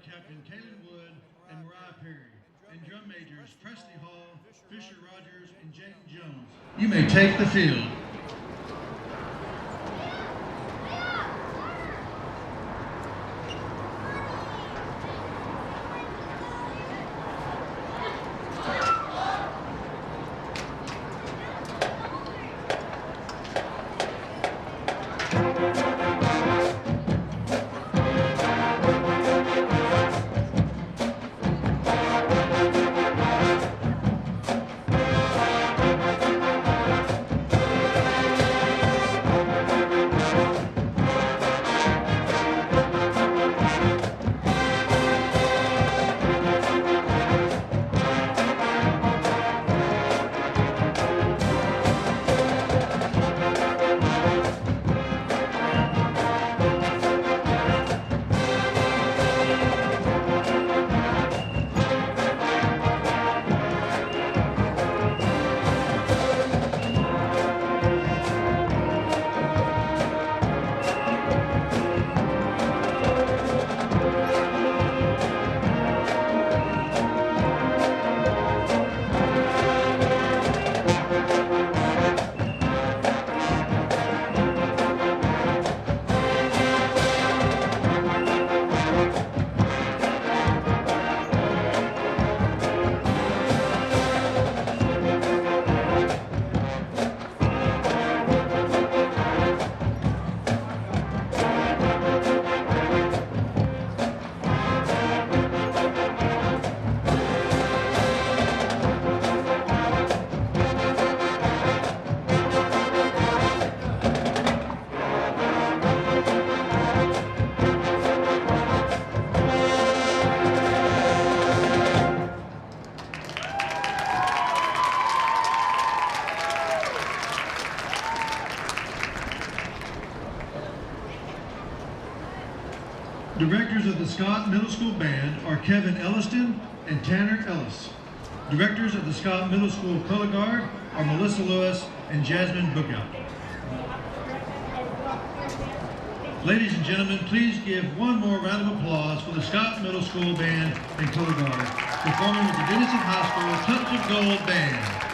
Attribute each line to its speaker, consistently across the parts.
Speaker 1: Captain Kaylin Wood and Mariah Perry, and drum majors Presley Hall, Fisher Rogers, and Jaden Jones. You may take the field. Directors of the Scott Middle School Band are Kevin Elliston and Tanner Ellis. Directors of the Scott Middle School Color Guard are Melissa Lewis and Jasmine Bookout. Ladies and gentlemen, please give one more round of applause for the Scott Middle School Band and Color Guard, performing with the Denison High School Touch of Gold Band.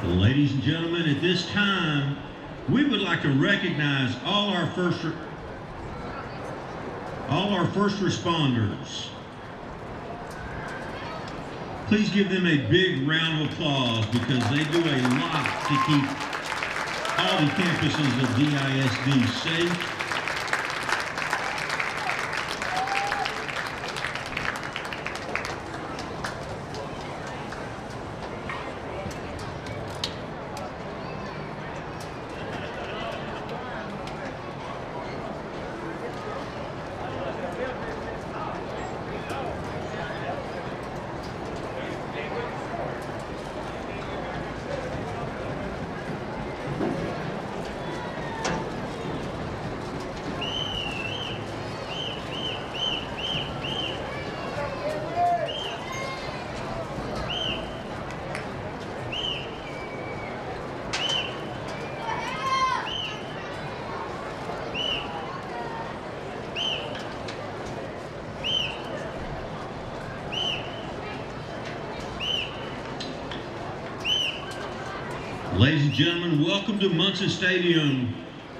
Speaker 2: Ladies and gentlemen, at this time, we would like to recognize all our first responders. Please give them a big round of applause because they do a lot to keep all the campuses of DISD safe. Ladies and gentlemen, welcome to Munson Stadium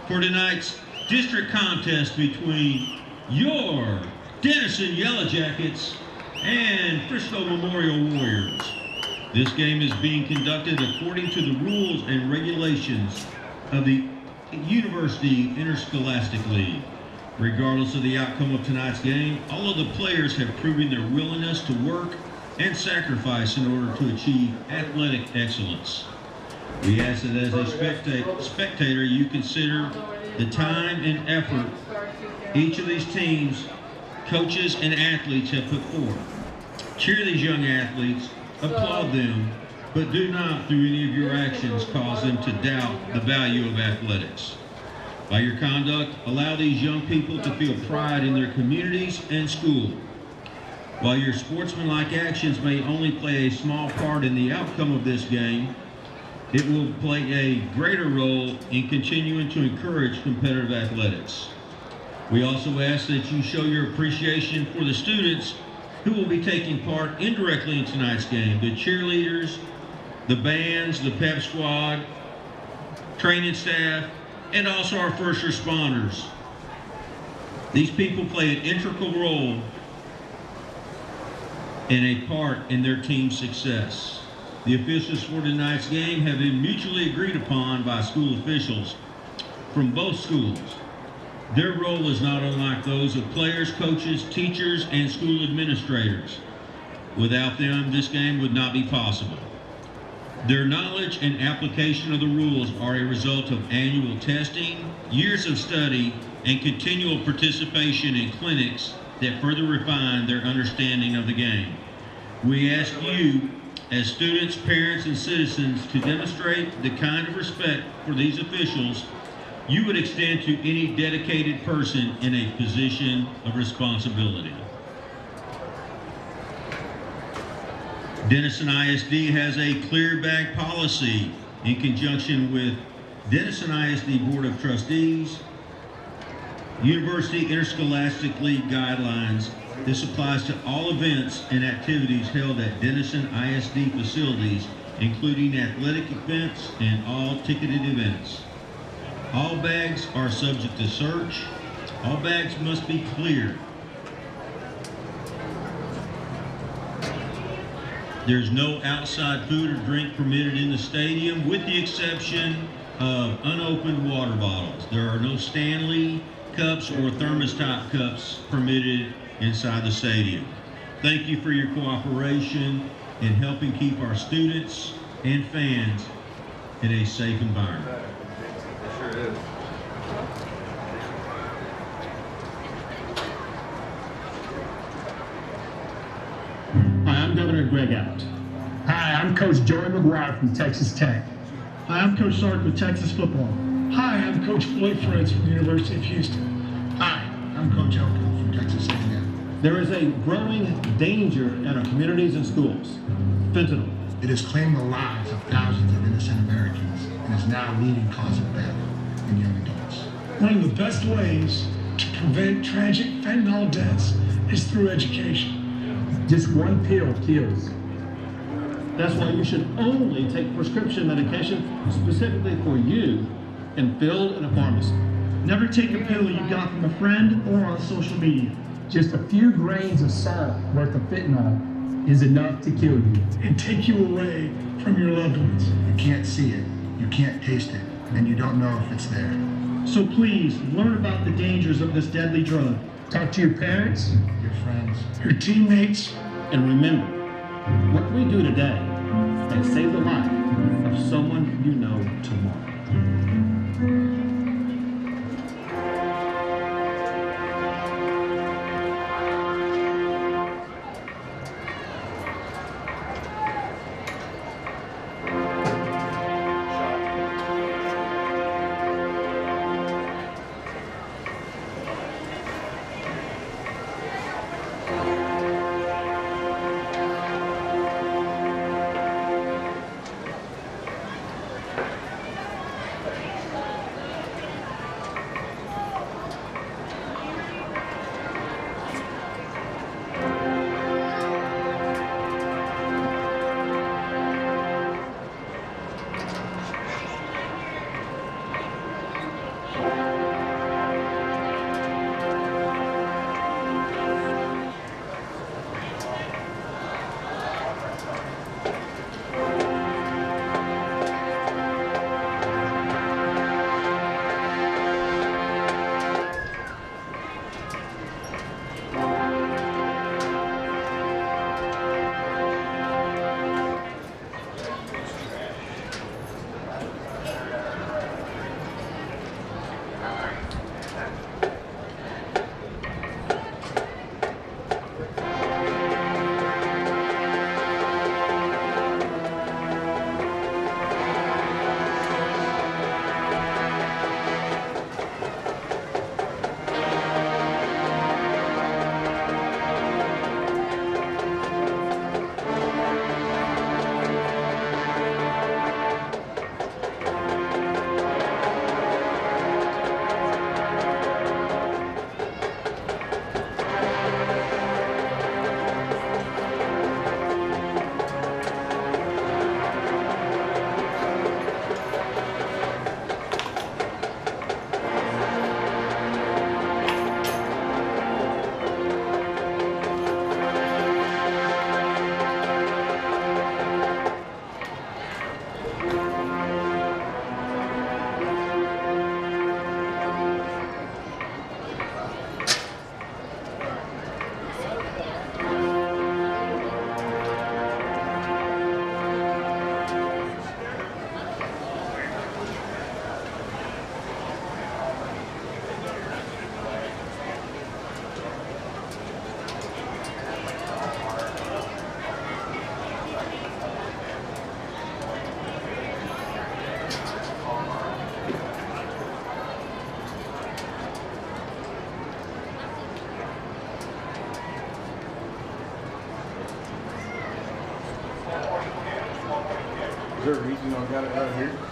Speaker 2: for tonight's district contest between your Denison Yellow Jackets and Frisco Memorial Warriors. This game is being conducted according to the rules and regulations of the University Interscholastic League. Regardless of the outcome of tonight's game, all of the players have proven their willingness to work and sacrifice in order to achieve athletic excellence. We ask that as a spectator, you consider the time and effort each of these teams, coaches, and athletes have put forth. Cheer these young athletes, applaud them, but do not, through any of your actions, cause them to doubt the value of athletics. By your conduct, allow these young people to feel pride in their communities and school. While your sportsmanlike actions may only play a small part in the outcome of this game, it will play a greater role in continuing to encourage competitive athletics. We also ask that you show your appreciation for the students who will be taking part indirectly in tonight's game, the cheerleaders, the bands, the pep squad, training staff, and also our first responders. These people play an integral role and a part in their team's success. The officials for tonight's game have been mutually agreed upon by school officials from both schools. Their role is not unlike those of players, coaches, teachers, and school administrators. Without them, this game would not be possible. Their knowledge and application of the rules are a result of annual testing, years of study, and continual participation in clinics that further refine their understanding of the game. We ask you, as students, parents, and citizens, to demonstrate the kind of respect for these officials you would extend to any dedicated person in a position of responsibility. Denison ISD has a clear bag policy in conjunction with Denison ISD Board of Trustees, University Interscholastic League guidelines. This applies to all events and activities held at Denison ISD facilities, including athletic events and all ticketed events. All bags are subject to search. All bags must be clear. There's no outside food or drink permitted in the stadium, with the exception of unopened water bottles. There are no Stanley cups or thermos-type cups permitted inside the stadium. Thank you for your cooperation in helping keep our students and fans in a safe environment.
Speaker 3: It sure is.
Speaker 4: Hi, I'm Governor Greg Abbott.
Speaker 5: Hi, I'm Coach Joey McGuire from Texas Tech.
Speaker 1: Hi, I'm Coach Sark with Texas Football.
Speaker 5: Hi, I'm Coach Floyd Fritz from the University of Houston.
Speaker 6: Hi, I'm Coach Elko from Texas A&M.
Speaker 4: There is a growing danger in our communities and schools. Fentanyl.
Speaker 6: It has claimed the lives of thousands of innocent Americans and is now a leading cause of death in young adults.
Speaker 5: One of the best ways to prevent tragic fentanyl deaths is through education. Just one pill kills.
Speaker 4: That's why you should only take prescription medication specifically for you and filled in a pharmacy.
Speaker 1: Never take a pill you got from a friend or on social media.
Speaker 5: Just a few grains of salt worth of fentanyl is enough to kill you and take you away from your loved ones.
Speaker 6: You can't see it, you can't taste it, and you don't know if it's there.
Speaker 3: So please, learn about the dangers of this deadly drug.
Speaker 5: Talk to your parents,
Speaker 6: Your friends,
Speaker 5: your teammates.
Speaker 4: And remember, what we do today may save the life of someone you know tomorrow.
Speaker 7: Is there a reason I got it right here?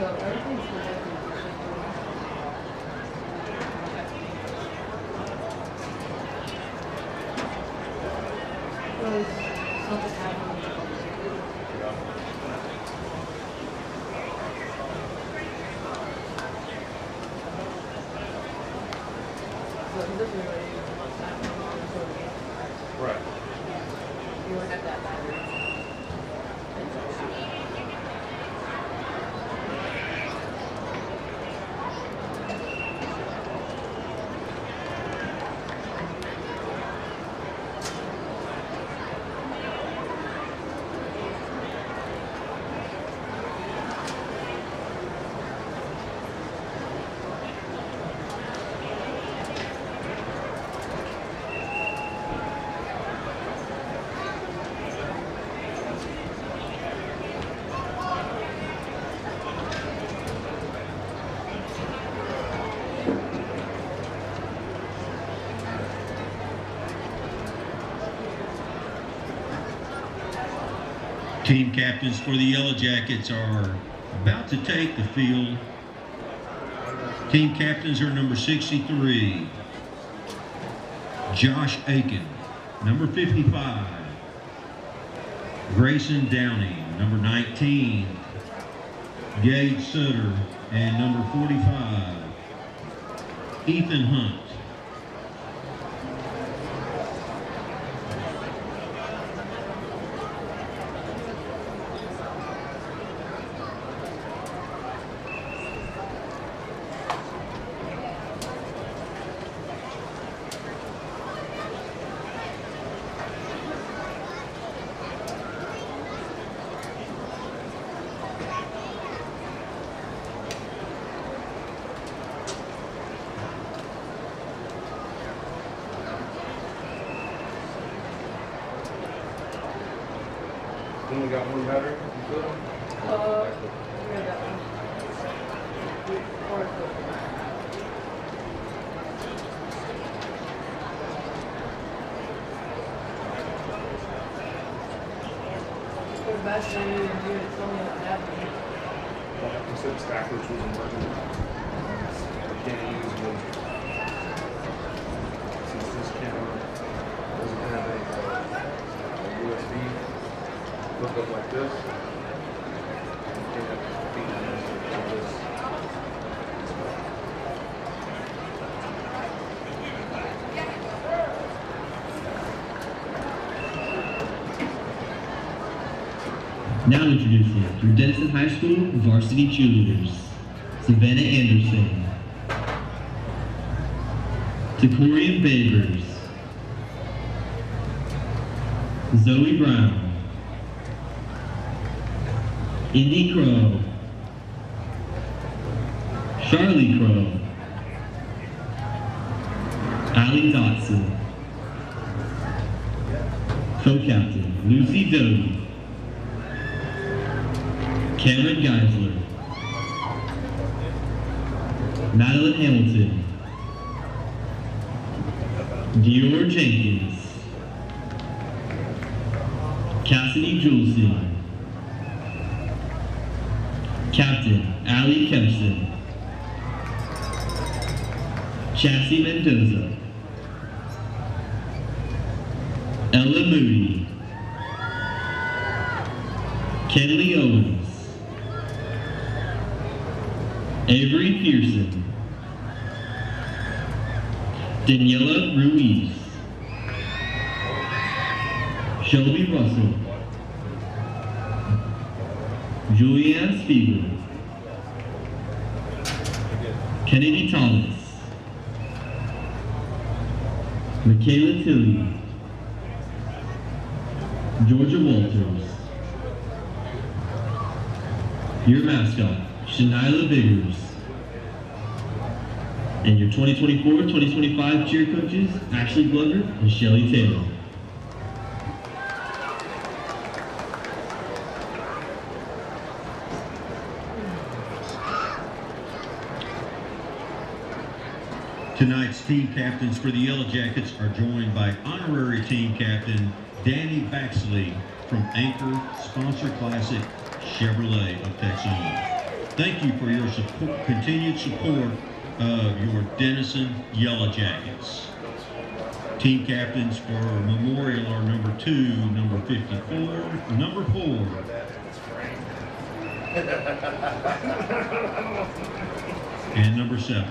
Speaker 8: everything's connected. Well, something happened. So he doesn't really
Speaker 7: Right.
Speaker 8: you would have that battery.
Speaker 2: Team captains for the Yellow Jackets are about to take the field. Team captains are number 63, Josh Aiken, number 55, Grayson Downey, number 19, Gage Sutter, and number 45, Ethan Hunt.
Speaker 7: You only got one battery?
Speaker 8: Yeah, that one. For the best thing you can do, it's only on that one.
Speaker 7: You said stackers wasn't working. I can't use one. Since this camera doesn't have a USB hook up like this. You can't have feet like this.
Speaker 9: Now introducing your Denison High School varsity cheerleaders, Savannah Anderson, Ticorian Babers, Zoe Brown, Indy Crow, Charlie Crow, Allie Dotson, co-captain Lucy Doty, Cameron Geisler, Madeline Hamilton, Dior Jenkins, Cassidy Julesing, Captain Allie Kempson, Chassie Mendoza, Ella Moody, Kenley Owens, Avery Pearson, Daniela Ruiz, Shelby Russell, Julianne Spiegel, Kennedy Thomas, Michaela Tilley, Georgia Walters, your mascot, Shanila Biggers, and your 2024-2025 cheer coaches, Ashley Glover and Shelly Taylor.
Speaker 2: Tonight's team captains for the Yellow Jackets are joined by honorary team captain Danny Baxley from Anchor Sponsor Classic Chevrolet of Texoma. Thank you for your support, continued support of your Denison Yellow Jackets. Team captains for Memorial are number 2, number 54, number 4. And number 7.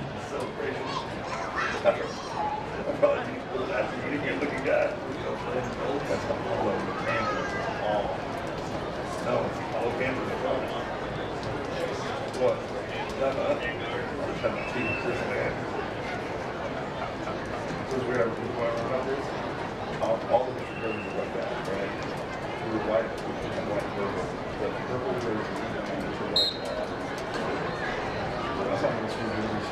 Speaker 7: All the different colors are like that, right? We were white, we had white purple. But the purple jersey, and it's a white I saw them in school jerseys.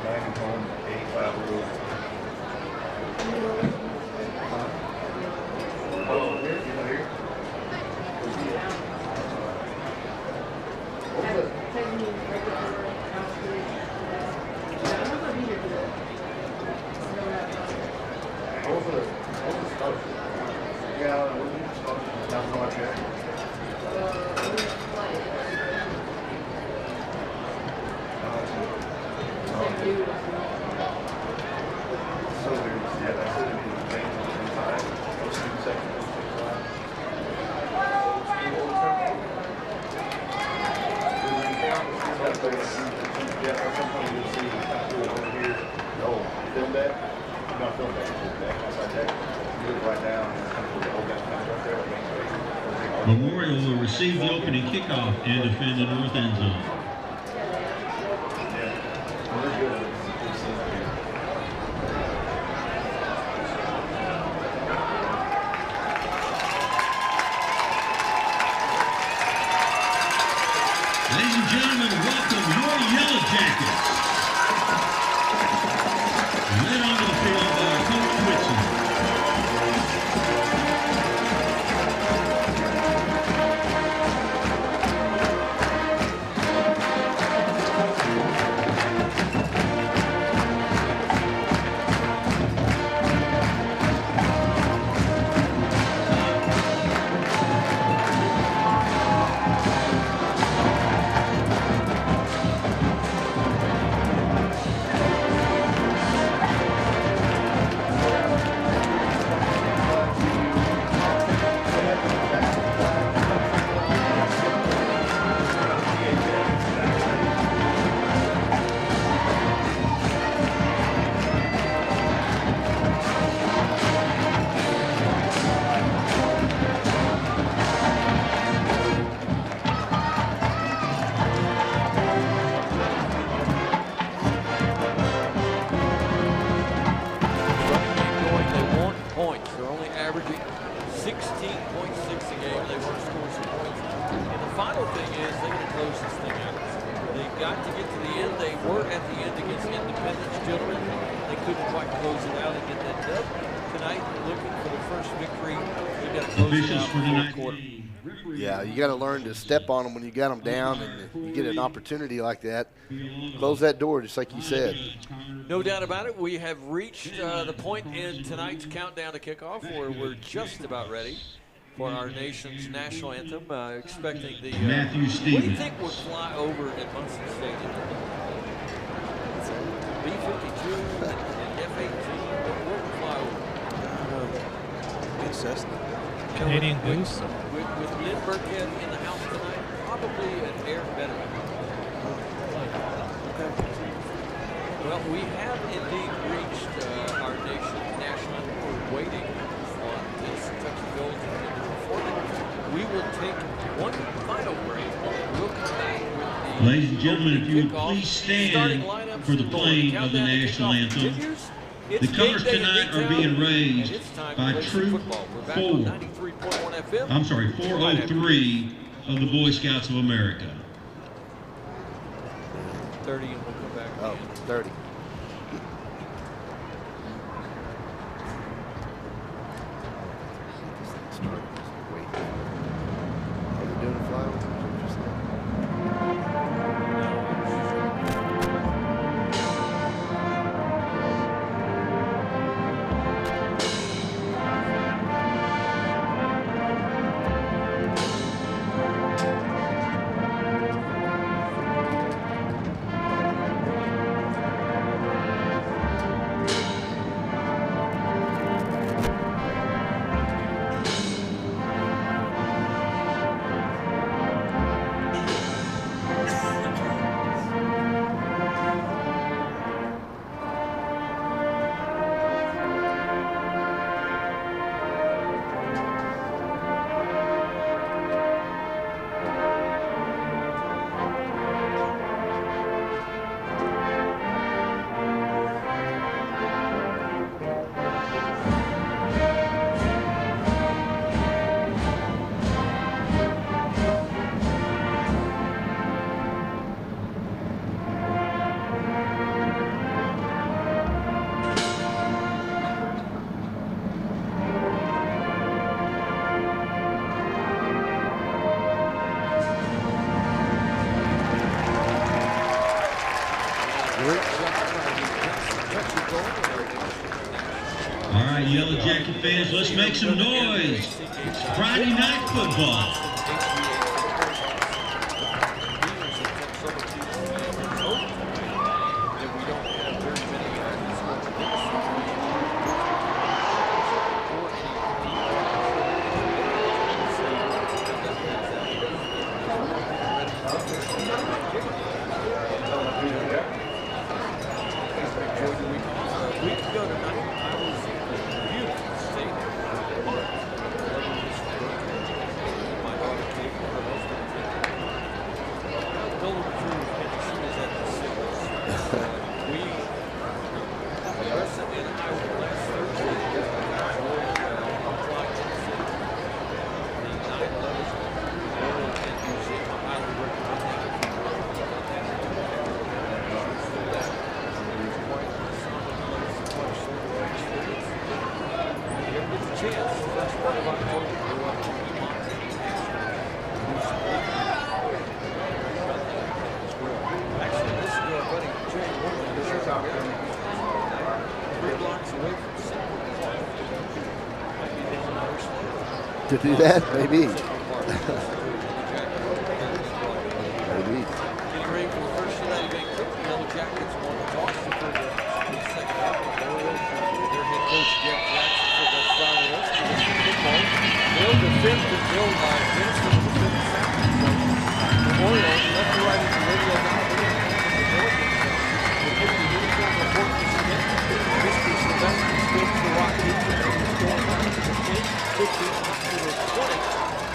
Speaker 7: 9 and home, 85 blue. Oh, here? You know here? What was it? What was the start? Yeah, what was the start? That's not yet. So weird. Yeah, that's it. It was changed inside. Those 2 seconds. Yeah, sometimes you'll see over here. Oh, film that? You don't film that. You look right down and it's the old guy comes right there.
Speaker 2: Memorial will receive the opening kickoff and defend the north end zone.
Speaker 7: We're good.
Speaker 2: Ladies and gentlemen, welcome your Yellow Jackets. Led onto the field by Coach Whitson. Officials for tonight's game.
Speaker 10: Yeah, you got to learn to step on them when you got them down, and you get an opportunity like that. Close that door, just like you said.
Speaker 11: No doubt about it. We have reached the point in tonight's countdown to kickoff where we're just about ready for our nation's national anthem. Expecting the
Speaker 2: Matthew Stevens.
Speaker 11: What do you think would fly over at Munson Stadium? B-52 and F-18. What would fly over?
Speaker 12: Cessna.
Speaker 11: Canadian Goose. With Lynn Burkhead in the house tonight, probably an air veteran. Well, we have indeed reached our national anthem. We're waiting on this Kentucky Gold before that. We will take one final break. We'll come back with the
Speaker 2: Ladies and gentlemen, if you would please stand for the playing of the national anthem. The colors tonight are being raised by Troop 403 of the Boy Scouts of America.
Speaker 11: 30 and we'll come back.
Speaker 10: Oh, 30. Are they doing a flyover?
Speaker 2: right, Yellow Jacket fans, let's make some noise. It's Friday night football.
Speaker 10: To do that, maybe. Maybe.
Speaker 11: Getting ready for the first United Bank trip. The Yellow Jackets won the toss for the second half of the Memorial. Their head coach, Jeff Jackson, said that's fine with us. They'll defend the bill by Denison with the 5th sack. Memorial, left to right in the radio now. We're putting the uniform report to submit. Mr. Sylvester spins the rock into the going down to the 10, 15, 20,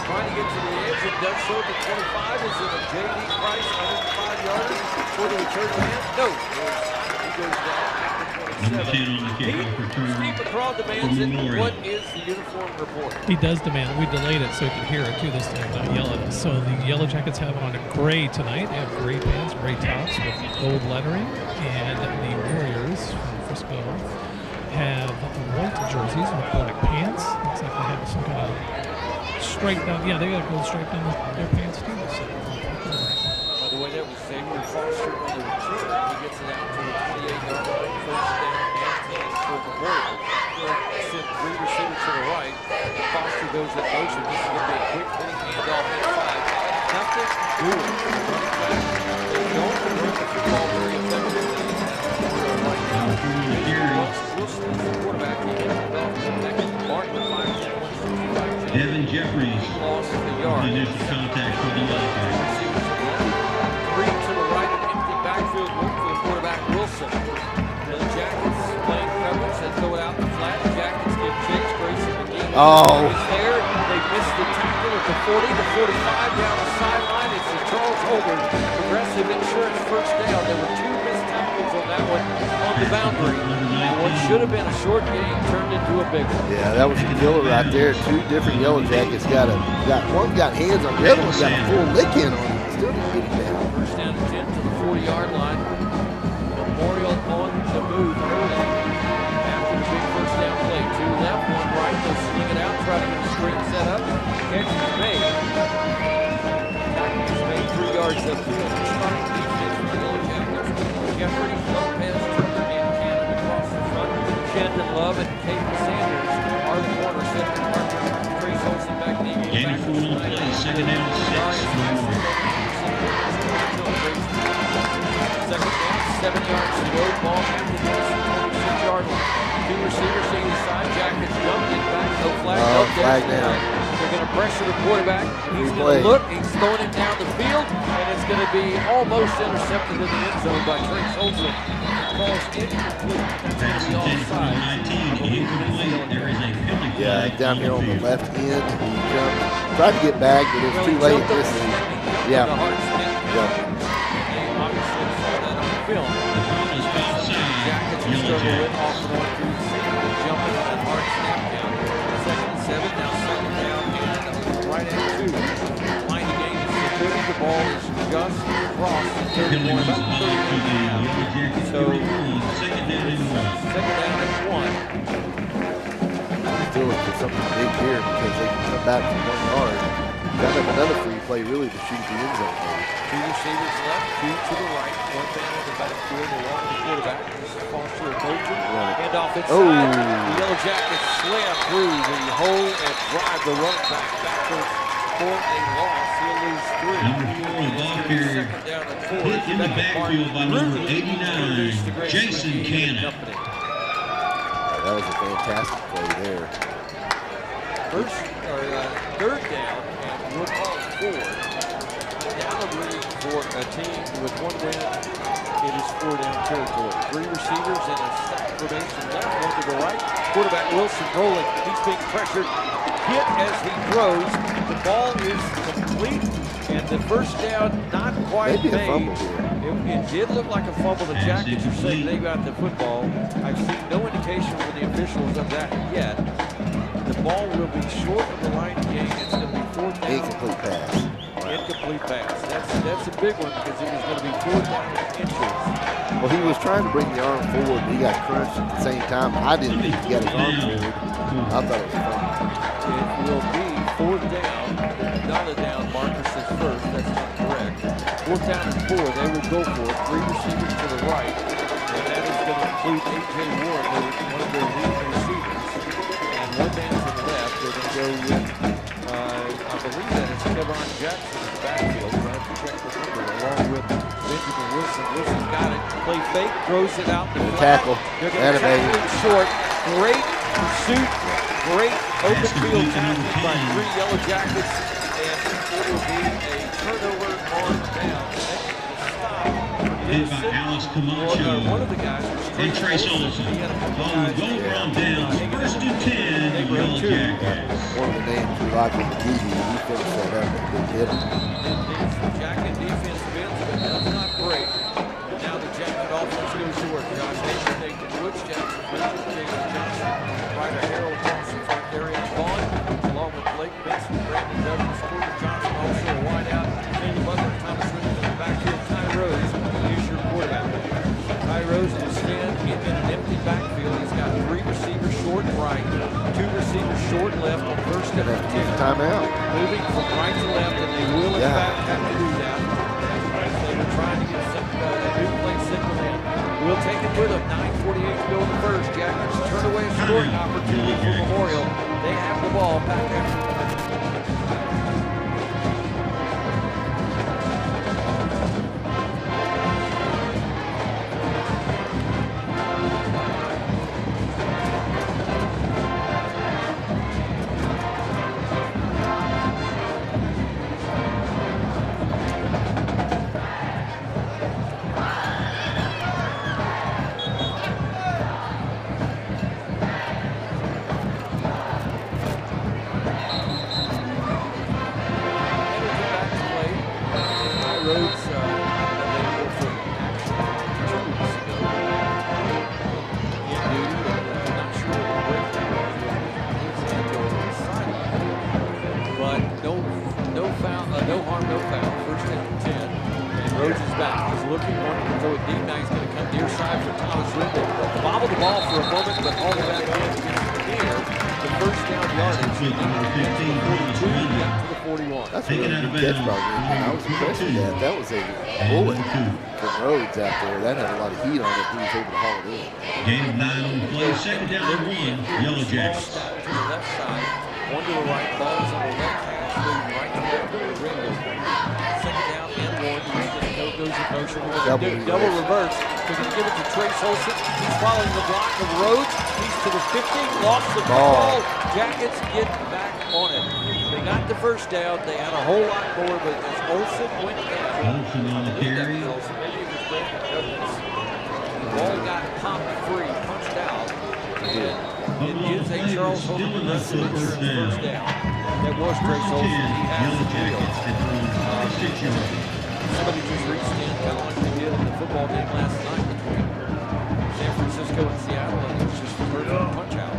Speaker 11: trying to get to the edge and does so at the 25. Is it a J.D. Price 105-yarder for the return man? No. He goes down at the 27.
Speaker 2: On the kickoff return.
Speaker 11: Steve McCraw demands it. What is the uniform report?
Speaker 12: He does demand it. We delayed it so he could hear it too this time, not yell at us. So the Yellow Jackets have on a gray tonight. They have gray pants, gray tops with gold lettering. And the Warriors from Frisco have white jerseys with black pants. Looks like they have some kind of stripe down. Yeah, they got a gold stripe down their pants too. So.
Speaker 11: By the way, that was Xavier Foster on the return. He gets it out to the 28-yard line. First down and 10 for the Warriors. Sent 3 receivers to the right. Foster goes in motion. This is going to be a quick hitting handoff inside. Nothing doing. They don't run the football very effectively. Right now, Wilson is the quarterback. He gets it off to the next mark with 5-10.
Speaker 2: Devin Jeffries.
Speaker 11: Lost the yard.
Speaker 2: Initial contact for the Yellow Jackets.
Speaker 11: 3 to the right, an empty backfield look for the quarterback Wilson. The Jackets playing coverage. They throw it out the flat. The Jackets give chase. Grayson McGee is there. They missed the tackle at the 40, the 45 down the sideline. It's the Charles Holder Progressive Insurance first down. There were 2 missed tackles on that one on the boundary. What should have been a short game turned into a big one.
Speaker 10: Yeah, that was a killer right there. 2 different Yellow Jackets one got hands on the other one, got a full lick in on him. Still didn't get him down.
Speaker 11: First down and 10 to the 40-yard line. Memorial on the move early after the big first down play. 2 left, 1 right. They'll swing it out, try to get a screen set up. Catch is made. Tackle is made 3 yards upfield. Starting defense for the Yellow Jackets. Jeffrey, Lopez, Turner, and Cannon across the front. Shandon Love and Caden Sanders are the corners. Cedric Parker, Trace Olsen back knee.
Speaker 2: Gain of 4 on the play, second down, 6.
Speaker 11: Second down, 7 yards to go. Ball at the 6-yard line. 2 receivers shading the side. Jackets jump, get back, no flag.
Speaker 10: Flag down.
Speaker 11: They're going to pressure the quarterback. He's going to look. He's throwing it down the field, and it's going to be almost intercepted in the end zone by Trace Olsen. Calls incomplete. That's the offside.
Speaker 2: There is a penalty flag.
Speaker 10: Yeah, down here on the left end. He jumped. Tried to get back, but it was too late. Yeah.
Speaker 11: Obviously saw that on film. Jackets are struggling off the 1-2 jumping on that hard snap down. 2nd and 7, now 2nd down and right at 2. Line of game is security. The ball is just crossed. About 30. So 2nd down and 1.
Speaker 10: I feel like there's something big here because they can come back from 1 yard. Got up another free play, really, to shoot the end zone.
Speaker 11: Two receivers left, two to the right. One man in the backfield along with the quarterback. This is Foster and Moulton. Handoff inside. The Yellow Jackets slam through the hole and drive the running back backwards for a loss. He'll lose 3.
Speaker 2: Number 4, the ball carrier, hit in the backfield by number 89, Jason Cannon.
Speaker 10: That was a fantastic play there.
Speaker 11: Third down, and we'll call it 4. Undoubtedly for a team with 1 win, it is 4-down territory. 3 receivers and a stack formation left, 1 to the right. Quarterback Wilson rolling. He's being pressured. Hit as he throws. The ball is complete, and the first down not quite
Speaker 10: Maybe
Speaker 11: made.
Speaker 10: a fumble here.
Speaker 11: It did look like a fumble. The Jackets are saying they got the football. I've seen no indication from the officials of that yet. The ball will be short of the line of game. It's going to be 4th down.
Speaker 10: Incomplete pass.
Speaker 11: Incomplete pass. That's a big one because it was going to be 4th down inches.
Speaker 10: Well, he was trying to bring the arm forward, but he got crunched at the same time. I didn't think he got his arm forward. I thought it was fun.
Speaker 11: It will be 4th down. Not a down. Marcus is first. That's not correct. 4th down and 4. They will go for it. 3 receivers to the right. And that is going to include A.J. Warren, one of their lead receivers. And 1 man to the left. They're going to go with, I believe that is Kevon Jackson in the backfield. We'll have to check the number along with Benjamin Wilson. Wilson got it. Play fake. Throws it out the
Speaker 10: tackle.
Speaker 11: They're going to tackle it short. Great pursuit. Great open field tackle by 3 Yellow Jackets. And it will be a turnover on down.
Speaker 2: Hit by Alex Camacho
Speaker 11: One of the guys
Speaker 2: and Trace Olson. Ball will go on down. 1st and 10, Yellow Jackets.
Speaker 10: One of the names we like on the TV, he finished that up and didn't hit him.
Speaker 11: Jacket defense wins, but does not break. Now the Jacket offense goes to work. Josh Hager, Nathan Woods, Jackson, Jason Johnson, Ryder Harrell across the front, Darian Vaughn, along with Blake Benson, Brandon Douglas, Porter Johnson, also a wide out, Kenny Butler, Thomas Richardson in the backfield, Ty Rose is your quarterback. Ty Rose will stand in an empty backfield. He's got 3 receivers short right, 2 receivers short left on 1st and 10.
Speaker 10: Timeout.
Speaker 11: Moving from right to left, and they will in fact have to do that. They were trying to get a new play signal in. We'll take it with them. 9:48 to go in the first. Jackets turn away a scoring opportunity for Memorial. They have the ball back after.
Speaker 10: I was impressed with that. That was a bullet from Rhodes out there. That had a lot of heat on it. He was able to haul it in.
Speaker 2: Gain of 9 on the play. 2nd down and 1. Yellow Jackets.
Speaker 11: To the left side. 1 to the right. Ball is on the left hash. Moving right to left to the ring. 2nd down and 1. Goes in motion. We're going to do double reverse. We're going to give it to Trace Olson. He's following the block of Rhodes. He's to the 50. Lost the ball. Jackets get back on it. They got the 1st down. They had a whole lot more, but as Olson went down.
Speaker 2: Olson on the carry.
Speaker 11: Maybe it was Brandon Douglas. The ball got popped free, punched out. And it is a Charles Holden with the rest of the 1st down. That was Trace Olson. He has the field. Somebody just reached in, kind of like they did in the football game last night between San Francisco and Seattle, and it was just a perfect punch out.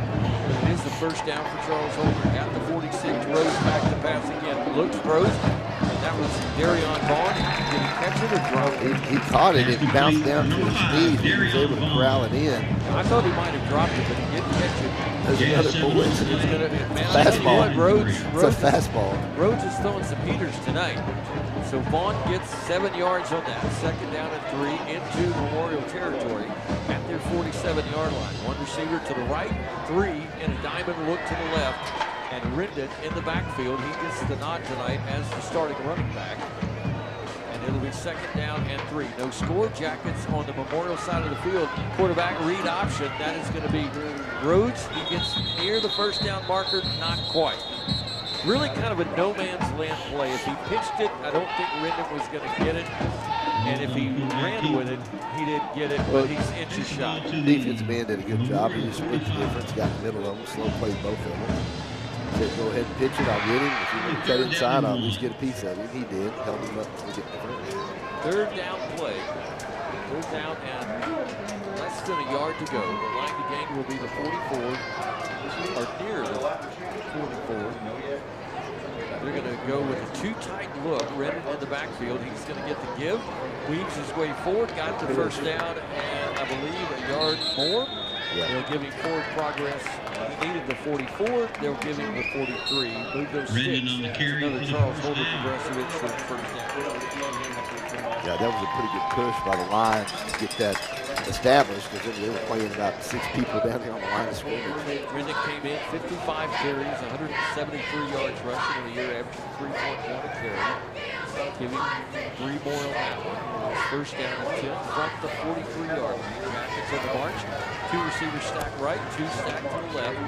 Speaker 11: It is the 1st down for Charles Holden. Got the 46. Rose back to pass again. Looks Rose, and that was Darian Vaughn. Did he catch it or drop it?
Speaker 10: He caught it. It bounced down to his knees. He was able to corral it in.
Speaker 11: I thought he might have dropped it, but he didn't catch it.
Speaker 10: There's another bullet.
Speaker 11: Fastball. Rhodes,
Speaker 10: It's a fastball.
Speaker 11: Rhodes is throwing some heaters tonight. So Vaughn gets 7 yards on that. 2nd down and 3 into Memorial territory at their 47-yard line. One receiver to the right, 3 in a diamond look to the left, and Rendon in the backfield. He gets the nod tonight as the starting running back. And it'll be 2nd down and 3. No score. Jackets on the Memorial side of the field. Quarterback read option. That is going to be Rhodes. He gets near the 1st down marker, not quite. Really kind of a no man's land play. If he pitched it, I don't think Rendon was going to get it. And if he ran with it, he didn't get it, but he's inches shot.
Speaker 10: Defensive man did a good job. He just split the difference, got the middle of them, slow played both of them. Said, go ahead and pitch it, I'll get him. If you want to cut inside, I'll at least get a piece of him. He did, held him up to get the first.
Speaker 11: 3rd down play. 3rd down and less than a yard to go. The line to gain will be the 44, or near the 44. They're going to go with a too tight look. Rendon in the backfield. He's going to get the give. Weaves his way forward. Got the 1st down and I believe a yard more.
Speaker 10: Yeah.
Speaker 11: They'll give him forward progress. He needed the 44. They'll give him the 43. Move those sticks.
Speaker 2: On the carry
Speaker 11: Another Charles Holder Progressive for the 1st down.
Speaker 10: Yeah, that was a pretty good push by the line to get that established because they were playing about 6 people down here on the line of scrimmage.
Speaker 11: Rendon came in 55 carries, 173 yards rushing in the year, averaging 3.1 a carry. Give him 3 more on that one. 1st down and 10 from the 43-yard line. Jackets on the march. 2 receivers stacked right, 2 stacked to the left.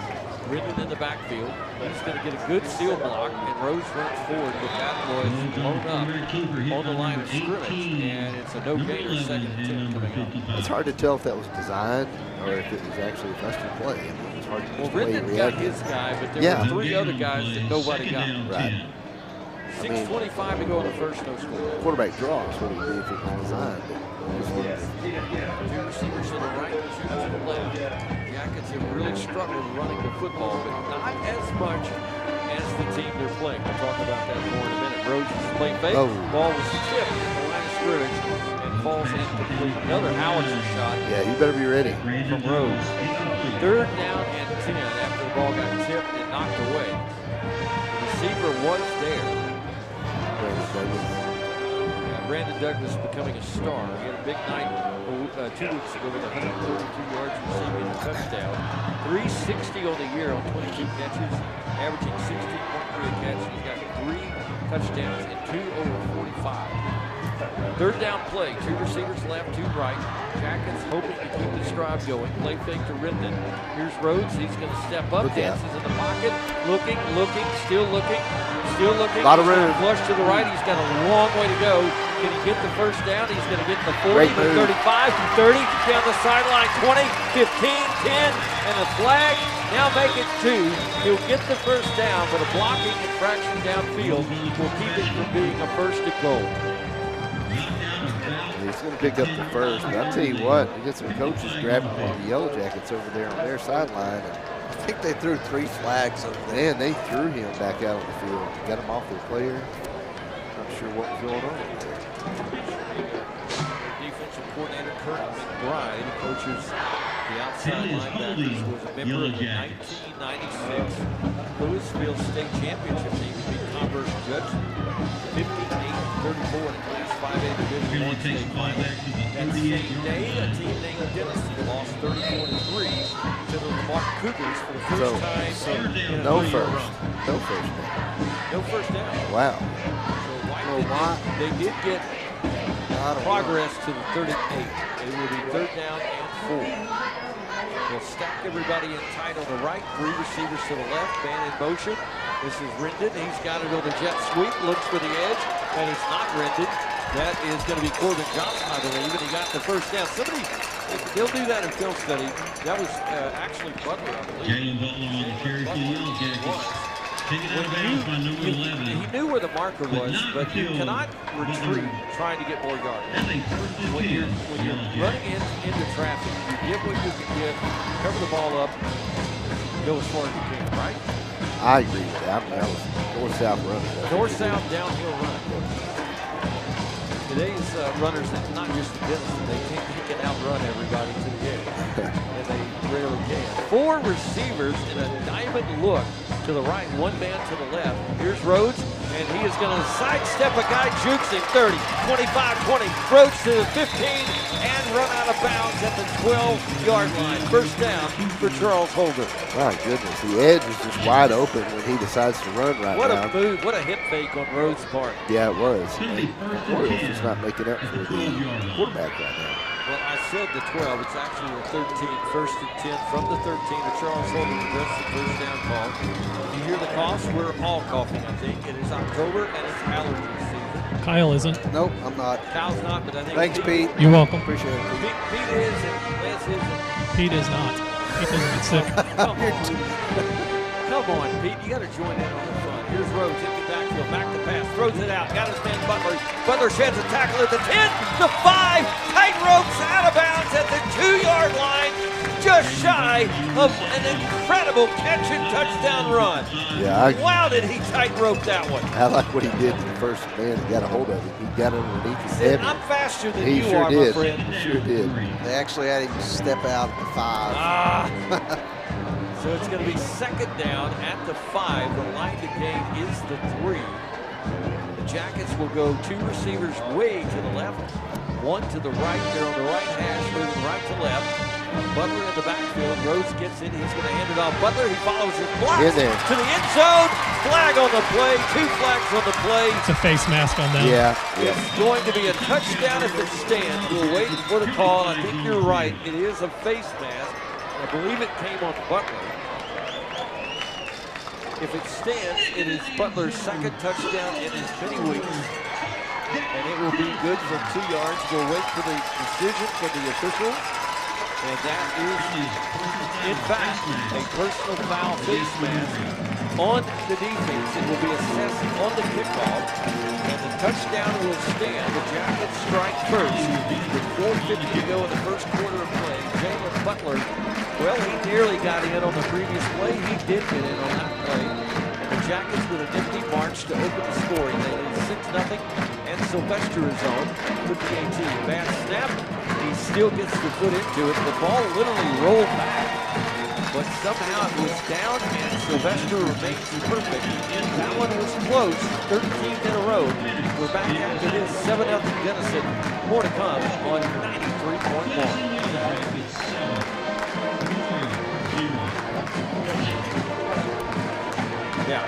Speaker 11: Rendon in the backfield. He's going to get a good seal block, and Rose runs forward, but that was blown up on the line of scrimmage, and it's a no-gainer 2nd and 10 coming up.
Speaker 10: It's hard to tell if that was designed or if it was actually a busted play. I mean, it's hard to
Speaker 11: Well, Rendon got his guy, but there were 3 other guys that nobody got.
Speaker 10: Right.
Speaker 11: 6:25 to go on the 1st, no score.
Speaker 10: Quarterback draw is what it would be if it was designed.
Speaker 11: 2 receivers to the right, 2 to the left. Jackets have really struggled running the football, but not as much as the team they're playing. We'll talk about that more in a minute. Rhodes is play fake. Ball was tipped at the line of scrimmage and falls incomplete. Another howitzer shot.
Speaker 10: Yeah, you better be ready.
Speaker 11: From Rhodes. 3rd down and 10 after the ball got tipped and knocked away. The receiver was there. Brandon Douglas becoming a star. He had a big night 2 weeks ago with 132 yards receiving a touchdown. 360 on the year on 22 catches, averaging 16.3 a catch. He's got 3 touchdowns and 2 over 45. 3rd down play, 2 receivers left, 2 right. Jackets hoping to keep the drive going. Play fake to Rendon. Here's Rhodes. He's going to step up, dances in the pocket, looking, still looking. Still looking.
Speaker 10: A lot of room.
Speaker 11: Flush to the right. He's got a long way to go. Can he get the 1st down? He's going to get the 40, the 35, to 30, down the sideline, 20, 15, 10, and a flag. Now make it 2. He'll get the 1st down, but a blocking infraction downfield will keep it from being a 1st and goal.
Speaker 10: He's going to pick up the 1st, but I'll tell you what, we got some coaches grabbing one of the Yellow Jackets over there on their sideline.
Speaker 13: I think they threw 3 flags over there.
Speaker 10: Man, they threw him back out on the field. Got him off their player. Not sure what was going on over there.
Speaker 11: Defensive coordinator Kurt McBride coaches the outside linebackers, was a member of the 1996 Louisville State Championship team. He beat Converse Judson 58-34 in the Class 5A Division I state final. That same day, a team named Denison lost 34-3 to the Lamar Cougars for the first time.
Speaker 10: No first. No first down.
Speaker 11: No 1st down.
Speaker 10: Wow.
Speaker 11: So they did get progress to the 38. It will be 3rd down and 4. They'll stack everybody in tight on the right. 3 receivers to the left. Man in motion. This is Rendon. He's got it on the jet sweep. Looks for the edge, and it's not Rendon. That is going to be Corbin Johnson, I believe, and he got the 1st down. They'll do that in film study. That was actually Butler, I believe.
Speaker 2: Jalen Butler on the carry for the Yellow Jackets. Taken out of bounds by number 11.
Speaker 11: He knew where the marker was, but you cannot retreat trying to get more yards. When you're running into traffic, you get what you can get, cover the ball up, go as far as you can, right?
Speaker 10: I agree with that. I mean, that was north-south run.
Speaker 11: North-south downhill run. Today's runners, not just the Denison, they think they can outrun everybody to the edge, and they rarely can. 4 receivers in a diamond look to the right, 1 man to the left. Here's Rhodes, and he is going to sidestep a guy, jukes him 30, 25, 20, Rhodes to the 15, and run out of bounds at the 12-yard line. First down for Charles Holder.
Speaker 10: My goodness, the edge is just wide open when he decides to run right now.
Speaker 11: What a move, what a hit fake on Rhodes' part.
Speaker 10: Yeah, it was. Warriors just not making up for the quarterback right now.
Speaker 11: Well, I said the 12. It's actually the 13. First and 10 from the 13. The Charles Holder aggressive first down call. You hear the coughs? We're all coughing, I think. It is October, and it's allergy season.
Speaker 12: Kyle isn't.
Speaker 13: Nope, I'm not.
Speaker 11: Kyle's not, but I think...
Speaker 13: Thanks, Pete.
Speaker 12: You're welcome.
Speaker 13: Appreciate it.
Speaker 11: Pete is, and Lance isn't.
Speaker 12: Pete is not. Pete doesn't get sick.
Speaker 11: Come on, Pete. You got to join in on the fun. Here's Rhodes, empty backfield, back to pass, throws it out, got his man Butler. Butler sheds a tackle at the 10, the 5, tight ropes out of bounds at the 2-yard line, just shy of an incredible catch and touchdown run.
Speaker 10: Yeah,
Speaker 11: wow, did he tight rope that one?
Speaker 10: I like what he did to the first man that got a hold of him. He got underneath his head.
Speaker 11: I'm faster than
Speaker 10: he
Speaker 11: you
Speaker 10: sure
Speaker 11: are,
Speaker 10: did.
Speaker 11: my friend.
Speaker 10: He sure did.
Speaker 13: They actually had him step out at the 5.
Speaker 11: So it's going to be second down at the 5. The line to gain is the 3. The Jackets will go 2 receivers way to the left, 1 to the right. They're on the right hash, moving right to left. Butler in the backfield. Rhodes gets in. He's going to hand it off. Butler, he follows his block to the end zone. Flag on the play. 2 flags on the play.
Speaker 12: It's a face mask on them.
Speaker 10: Yeah.
Speaker 11: It's going to be a touchdown if it stands. We'll wait for the call. I think you're right. It is a face mask. I believe it came on Butler. If it stands, it is Butler's second touchdown in as many weeks. And it will be good for 2 yards. We'll wait for the decision from the officials. And that is, in fact, a personal foul face mask on the defense. It will be assessed on the kickoff. And the touchdown will stand. The Jackets strike first. With 4:50 to go in the first quarter of play. Jalen Butler, well, he nearly got in on the previous play. He did get in on that play. And the Jackets with a nifty march to open the scoring. They lead 6-0. And Sylvester is on with the 18. Bad snap. He still gets the foot into it. The ball literally rolled back. But somehow it was down, and Sylvester remains perfect. That one was close, 13 in a row. We're back after this, 7-0 Denison. More to come on 93.1. Yeah.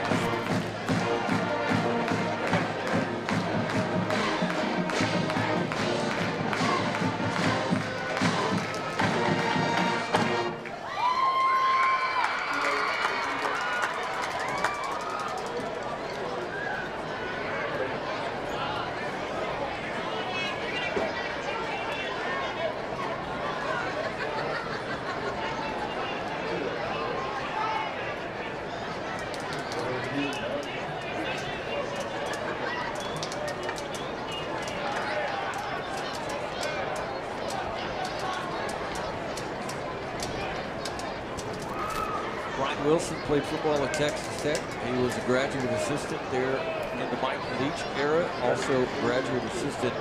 Speaker 11: Wilson played football at Texas Tech. He was a graduate assistant there in the Mike Leach era, also graduate assistant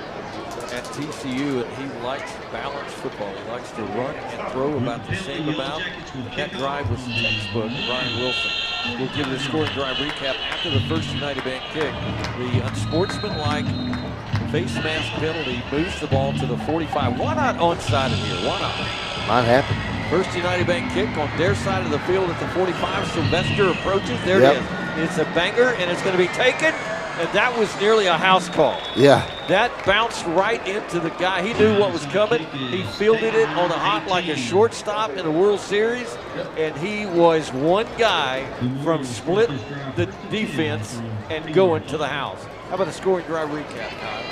Speaker 11: at TCU, and he likes balanced football. He likes to run and throw about the same amount. That drive was the textbook of Brian Wilson. We'll give the scoring drive recap after the first United Bank kick. The unsportsmanlike face mask penalty moves the ball to the 45. Why not onside in here? Why not?
Speaker 10: Might happen.
Speaker 11: First United Bank kick on their side of the field at the 45. Sylvester approaches. There it is. It's a banger, and it's going to be taken. And that was nearly a house call.
Speaker 10: Yeah.
Speaker 11: That bounced right into the guy. He knew what was coming. He fielded it on the hop like a shortstop in the World Series. And he was one guy from split the defense and going to the house. How about a scoring drive recap, Kyle?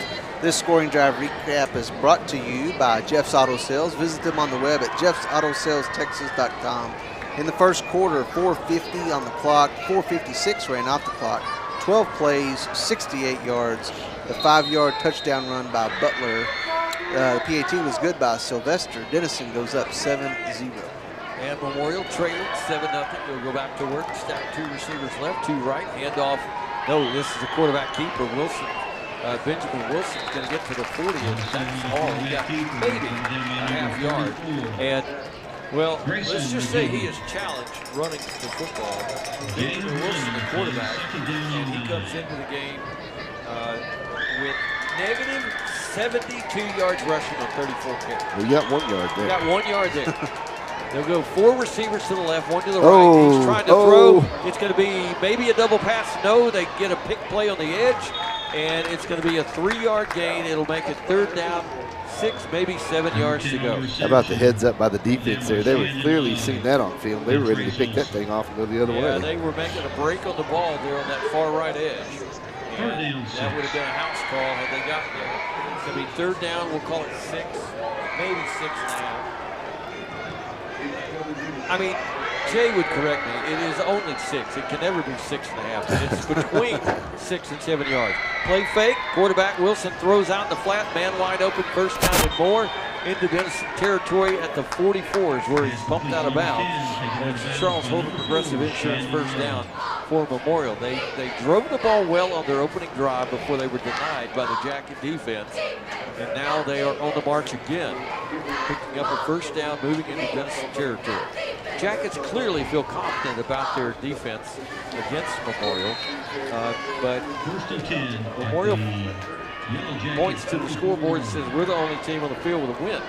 Speaker 13: This scoring drive recap is brought to you by Jeff's Auto Sales. Visit them on the web at jeffsautosalestexas.com. In the first quarter, 4:50 on the clock, 4:56 ran off the clock, 12 plays, 68 yards, the 5-yard touchdown run by Butler. The PAT was good by Sylvester. Denison goes up 7-0.
Speaker 11: And Memorial trailing 7-0. They'll go back to work. Stack 2 receivers left, 2 right. Handoff. No, this is a quarterback keeper. Wilson Benjamin Wilson's going to get to the 40, and that's all. He got maybe a half yard. And, well, let's just say he is challenged running the football. Benjamin Wilson, the quarterback, and he comes into the game with negative 72 yards rushing on 34 carries.
Speaker 10: We got 1 yard there.
Speaker 11: We got 1 yard there. They'll go 4 receivers to the left, 1 to the right. He's trying to throw. It's going to be maybe a double pass. No, they get a pick play on the edge, and it's going to be a 3-yard gain. It'll make it 3rd down, 6, maybe 7 yards to go.
Speaker 10: How about the heads up by the defense there? They were clearly seeing that on film. They were ready to pick that thing off and go the other way.
Speaker 11: Yeah, they were making a break on the ball there on that far right edge. And that would have been a house call had they gotten there. It's going to be 3rd down. We'll call it 6, maybe 6.5. I mean, Jay would correct me. It is only 6. It can never be 6.5. It's between 6 and 7 yards. Play fake. Quarterback Wilson throws out in the flat. Man wide open. 1st down and more. Into Denison territory at the 44 is where he's bumped out of bounds. And it's Charles Holden Progressive Insurance 1st down for Memorial. They drove the ball well on their opening drive before they were denied by the Jacket defense. And now they are on the march again, picking up a 1st down, moving into Denison territory. Jackets clearly feel confident about their defense against Memorial, but Memorial points to the scoreboard and says we're the only team on the field with a win.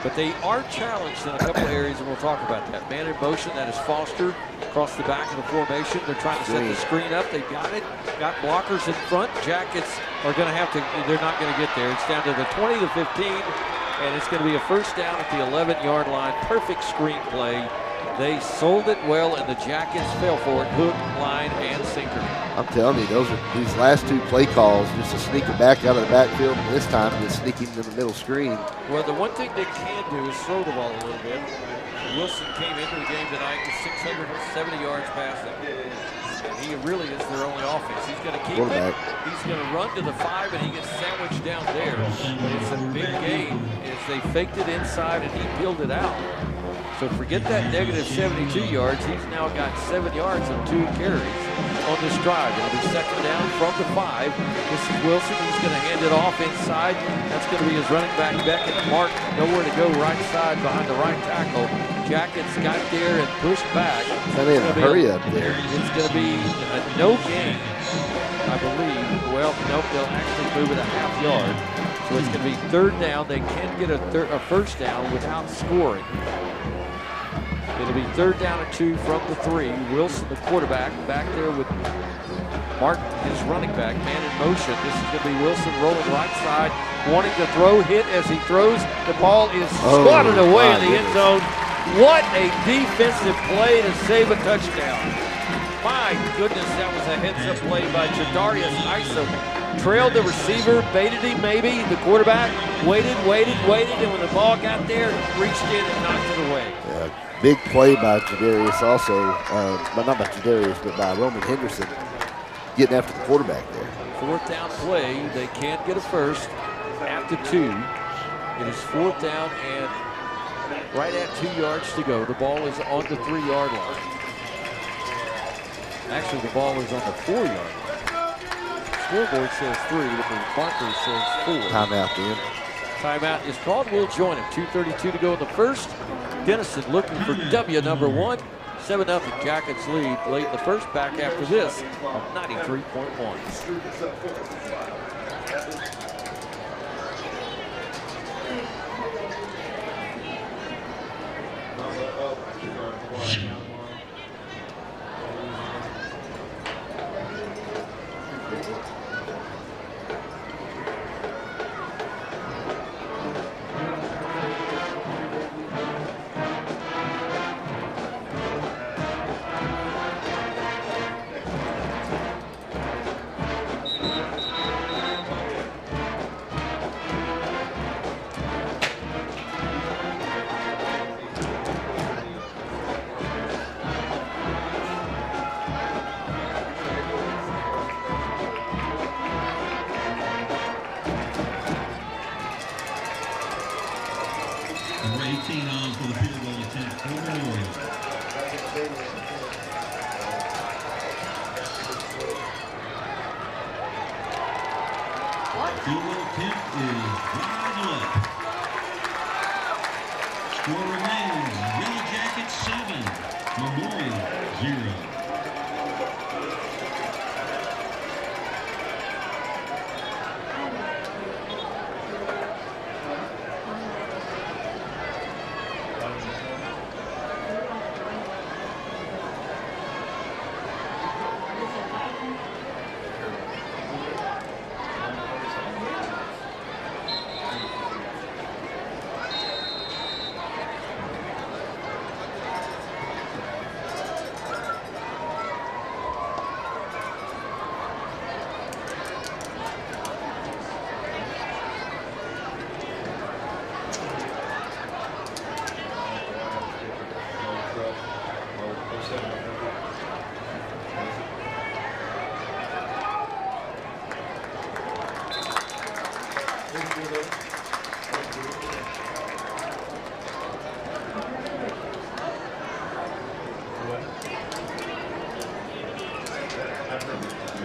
Speaker 11: But they are challenged in a couple of areas, and we'll talk about that. Man in motion, that is Foster across the back of the formation. They're trying to set the screen up. They got it. Got blockers in front. Jackets are going to have to, they're not going to get there. It's down to the 20 to 15, and it's going to be a 1st down at the 11-yard line. Perfect screen play. They sold it well, and the Jackets fell for it, hook, line, and sinker.
Speaker 10: I'm telling you, these last 2 play calls, just to sneak it back out of the backfield, and this time just sneaking to the middle screen.
Speaker 11: Well, the one thing they can do is throw the ball a little bit. Wilson came into the game tonight with 670 yards passing. And he really is their only offense. He's going to keep it. He's going to run to the 5, and he gets sandwiched down there. But it's a big gain as they faked it inside, and he peeled it out. So forget that negative 72 yards. He's now got 7 yards and 2 carries on this drive. It'll be 2nd down from the 5. This is Wilson. He's going to hand it off inside. That's going to be his running back, Beckett. Mark, nowhere to go right side behind the right tackle. Jackets got there and pushed back.
Speaker 10: Kind of in a hurry up there.
Speaker 11: It's going to be a no gain, I believe. Well, nope, they'll actually move it a half yard. So it's going to be 3rd down. They can get a 1st down without scoring. It'll be 3rd down and 2 from the 3. Wilson, the quarterback, back there with Mark, his running back, man in motion. This is going to be Wilson rolling right side, wanting to throw, hit as he throws. The ball is swatted away in the end zone. What a defensive play to save a touchdown. My goodness, that was a heads-up play by Jadarius Isom. Trailed the receiver, baited him maybe. The quarterback waited, and when the ball got there, reached in and knocked it away.
Speaker 10: Yeah. Big play by Jadarius also, but not by Jadarius, but by Roman Henderson getting after the quarterback there.
Speaker 11: 4th down play, they can't get a 1st at the 2. It is 4th down and right at 2 yards to go. The ball is on the 3-yard line. Actually, the ball is on the 4-yard line. Scoreboard says 3, but the marker says 4.
Speaker 10: Timeout then.
Speaker 11: Timeout is called. We'll join him. 2:32 to go in the 1st. Denison looking for W number 1. 7-0 Jackets lead late in the 1st. Back after this on 93.1.
Speaker 2: Field goal attempt is wide left. Score remains Yellow Jackets 7, Memorial 0.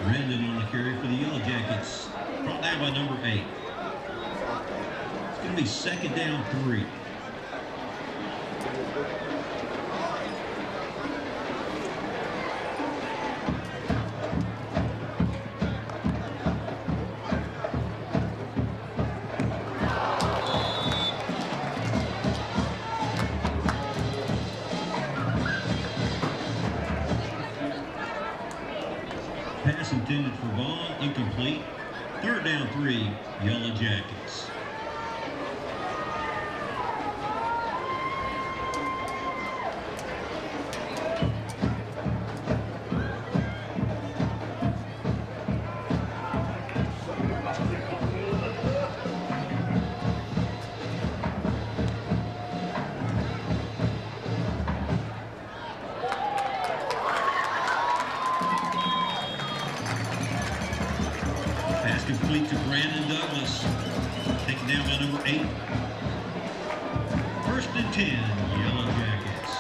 Speaker 2: Brandon on the carry for the Yellow Jackets. Brought down by number 8. It's going to be second down 3. Pass intended for Vaughn, incomplete. Third down 3, Yellow Jackets. Pass complete to Brandon Douglas. Taken down by number 8. First and 10, Yellow Jackets.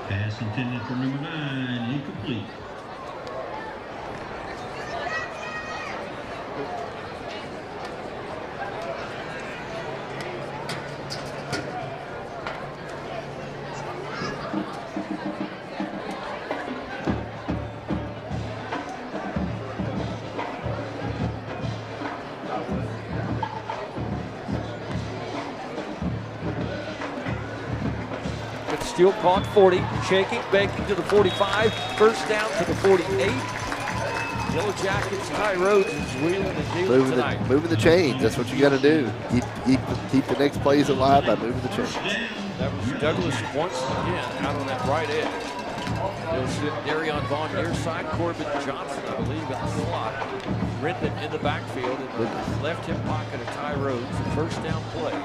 Speaker 2: Pass intended for number 9, incomplete.
Speaker 11: Still caught 40, shaking, banking to the 45, first down to the 48. Yellow Jackets, Ty Rhodes is wheeling and dealing tonight.
Speaker 10: Moving the chains, that's what you got to do. Keep the next plays alive by moving the chains.
Speaker 11: That was Douglas once again out on that right edge. They'll sit Darion Vaughn near side, Corbin Johnson, I believe, in the slot. Rendon in the backfield in the left hip pocket of Ty Rhodes. First down play.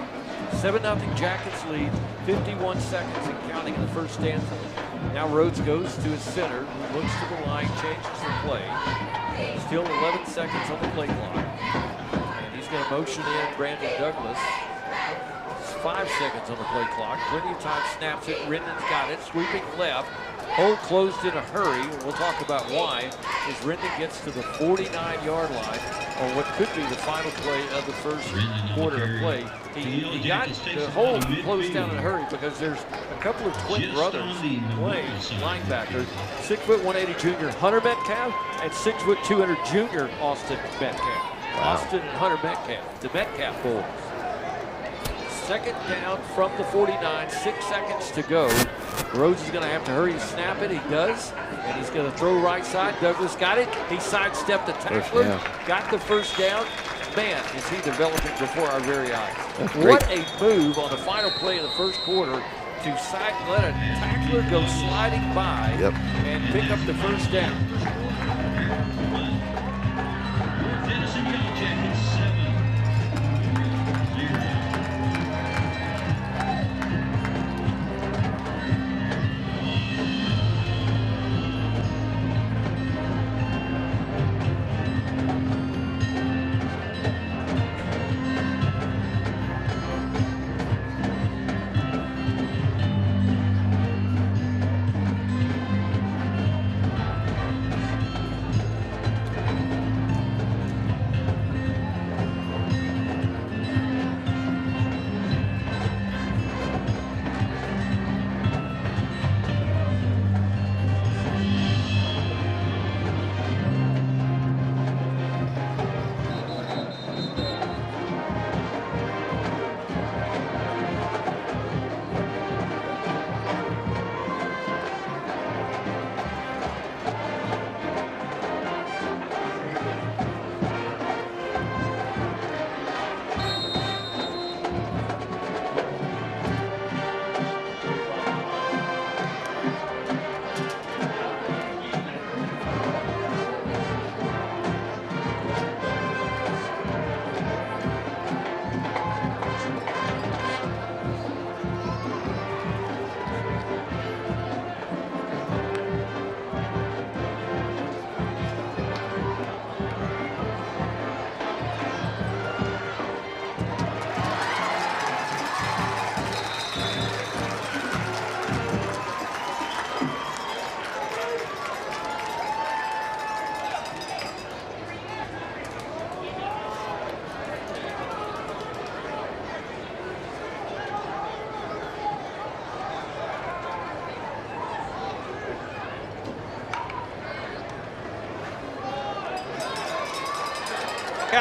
Speaker 11: 7-0 Jackets lead, 51 seconds and counting in the first stanza. Now Rhodes goes to his center, who looks to the line, changes the play. Still 11 seconds on the play clock. And he's going to motion in Brandon Douglas. It's 5 seconds on the play clock. Plenty of time, snaps it. Rendon's got it, sweeping left. Hole closed in a hurry. We'll talk about why as Rendon gets to the 49-yard line on what could be the final play of the first quarter of play. He got the hole closed down in a hurry because there's a couple of twin brothers playing linebacker. 6'1", 180 junior Hunter Metcalf and 6'2", 200 junior Austin Metcalf. Wow. Austin and Hunter Metcalf, the Metcalf boys. Second down from the 49, 6 seconds to go. Rhodes is going to have to hurry and snap it. He does, and he's going to throw right side. Douglas got it. He sidestepped the tackler, got the first down. Man, is he developing before our very eyes. What a move on the final play of the first quarter to let a tackler go sliding by and pick up the first down. Denison Yellow Jackets 7-0.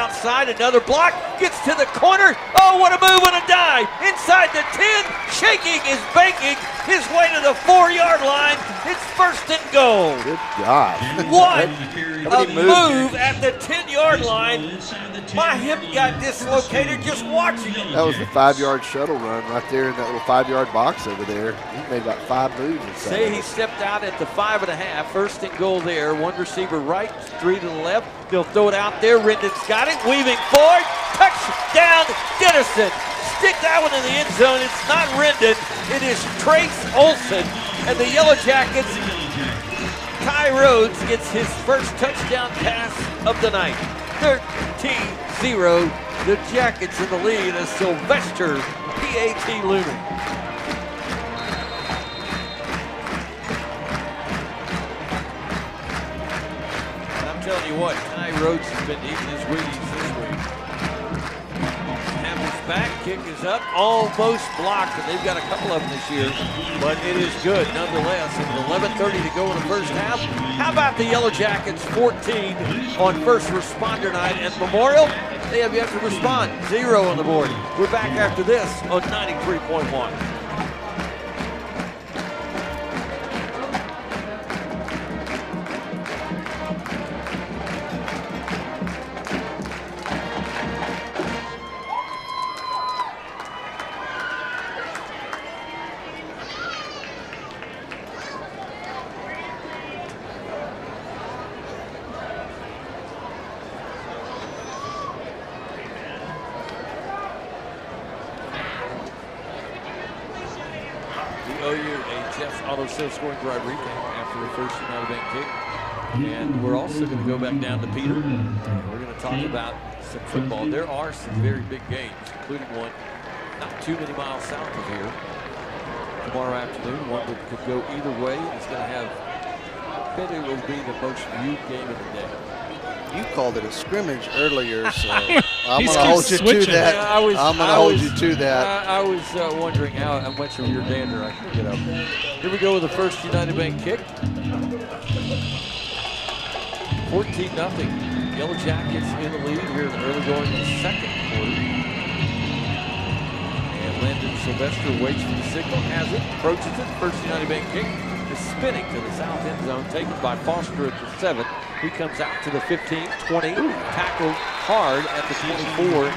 Speaker 11: outside, another block, gets to the corner. Oh, what a move and a dive. Inside the 10, shaking is banking his way to the 4-yard line. It's first and goal.
Speaker 10: Good God.
Speaker 11: What a move at the 10-yard line. My hip got dislocated just watching it.
Speaker 10: That was the 5-yard shuttle run right there in that little 5-yard box over there. He made about 5 moves inside.
Speaker 11: Say he stepped out at the 5.5. First and goal there. One receiver right, 3 to the left. They'll throw it out there. Rendon's got it. Weaving forward. Touchdown, Denison. Stick that one in the end zone. It's not Rendon. It is Trace Olson. And the Yellow Jackets, Ty Rhodes gets his first touchdown pass of the night. 13-0. The Jackets in the lead as Sylvester PAT looming. I'm telling you what, Ty Rhodes has been eating his Wheaties this week. Hammers back, kick is up, almost blocked, and they've got a couple of them this year, but it is good nonetheless. And 11:30 to go in the first half. How about the Yellow Jackets 14 on First Responder Night at Memorial? They have yet to respond. 0 on the board. We're back after this on 93.1. Scoring drive recap after the first United Bank kick. And we're also going to go back down to Peter. We're going to talk about some football. There are some very big games, including one not too many miles south of here tomorrow afternoon. One that could go either way. It's going to have, I bet it will be the most viewed game of the day.
Speaker 13: You called it a scrimmage earlier, so I'm going to hold you to that.
Speaker 11: Yeah,
Speaker 13: I'm going to hold you to that.
Speaker 11: I was wondering how much of your dander I could get up. Here we go with the first United Bank kick. 14-0. Yellow Jackets in the lead here in the early going of the second quarter. And Landon Sylvester waits for the signal, has it, approaches it. First United Bank kick is spinning to the south end zone, taken by Foster at the 7. He comes out to the 15, 20, tackled hard at the 24.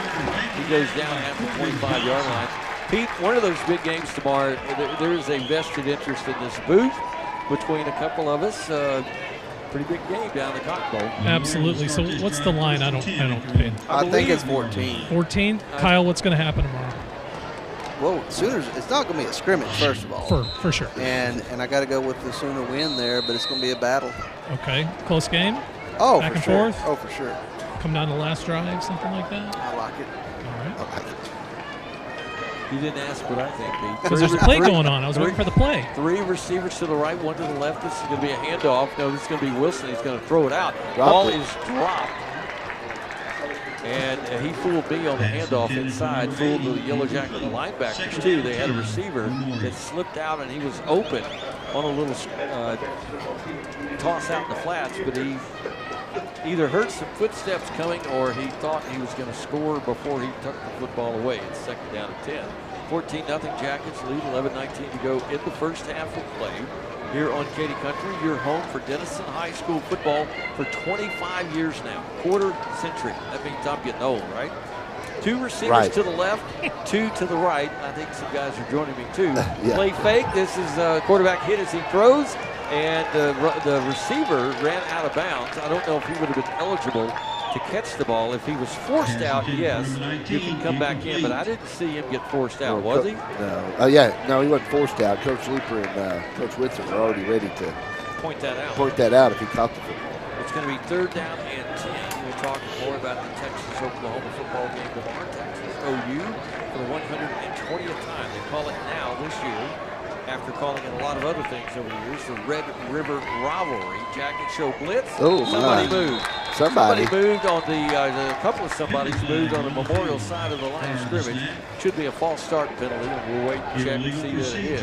Speaker 11: He goes down at the 25-yard line. Pete, one of those big games tomorrow, there is a vested interest in this booth between a couple of us. Pretty big game down the Cotton Bowl.
Speaker 12: Absolutely. So what's the line? I don't pay.
Speaker 13: I think it's 14.
Speaker 12: 14? Kyle, what's going to happen tomorrow?
Speaker 13: Well, Sooners, it's not going to be a scrimmage, first of all.
Speaker 12: For sure.
Speaker 13: And I got to go with the Sooner win there, but it's going to be a battle.
Speaker 12: Okay. Close game?
Speaker 13: Oh,
Speaker 12: back
Speaker 13: for
Speaker 12: and
Speaker 13: sure.
Speaker 12: forth?
Speaker 13: Oh, for sure.
Speaker 12: Come down to the last drive, something like that?
Speaker 13: I like it.
Speaker 12: All right.
Speaker 13: I like it.
Speaker 11: You didn't ask what I think, Pete.
Speaker 12: Because there's a play going on. I was waiting for the play.
Speaker 11: 3 receivers to the right, 1 to the left. This is going to be a handoff. No, this is going to be Wilson. He's going to throw it out. Ball is dropped. And he fooled me on the handoff inside, fooled the Yellow Jacket linebackers too. They had a receiver that slipped out and he was open on a little toss out in the flats, but he either heard some footsteps coming or he thought he was going to score before he tucked the football away. It's second down and 10. 14-0 Jackets lead, 11:19 to go in the first half of play. Here on Katy Country, your home for Denison High School football for 25 years now. Quarter century. That means I'm getting old, right? 2 receivers to the left, 2 to the right. I think some guys are joining me too.
Speaker 10: Yeah.
Speaker 11: Play fake. This is quarterback hit as he throws, and the receiver ran out of bounds. I don't know if he would have been eligible to catch the ball. If he was forced out, yes, he can come back in, but I didn't see him get forced out, was he?
Speaker 10: No. No, he wasn't forced out. Coach Looper and Coach Whitson were already ready to
Speaker 11: point that out
Speaker 10: if he caught the football.
Speaker 11: It's going to be 3rd down and 10. We'll talk more about the Texas-Oklahoma football game tomorrow. Texas OU for the 120th time. They call it now this year, after calling it a lot of other things over the years, the Red River Rivalry. Jacket Show Blitz.
Speaker 10: Oh,
Speaker 11: somebody moved.
Speaker 10: Somebody
Speaker 11: moved on a couple of somebodies moved on the Memorial side of the line of scrimmage. Should be a false start penalty, and we'll wait and check to see that it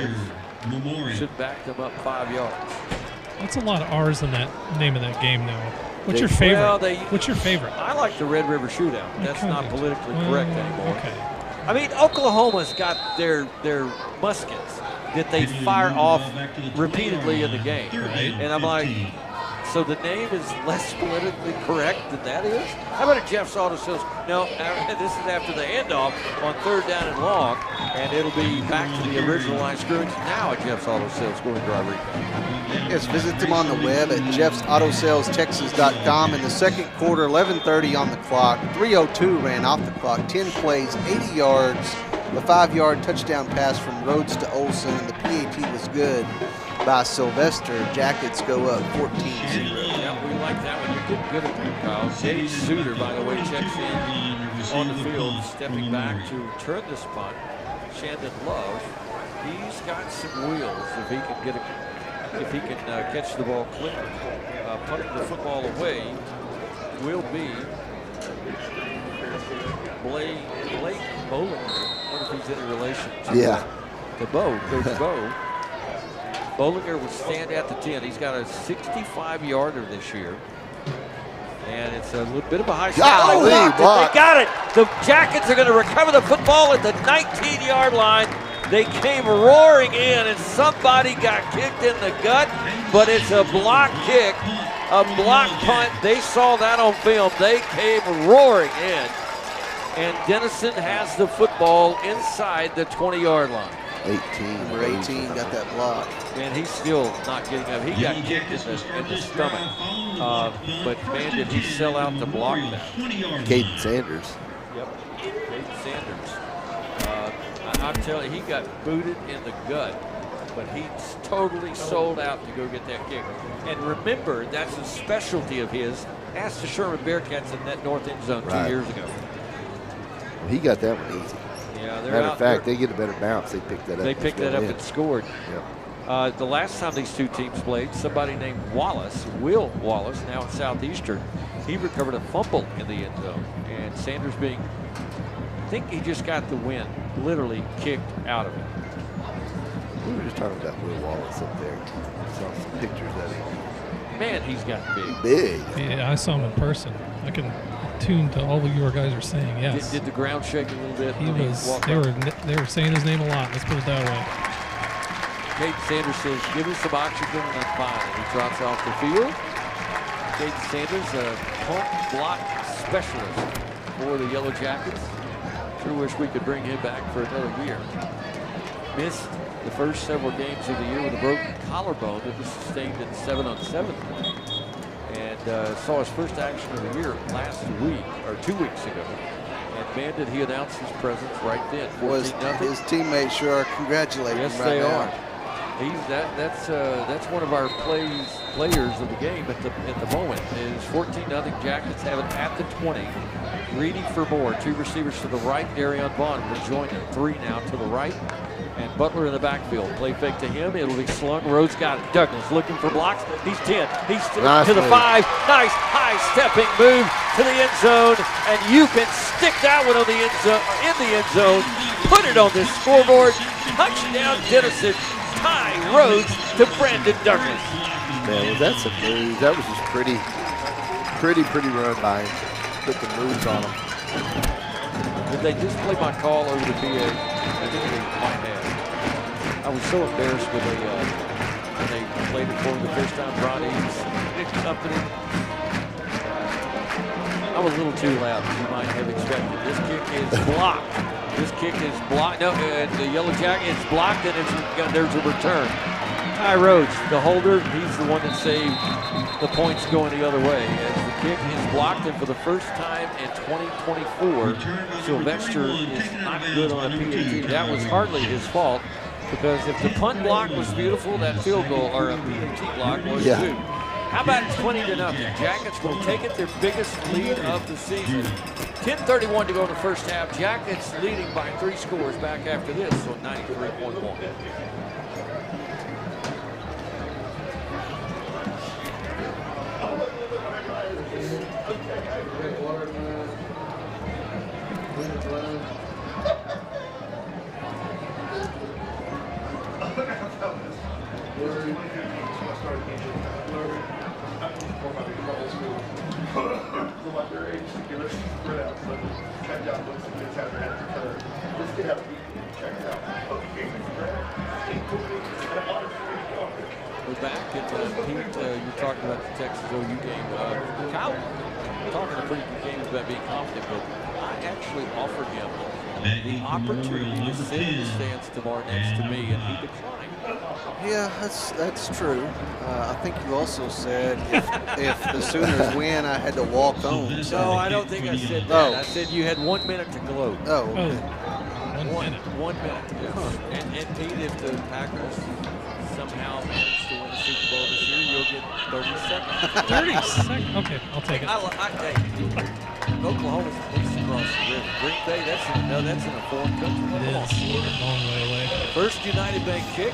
Speaker 11: is. Should back them up 5 yards.
Speaker 12: That's a lot of R's in that name of that game now. What's your favorite?
Speaker 11: Well,
Speaker 12: What's your favorite?
Speaker 11: I like the Red River Shootout. That's not politically correct anymore.
Speaker 12: Okay.
Speaker 11: I mean, Oklahoma's got their muskets that they fire off repeatedly in the game. And I'm like, so the name is less politically correct than that is? How about a Jeff's Auto Sales? No, this is after the handoff on 3rd down and long, and it'll be back to the original line scrimmage. Now a Jeff's Auto Sales going to drive recon.
Speaker 13: Yes, visit them on the web at jeffsautosalestexas.com. In the second quarter, 11:30 on the clock, 3:02 ran off the clock, 10 plays, 80 yards, a 5-yard touchdown pass from Rhodes to Olson, and the PAT was good by Sylvester. Jackets go up 14-0.
Speaker 11: Yeah, we like that one. You're getting good at that, Kyle. Dave Suter, by the way, checks in on the field, stepping back to turn this punt. Shandon Love, he's got some wheels if he can get catch the ball clean. Punting the football away will be Blake Bowling. I wonder if he's in relation to Coach Bo. Bollinger would stand at the 10. He's got a 65-yarder this year. And it's a little bit of a high snap. They got it. The Jackets are going to recover the football at the 19-yard line. They came roaring in, and somebody got kicked in the gut, but it's a block kick, a block punt. They saw that on film. They came roaring in, and Denison has the football inside the 20-yard line.
Speaker 13: Number 18 got that block.
Speaker 11: And he's still not getting up. He got kicked in the stomach. But man, did he sell out to block that.
Speaker 10: Caden Sanders.
Speaker 11: Yep, Caden Sanders. I'll tell you, he got booted in the gut, but he's totally sold out to go get that kick. And remember, that's a specialty of his. Ask the Sherman Bearcats in that north end zone 2 years ago.
Speaker 10: Well, he got that one easy.
Speaker 11: Yeah, they're
Speaker 10: Matter of fact, they get a better bounce. They picked that up.
Speaker 11: They picked that up and scored.
Speaker 10: Yep.
Speaker 11: The last time these two teams played, somebody named Wallace, Will Wallace, now at Southeastern, he recovered a fumble in the end zone. And Sanders I think he just got the win, literally kicked out of it.
Speaker 10: We were just talking about Will Wallace up there. Saw some pictures of him.
Speaker 11: Man, he's got big.
Speaker 10: Big.
Speaker 12: Yeah, I saw him in person. I can tune to all of your guys are saying. Yes.
Speaker 11: Did the ground shake a little bit?
Speaker 12: He was. They were saying his name a lot. Let's put it that way.
Speaker 11: Caden Sanders says, "Give me some oxygen and I'm fine." And he trots off the field. Caden Sanders, a punt block specialist for the Yellow Jackets. Sure wish we could bring him back for another year. Missed the first several games of the year with a broken collarbone that was sustained in 7-on-7 play. And saw his first action of the year last week, or 2 weeks ago. And man, did he announce his presence right then.
Speaker 13: His teammates sure are congratulating him right now.
Speaker 11: Are. That's one of our players of the game at the moment. Is 14-0. Jackets have it at the 20. Greedy for more. 2 receivers to the right. Darion Vaughn will join them. 3 now to the right. And Butler in the backfield. Play fake to him. It'll be slung. Rhodes got it. Douglas looking for blocks. He's 10. He's
Speaker 10: nice
Speaker 11: to the
Speaker 10: move.
Speaker 11: 5. Nice high stepping move to the end zone. And you can stick that one on the end zone. Put it on this scoreboard. Touchdown Denison. Ty Rhodes to Brandon Douglas.
Speaker 10: Man, was that some moves? That was just pretty run by him. Put the moves on him.
Speaker 11: Did they just play my call over the PA? I think they might have. I was so embarrassed when they played it for me the first time. Ron Eames and company. I was a little too loud, as you might have expected. This kick is blocked. This kick is blocked. No, the Yellow Jacket is blocked, and there's a return. Ty Rhodes, the holder, he's the one that saved the points going the other way. As the kick is blocked, and for the first time in 2024, Sylvester is not good on a PAT. That was hardly his fault, because if the punt block was beautiful, that field goal or a PAT block was too. How about 20-0? Jackets will take it, their biggest lead of the season. 10:31 to go in the first half. Jackets leading by 3 scores back after this, so 93.1.
Speaker 7: let's spread out. So check out what some kids have had to return. This kid had a beat. Check it out.
Speaker 11: We're back at Pete. You're talking about the Texas OU game. Kyle, talking a pretty good game about being confident, but I actually offered him the opportunity to sit in the stands tomorrow next to me, and he declined.
Speaker 13: Yeah, that's true. I think you also said if the Sooners win, I had to walk home. So.
Speaker 11: No, I don't think I said that. I said you had 1 minute to gloat.
Speaker 13: Oh.
Speaker 11: One minute. Yes. And Pete, if the Packers somehow manage to win the Super Bowl this year, you'll get 30 seconds.
Speaker 12: 30 seconds? Okay, I'll take it.
Speaker 11: Oklahoma's a piece across the river. Green Bay, that's in a foreign country.
Speaker 12: It is. A long way away.
Speaker 11: First United Bank kick,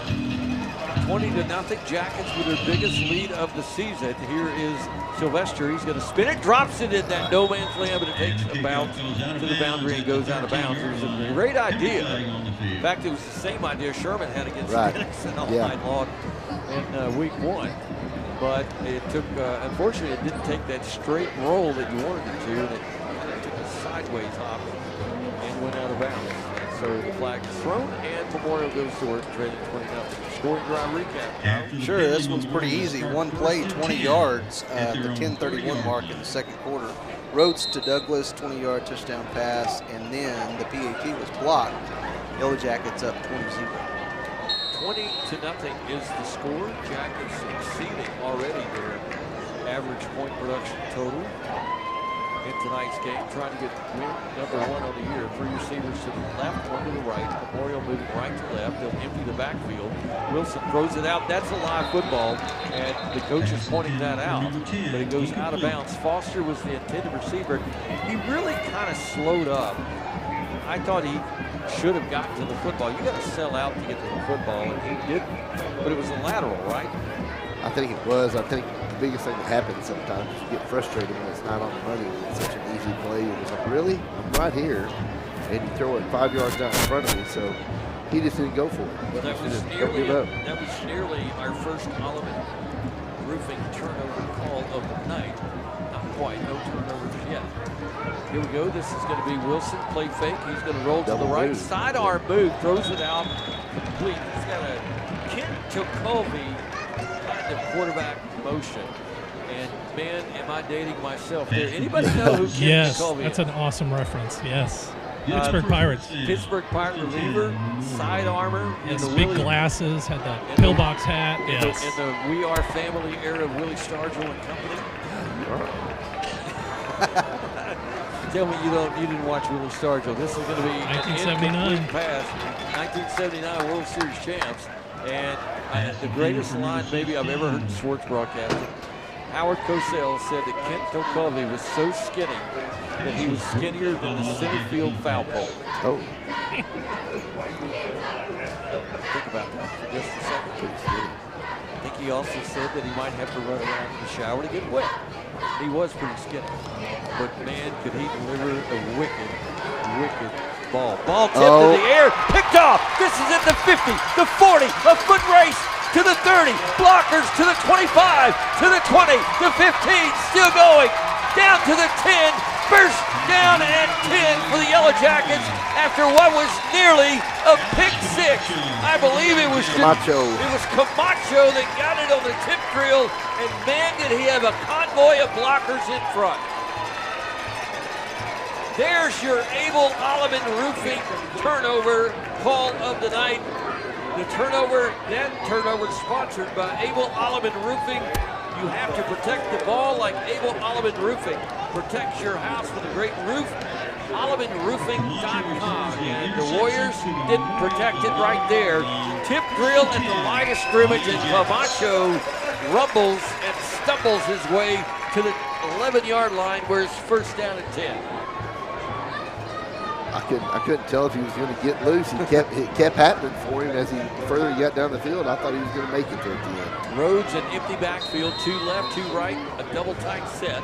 Speaker 11: 20-0. Jackets with their biggest lead of the season. Here is Sylvester. He's going to spin it, drops it in that no man's land, but it takes a bounce to the boundary and goes out of bounds. It was a great idea. In fact, it was the same idea Sherman had against Denison all night long in week 1. But it took, unfortunately, it didn't take that straight roll that you wanted it to, and it took a sideways hop and went out of bounds. So the flag is thrown, and Memorial goes to work, trailing 20-0. Scoring drive recap.
Speaker 13: Sure, this one's pretty easy. One play, 20 yards at the 10:31 mark in the second quarter. Rhodes to Douglas, 20-yard touchdown pass, and then the PAT was blocked. Yellow Jackets up 20-0.
Speaker 11: 20-0 is the score. Jackets exceeding already their average point production total in tonight's game. Trying to get win number 1 on the year. 3 receivers to the left, 1 to the right. Memorial moving right to left. They'll empty the backfield. Wilson throws it out. That's a live football, and the coach is pointing that out. But it goes out of bounds. Foster was the intended receiver. He really kind of slowed up. I thought he should have gotten to the football. You got to sell out to get to the football, and he didn't. But it was a lateral, right?
Speaker 10: I think it was. I think the biggest thing that happens sometimes is you get frustrated when it's not on the money. It's such an easy play. It's like, really? I'm right here. And you throw it 5 yards down in front of me. So he just didn't go for it.
Speaker 11: Well, that was nearly our first Olivet Roofing turnover call of the night. Not quite. No turnovers yet. Here we go. This is going to be Wilson. Play fake. He's going to roll to the right. Sidearm move. Throws it out. Complete. He's got a Kent Tokolvy kind of quarterback motion. And man, am I dating myself there. Anybody know who Kent Tokolvy is?
Speaker 12: That's an awesome reference. Yes. Pittsburgh Pirates.
Speaker 11: Pittsburgh Pirate reliever, side armor.
Speaker 12: Yes, big glasses, had the pillbox hat. Yes.
Speaker 11: In the We Are Family era of Willie Stargell and company. Tell me you didn't watch Willie Stargell. This is going to be
Speaker 12: 1979
Speaker 11: pass. 1979 World Series champs, and the greatest line maybe I've ever heard in sports broadcasting. Howard Cosell said that Kent Tokolvy was so skinny that he was skinnier than the center field foul pole.
Speaker 10: Oh.
Speaker 11: Think about that for just a second. I think he also said that he might have to run around in the shower to get wet. He was pretty skinny. But man, could he deliver a wicked ball. Ball tipped in the air, picked off. This is at the 50, the 40, a foot race to the 30, blockers to the 25, to the 20, the 15, still going, down to the 10, first down and 10 for the Yellow Jackets after what was nearly a pick six. I believe it was
Speaker 10: Camacho.
Speaker 11: It was Camacho that got it on the tip drill, and man, did he have a convoy of blockers in front. There's your Abel Olivan Roofing turnover call of the night. That turnover is sponsored by Abel Olivan Roofing. You have to protect the ball like Abel Olivan Roofing. Protects your house with a great roof. OlivanRoofing.com. And the Warriors didn't protect it right there. Tip drill at the line of scrimmage, and Camacho rumbles and stumbles his way to the 11-yard line where it's first down and 10.
Speaker 10: I couldn't tell if he was going to get loose. It kept happening for him as he further got down the field. I thought he was going to make it to the end.
Speaker 11: Rhodes an empty backfield, 2 left, 2 right, a double tight set.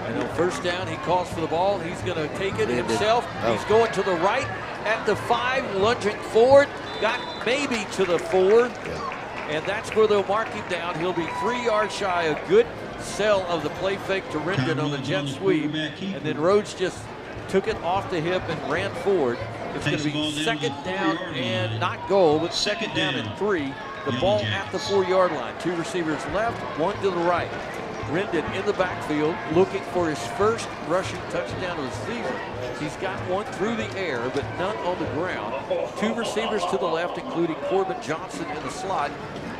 Speaker 11: And on first down, he calls for the ball. He's going to take it himself. He's going to the right at the 5, lunging forward. Got maybe to the 4. And that's where they'll mark him down. He'll be 3 yards shy. A good sell of the play fake to Rendon on the jet sweep, and then Rhodes just took it off the hip and ran forward. It's going to be second down and not goal, but second down and 3. The ball at the 4-yard line. 2 receivers left, 1 to the right. Rendon in the backfield looking for his first rushing touchdown of the season. He's got one through the air, but none on the ground. 2 receivers to the left, including Corbin Johnson in the slot.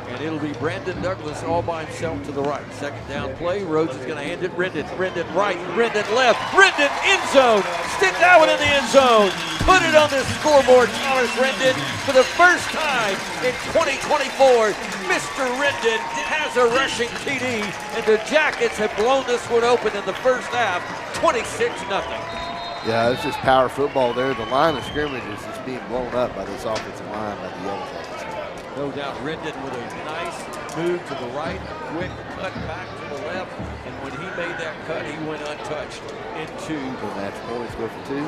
Speaker 11: And it'll be Brandon Douglas all by himself to the right. Second down play. Rhodes is going to hand it. Rendon right. Rendon left. Rendon end zone. Stick that one in the end zone. Put it on the scoreboard. Thomas Rendon for the first time in 2024. Mr. Rendon has a rushing TD, and the Jackets have blown this one open in the first half, 26-0.
Speaker 10: Yeah, it's just power football there. The line of scrimmage is just being blown up by this offensive line by the Yellow Jackets.
Speaker 11: No doubt Rendon with a nice move to the right, quick cut back to the left, and when he made that cut, he went untouched into.
Speaker 10: So match points go for 2.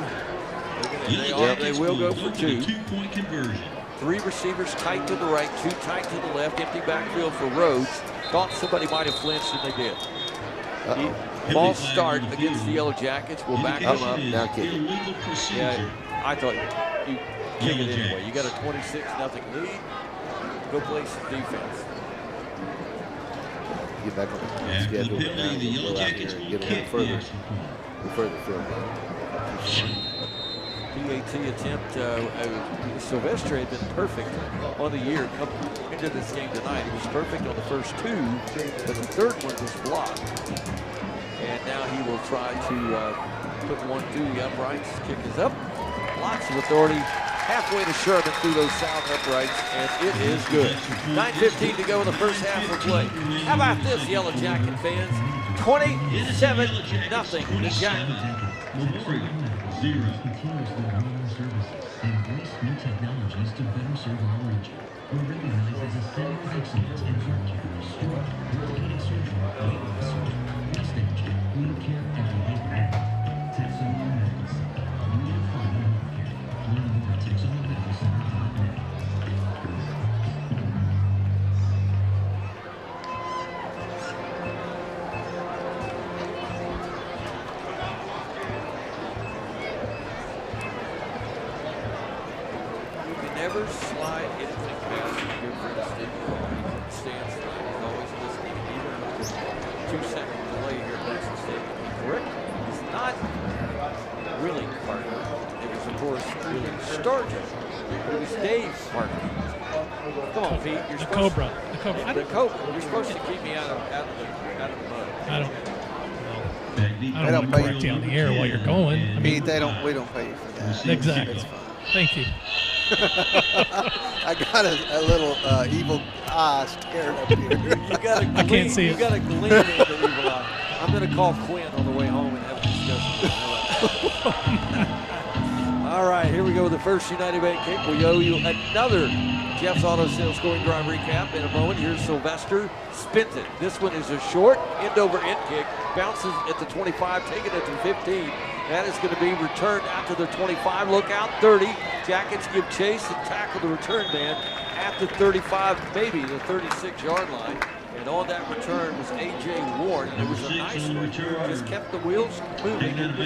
Speaker 11: They will go for 2.
Speaker 2: 2-point conversion.
Speaker 11: 3 receivers tight to the right, 2 tight to the left, empty backfield for Rhodes. Thought somebody might have flinched, and they did. False start against the Yellow Jackets. We'll back them up.
Speaker 10: Now kick it.
Speaker 11: Yeah, I thought you kick it anyway. You got a 26-0 lead. Go play some defense.
Speaker 10: Get back on the schedule.
Speaker 2: The Yellow Jackets will
Speaker 10: get a little further. Further field.
Speaker 11: PAT attempt. Sylvester had been perfect on the year coming into this game tonight. He was perfect on the first 2, but the third one was blocked. And now he will try to put one through the uprights. Kick is up. Lots of authority. Halfway to Sherman through those south uprights, and it is good. 9:15 to go in the first half of play. How about this, Yellow Jacket fans? 27-0. The Jackets.
Speaker 14: Continuously growing services and embrace new technologies to better serve our region. We're recognized as a center of excellence in heart care, stroke, orthopedic surgery, weight loss surgery, breast imaging, wound care, and behavioral health. Texoma Medical Center. Unifying healthcare. Learn more at TexomaMedicalCenter.net.
Speaker 11: Never slide anything past your friend Steve. Stands tonight. He's always listening, even with the 2-second delay here at Munson Stadium. Correct? He's not really Parker. It was, of course, really Sturgeon. It was Dave Parker. Come on, Pete. You're
Speaker 12: The
Speaker 11: supposed
Speaker 12: Cobra. The Cobra.
Speaker 11: The Cobra. You're supposed to keep me out of the mud.
Speaker 12: I don't
Speaker 13: don't
Speaker 12: want
Speaker 13: pay
Speaker 12: to correct you on the air while you're going. I mean,
Speaker 13: Pete, we don't pay you for that.
Speaker 12: Exactly. Thank you.
Speaker 13: I got a little evil eye staring up here.
Speaker 11: You got
Speaker 12: I can't see it.
Speaker 11: You got to gleam into evil eye. I'm going to call Quinn on the way home and have a discussion. All right, here we go with the first United Bank kick. We owe you another Jeff's Auto Sales scoring drive recap in a moment. Here's Sylvester spins it. This one is a short end-over-end kick. Bounces at the 25, taking it to 15. That is going to be returned out to the 25. Look out, 30. Jackets give chase and tackle the return man at the 35, maybe the 36-yard line. And on that return was A.J. Ward. And it was a nice one. Just kept the wheels moving and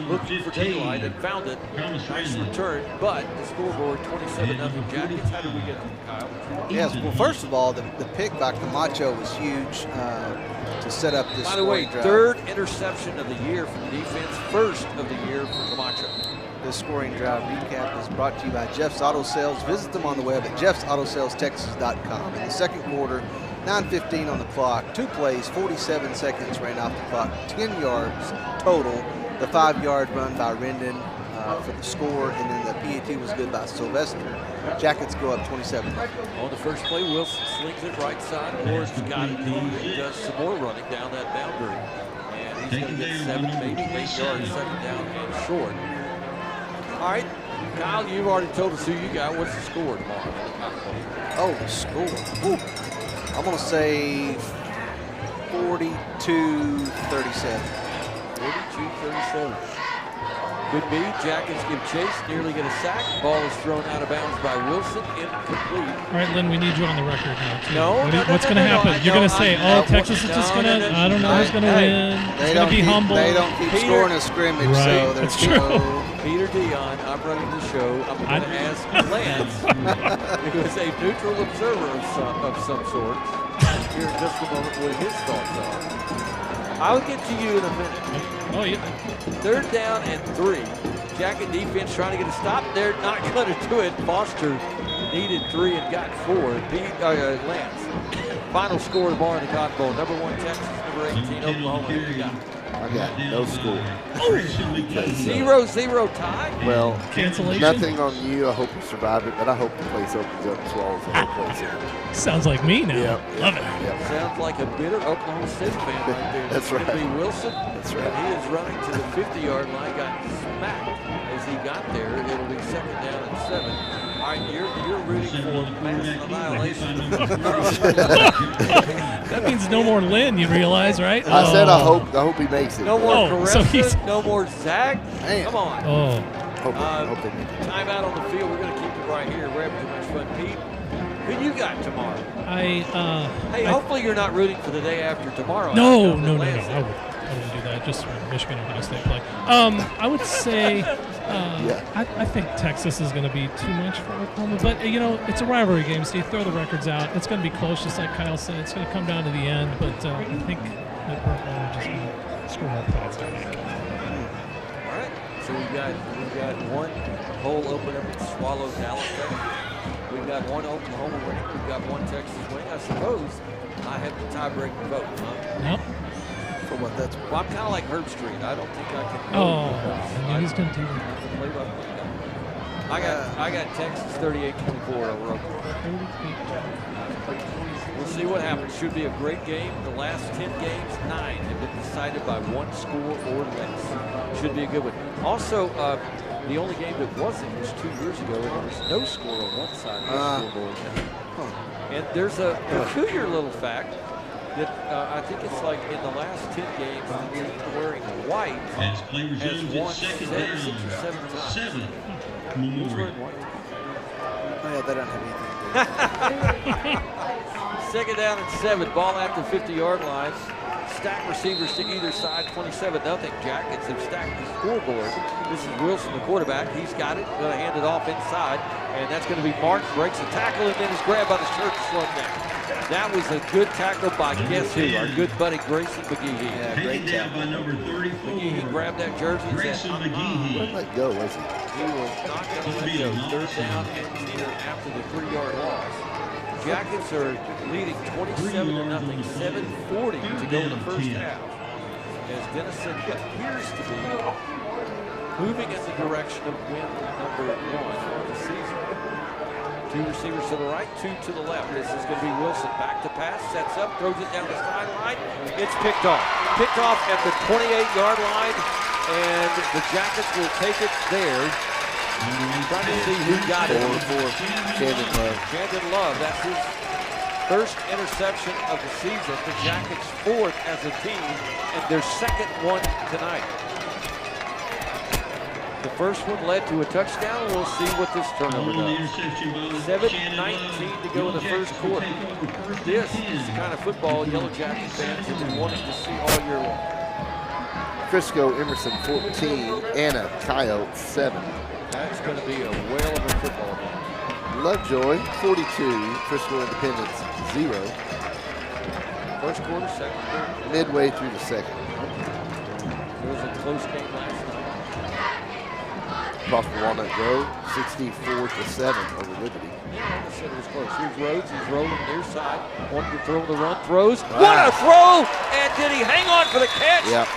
Speaker 11: looking for daylight and found it. Nice return, but the scoreboard 27-0 Jackets. How did we get there, Kyle?
Speaker 13: Yes, well, first of all, the pick by Camacho was huge to set up this
Speaker 11: By the way,
Speaker 13: drive.
Speaker 11: third interception of the year from the defense, first of the year for Camacho.
Speaker 13: This scoring drive recap is brought to you by Jeff's Auto Sales. Visit them on the web at jeffsautosalestexas.com. In the second quarter, 9:15 on the clock, 2 plays, 47 seconds ran off the clock, 10 yards total. The 5-yard run by Rendon for the score, and then the PAT was good by Sylvester. Jackets go up 27.
Speaker 11: On the first play, Wilson slings it right side. Ward's got it. He does some more running down that boundary. And he's going to get 7, maybe 8 yards, second down and short. All right, Kyle, you've already told us who you got. What's the score tomorrow?
Speaker 13: Oh, the score. Ooh. I'm going to say 42-37.
Speaker 11: 42-37. Could be. Jackets give chase, nearly get a sack. Ball is thrown out of bounds by Wilson, incomplete.
Speaker 12: All right, Lynn, we need you on the record now, too.
Speaker 11: No,
Speaker 12: What's going to happen? You're going to say, Texas is just going to, I don't know who's going to win. It's going to be humble.
Speaker 13: They don't keep scoring a scrimmage, so there's no.
Speaker 11: Peter Dion, I'm running the show. I'm going to ask Lance, who is a neutral observer of some sort, here in just a moment what his thoughts are. I'll get to you in a minute.
Speaker 12: Oh, yeah.
Speaker 11: 3rd down and 3. Jacket defense trying to get a stop. They're not going to do it. Foster needed 3 and got 4. Lance. Final score tomorrow in the Cotton Bowl. Number 1 Texas, number 18 Oklahoma. Who you got?
Speaker 10: I got no score.
Speaker 11: 0-0 tie?
Speaker 10: Well,
Speaker 12: cancellation.
Speaker 10: Nothing on you. I hope you survive it, but I hope the place opens up and swallows the whole place in.
Speaker 12: Sounds like me now.
Speaker 10: Yep.
Speaker 12: Love it.
Speaker 10: Yep.
Speaker 11: Sounds like a bitter Oklahoma State fan right there.
Speaker 10: That's right.
Speaker 11: It'll be Wilson.
Speaker 10: That's right.
Speaker 11: And he is running to the 50-yard line. Got smacked as he got there. It'll be 2nd down and 7. All right, you're rooting for mass annihilation.
Speaker 12: That means no more Lynn, you realize, right?
Speaker 10: I said I hope he makes it.
Speaker 11: No more Caressa,
Speaker 12: so
Speaker 11: no more Zag. Come on.
Speaker 12: Oh.
Speaker 10: Hope they make it.
Speaker 11: Time out on the field. We're going to keep it right here. We're having too much fun. Pete, who you got tomorrow? Hey, hopefully you're not rooting for the day after tomorrow.
Speaker 12: No. I wouldn't do that. Just when Michigan and Ohio State play. I would say I think Texas is going to be too much for Oklahoma. But, it's a rivalry game, so you throw the records out. It's going to be close, just like Kyle said. It's going to come down to the end. But I think that Oklahoma just going to score more points.
Speaker 11: All right. So we've got one hole open up and swallow Dallas. We've got one Oklahoma winning. We've got one Texas winning. I suppose I have the tiebreaker vote, huh?
Speaker 12: Yep.
Speaker 13: For what that's worth.
Speaker 11: Well, I'm kind of like Herb Street. I don't think I can.
Speaker 12: He's going to do that.
Speaker 11: I got Texas 38-24 over Oklahoma. We'll see what happens. Should be a great game. The last 10 games, 9 have been decided by 1 score or less. Should be a good one. Also, the only game that wasn't was 2 years ago, and there was no score on one side of the scoreboard. And there's a peculiar little fact that I think it's like in the last 10 games, the team wearing white
Speaker 2: As play
Speaker 11: has
Speaker 2: resumes
Speaker 11: won
Speaker 2: at
Speaker 11: 6 or 7 times.
Speaker 2: 7.
Speaker 11: Who's
Speaker 2: Memorial.
Speaker 11: wearing white?
Speaker 13: Oh, yeah, they don't have anything.
Speaker 11: 2nd down and 7. Ball at the 50-yard line. Stack receivers to either side. 27-0. Jackets have stacked the scoreboard. This is Wilson, the quarterback. He's got it. Going to hand it off inside. And that's going to be Martin. Breaks the tackle and then is grabbed by the shirt and slowed down. That was a good tackle by guess who? Our good buddy Grayson McGehee.
Speaker 2: Yeah, great down by number 34.
Speaker 11: McGehee grabbed that jersey and
Speaker 2: Grayson
Speaker 11: said,
Speaker 2: McGehee.
Speaker 10: Where'd that go, was he?
Speaker 11: He was not going to let go. 3rd down and 10 after the 3-yard loss. Jackets are leading 27-0, 7:40 to go in the first half. As Denison appears to be moving in the direction of win number 1 of the season. 2 receivers to the right, 2 to the left. This is going to be Wilson. Back to pass, sets up, throws it down the sideline. It's picked off. Picked off at the 28-yard line, and the Jackets will take it there. Trying to see who got it. Chandon Love. That's his first interception of the season. The Jackets 4th as a team, and their 2nd one tonight. The first one led to a touchdown. We'll see what this turnover does. 7:19 to go in the first quarter. This is the kind of football Yellow Jacket fans have been wanting to see all year long.
Speaker 10: Frisco Emerson 14, Anna Coyote 7.
Speaker 11: That's going to be a whale of a football game.
Speaker 10: Lovejoy 42, Frisco Independence 0.
Speaker 11: First quarter, second quarter.
Speaker 10: Midway through the second.
Speaker 11: It was a close game last night.
Speaker 10: Prosper Walnut Grove 64-7 over Liberty.
Speaker 11: Yeah, like I said, it was close. Here's Rhodes. He's rolling near side. Wanted to throw the run. Throws. What a throw! And did he hang on for the catch?
Speaker 10: Yep.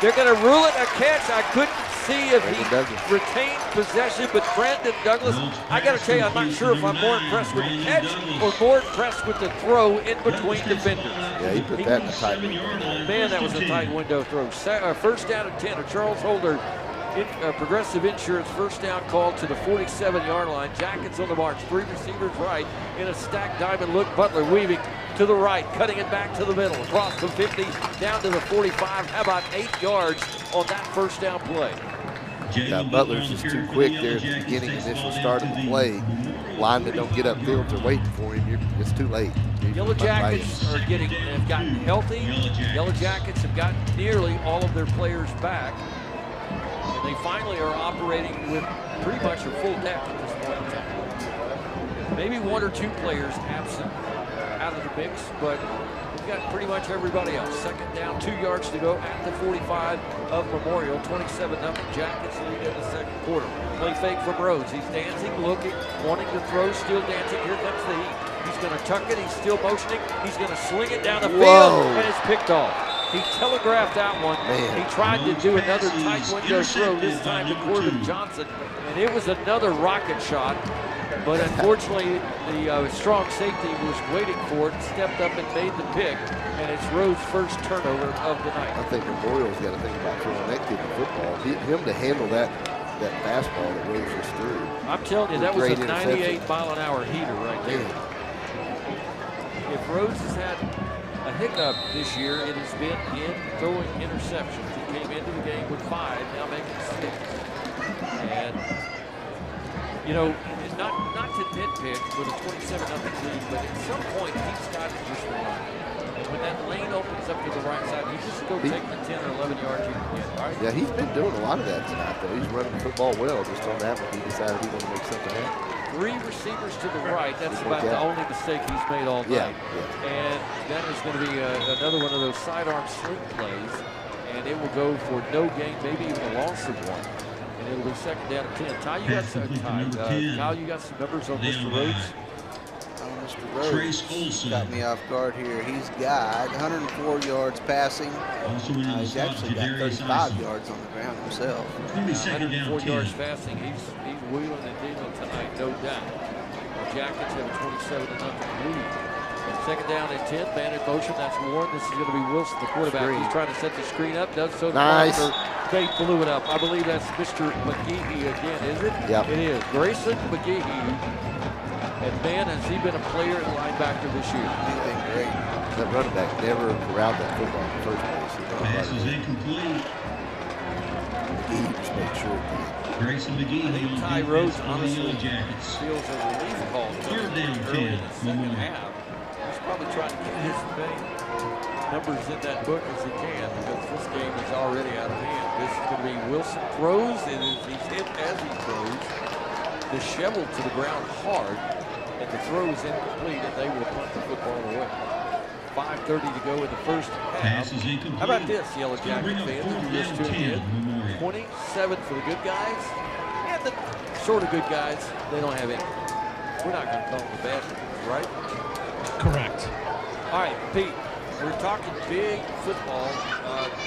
Speaker 11: They're going to rule it a catch. I couldn't see if he retained possession, but Brandon Douglas, I got to tell you, I'm not sure if I'm more impressed with the catch or more impressed with the throw in between defenders.
Speaker 10: Yeah, he put that in a tight window.
Speaker 11: Man, that was a tight window throw. First down and 10. Charles Holder, Progressive Insurance, first down call to the 47-yard line. Jackets on the march. 3 receivers right in a stacked diamond look. Butler weaving to the right, cutting it back to the middle, across the 50, down to the 45. How about 8 yards on that first down play?
Speaker 10: Butler's just too quick there at the beginning, initial start of the play. Linemen don't get upfield, they're waiting for him. It's too late.
Speaker 11: Yellow Jackets have gotten healthy. Yellow Jackets have gotten nearly all of their players back. And they finally are operating with pretty much a full deck at this point in time. Maybe one or two players absent out of the mix, but we've got pretty much everybody else. Second down, 2 yards to go at the 45 of Memorial. 27-0 Jackets lead in the second quarter. Play fake from Rhodes. He's dancing, looking, wanting to throw, still dancing. Here comes the heat. He's going to tuck it. He's still motioning. He's going to sling it down the field, and it's picked off. He telegraphed that one.
Speaker 10: Man.
Speaker 11: He tried to do another tight window throw, this time to Corbin Johnson, and it was another rocket shot. But unfortunately, the strong safety was waiting for it, stepped up and made the pick, and it's Rhodes' first turnover of the night.
Speaker 10: I think Memorial's got to think about throwing that kid the football. Him to handle that fastball that Rhodes just threw.
Speaker 11: I'm telling you, that was a 98-mile-an-hour heater right there. If Rhodes has had a hiccup this year, it has been in throwing interceptions. He came into the game with 5, now making 6. And, you know, not to nitpick with a 27-0 lead, but at some point he's got to just run. And when that lane opens up to the right side, you just go take the 10 or 11 yards you can get. Right?
Speaker 10: Yeah, he's been doing a lot of that tonight, though. He's running the football well. Just on that one, he decided he wanted to make something happen.
Speaker 11: 3 receivers to the right. That's about the only mistake he's made all night.
Speaker 10: Yeah.
Speaker 11: And that is going to be another one of those sidearm sling plays, and it will go for no gain, maybe even a loss of 1. And it'll be second down at 10. Ty, you got some Kyle, you got some numbers on Mr. Rhodes?
Speaker 13: Mr. Rhodes got me off guard here. He's got 104 yards passing. He's actually got 35 yards on the ground himself.
Speaker 11: 104 yards passing. He's wheeling and dealing tonight, no doubt. The Jackets have a 27-0 lead. Second down at 10, man in motion. That's Warren. This is going to be Wilson, the quarterback. He's trying to set the screen up. Does so.
Speaker 10: Nice.
Speaker 11: They blew it up. I believe that's Mr. McGehee again, is it?
Speaker 10: Yep.
Speaker 11: It is. Grayson McGehee. And man, has he been a player and linebacker this year.
Speaker 13: He's been great.
Speaker 10: That running back never corralled that football in the first place.
Speaker 2: Pass is incomplete.
Speaker 10: McGehee just made sure.
Speaker 2: Grayson McGehee.
Speaker 11: Ty Rhodes honestly
Speaker 2: Jackets.
Speaker 11: feels a relief call.
Speaker 2: Third down,
Speaker 11: early
Speaker 2: 10.
Speaker 11: in the second half. He's probably trying to get his numbers in that book as he can, because this game is already out of hand. This is going to be Wilson throws, and he's hit as he throws. Disheveled to the ground hard, and the throw is incomplete, and they will punt the football away. 5:30 to go in the first half.
Speaker 2: Pass is incomplete.
Speaker 11: How about this, Yellow Jacket fans? If you're just tuning in, 27 for the good guys, and the sort of good guys, they don't have any. We're not going to call them the bad ones, right?
Speaker 12: Correct.
Speaker 11: All right, Pete, we're talking big football.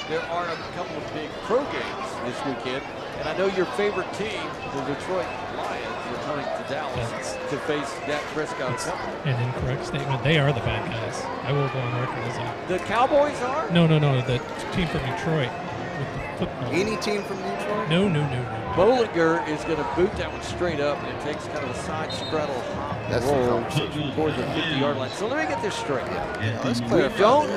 Speaker 11: There are a couple of big pro games this weekend, and I know your favorite team, the Detroit Lions, are coming to Dallas to face Dak Prescott and company.
Speaker 12: An incorrect statement. They are the bad guys. I will go on record as that.
Speaker 11: The Cowboys are?
Speaker 12: No. The team from Detroit with the football.
Speaker 13: Any team from Detroit?
Speaker 12: No.
Speaker 11: Bollinger is going to boot that one straight up, and it takes kind of a side straddle roll toward the 50-yard line. So let me get this straight.
Speaker 13: Let's clear.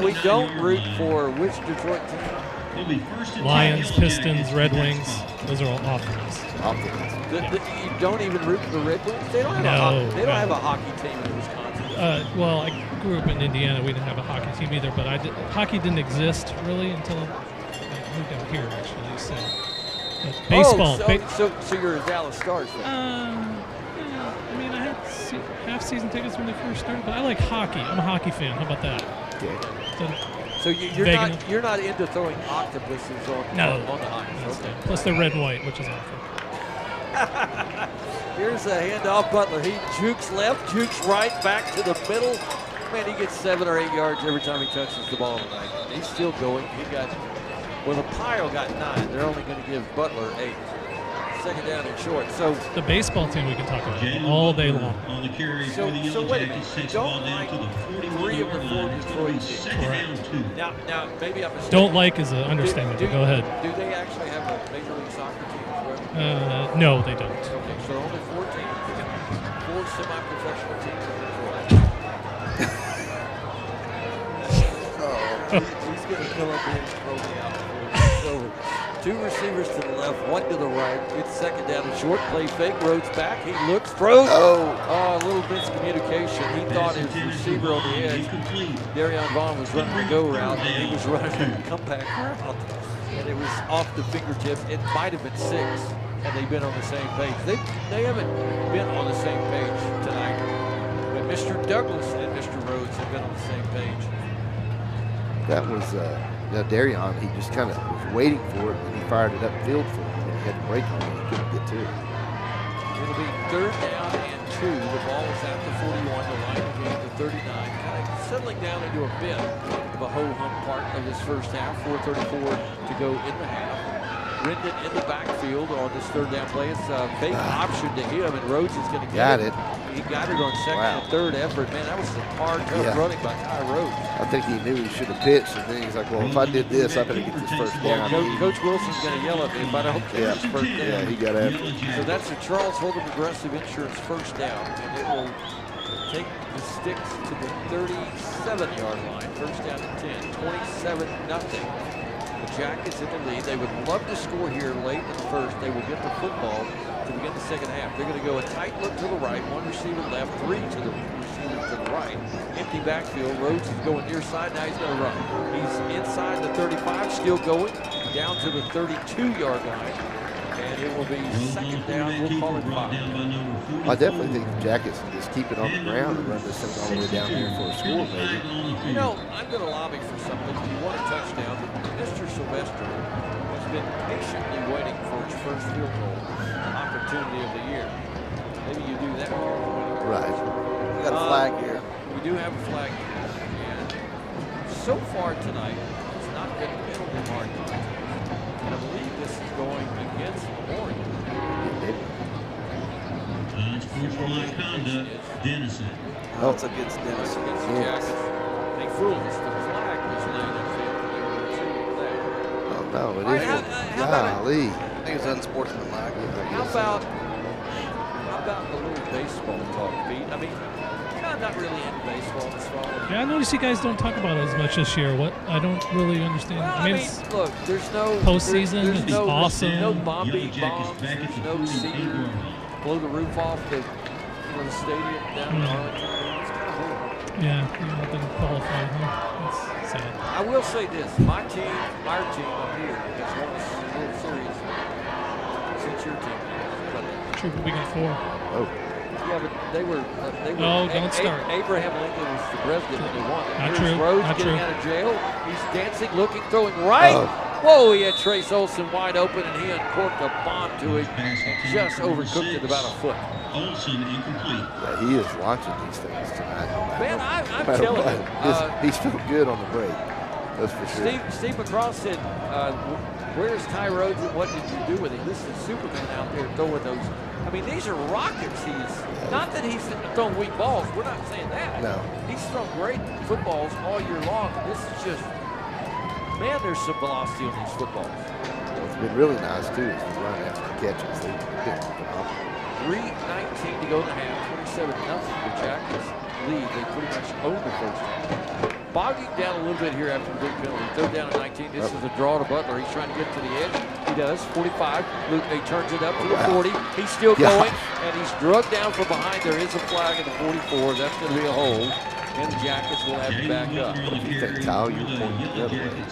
Speaker 11: We don't root for which Detroit team?
Speaker 12: Lions, Pistons, Red Wings. Those are all offense.
Speaker 11: You don't even root for the Red Wings? They don't have a hockey team in Wisconsin.
Speaker 12: Well, I grew up in Indiana. We didn't have a hockey team either, but hockey didn't exist really until I moved out here, actually. So, but baseball.
Speaker 11: So you're a Dallas Stars fan?
Speaker 12: I mean, I had half-season tickets when they first started, but I like hockey. I'm a hockey fan. How about that?
Speaker 10: Okay.
Speaker 11: So you're not into throwing octopuses on the ice. Okay.
Speaker 12: Plus they're red and white, which is awful.
Speaker 11: Here's a handoff. Butler. He jukes left, jukes right, back to the middle. Man, he gets 7 or 8 yards every time he touches the ball tonight. He's still going. The Pile got 9. They're only going to give Butler 8. Second down and short. So
Speaker 12: the baseball team we can talk about all day long.
Speaker 2: On the carry
Speaker 11: so
Speaker 2: for the Yellow
Speaker 11: wait a
Speaker 2: Jackets,
Speaker 11: minute. You don't like 3 of the 4 Detroit teams.
Speaker 2: Second down 2.
Speaker 11: Now maybe I'm mistaken.
Speaker 12: Don't like is an understatement, but go ahead.
Speaker 11: Do they actually have a Major League Soccer team as well?
Speaker 12: No, they don't.
Speaker 11: Okay, so only 4 teams. 4 semi-professional teams in Detroit. He's going to come up here and throw me out before it's over. Two receivers to the left, one to the right. It's second down and short. Play fake. Rhodes back. He looks, throws. Oh, a little miscommunication. He thought his receiver on the edge, Darion Vaughn, was running the go route, and he was running a comeback route. And it was off the fingertips. It might have been 6 had they been on the same page. They haven't been on the same page tonight. But Mr. Douglas and Mr. Rhodes have been on the same page.
Speaker 10: That was Darion. He just kind of was waiting for it, and he fired it upfield for him, and he had to break on it. He couldn't get to it.
Speaker 11: It'll be third down and 2. The ball is at the 41. The line of game to 39. Kind of settling down into a bit of a ho-hum part of this first half. 4:34 to go in the half. Rendon in the backfield on this third down play. It's a fake option to him, and Rhodes is going to get it. He got it on second and third effort. Man, that was some hard, tough running by Ty Rhodes.
Speaker 10: I think he knew he should have pitched, and then he's like, well, if I did this, I better get this first down.
Speaker 11: Coach Wilson's going to yell at me if I don't get this first down.
Speaker 10: Yeah, he got after it.
Speaker 11: So that's a Charles Holden Progressive Insurance first down, and it will take the Sticks to the 37-yard line. First down and 10, 27-0. The Jackets in the lead. They would love to score here late in the first. They will get the football to begin the second half. They're going to go a tight look to the right, one receiver left, 3 to the receiver to the right. Empty backfield. Rhodes is going near side. Now he's going to run. He's inside the 35, still going down to the 32-yard line. And it will be second down. We'll call it 5.
Speaker 10: I definitely think the Jackets can just keep it on the ground and run this thing all the way down here for a score, maybe.
Speaker 11: You know, I'm going to lobby for something. He won a touchdown, but Mr. Sylvester has been patiently waiting for his first field goal opportunity of the year. Maybe you do that.
Speaker 10: Right.
Speaker 13: We got a flag here.
Speaker 11: We do have a flag here. And so far tonight, it's not been a penalty mark. And I believe this is going against Memorial.
Speaker 2: Unsportsmanlike conduct, Denison.
Speaker 13: Oh, it's against Denison.
Speaker 11: Against the Jackets. They fooled us. The flag was laying in field.
Speaker 10: Oh, no, it
Speaker 11: All right,
Speaker 10: isn't.
Speaker 11: golly.
Speaker 13: I think it's unsportsmanlike.
Speaker 11: How about the little baseball talk, Pete? I mean, I'm not really into baseball this fall.
Speaker 12: Yeah, I notice you guys don't talk about it as much this year. What? I don't really understand.
Speaker 11: Well,
Speaker 12: I mean, it's
Speaker 11: look, there's no
Speaker 12: postseason.
Speaker 11: There's
Speaker 12: It's
Speaker 11: no,
Speaker 12: awesome.
Speaker 11: No bombing bombs. There's no senior blow the roof off the stadium down in Arlington. It's kind of horrible.
Speaker 12: Yeah, it didn't qualify. Huh? That's sad.
Speaker 11: I will say this: our team up here has won this World Series since your team.
Speaker 12: True, but we got 4.
Speaker 10: Oh.
Speaker 11: Yeah, but they were.
Speaker 12: No, don't start.
Speaker 11: Abraham Lincoln was the president when they won.
Speaker 12: Not
Speaker 11: Here's
Speaker 12: true.
Speaker 11: Rhodes
Speaker 12: Not
Speaker 11: getting
Speaker 12: true.
Speaker 11: out of jail. He's dancing, looking, throwing right. Whoa, he had Trace Olson wide open, and he uncorked a bomb to it and just overcooked it about a foot.
Speaker 2: Olson incomplete.
Speaker 10: Yeah, he is watching these things tonight.
Speaker 11: Man, I'm telling you.
Speaker 10: He's feeling good on the break. That's for sure.
Speaker 11: Steve McCraw said, where's Ty Rhodes and what did you do with him? This is Superman out there throwing those. I mean, these are rockets. Not that he's throwing weak balls. We're not saying that.
Speaker 10: No.
Speaker 11: He's thrown great footballs all year long. This is just, man, there's some velocity on these footballs.
Speaker 10: What's been really nice, too, is the run after the catches. They've been phenomenal.
Speaker 11: 3:19 to go in the half. 27-0. The Jackets lead. They pretty much own the first half. Bogging down a little bit here after the big penalty. Third down at 19. This is a draw to Butler. He's trying to get to the edge. He does. 45. Luke, he turns it up to the 40. He's still going, and he's drugged down from behind. There is a flag at the 44. That's going to be a hold, and the Jackets will have to back up.
Speaker 10: You think, Kyle, you're pointing the other way?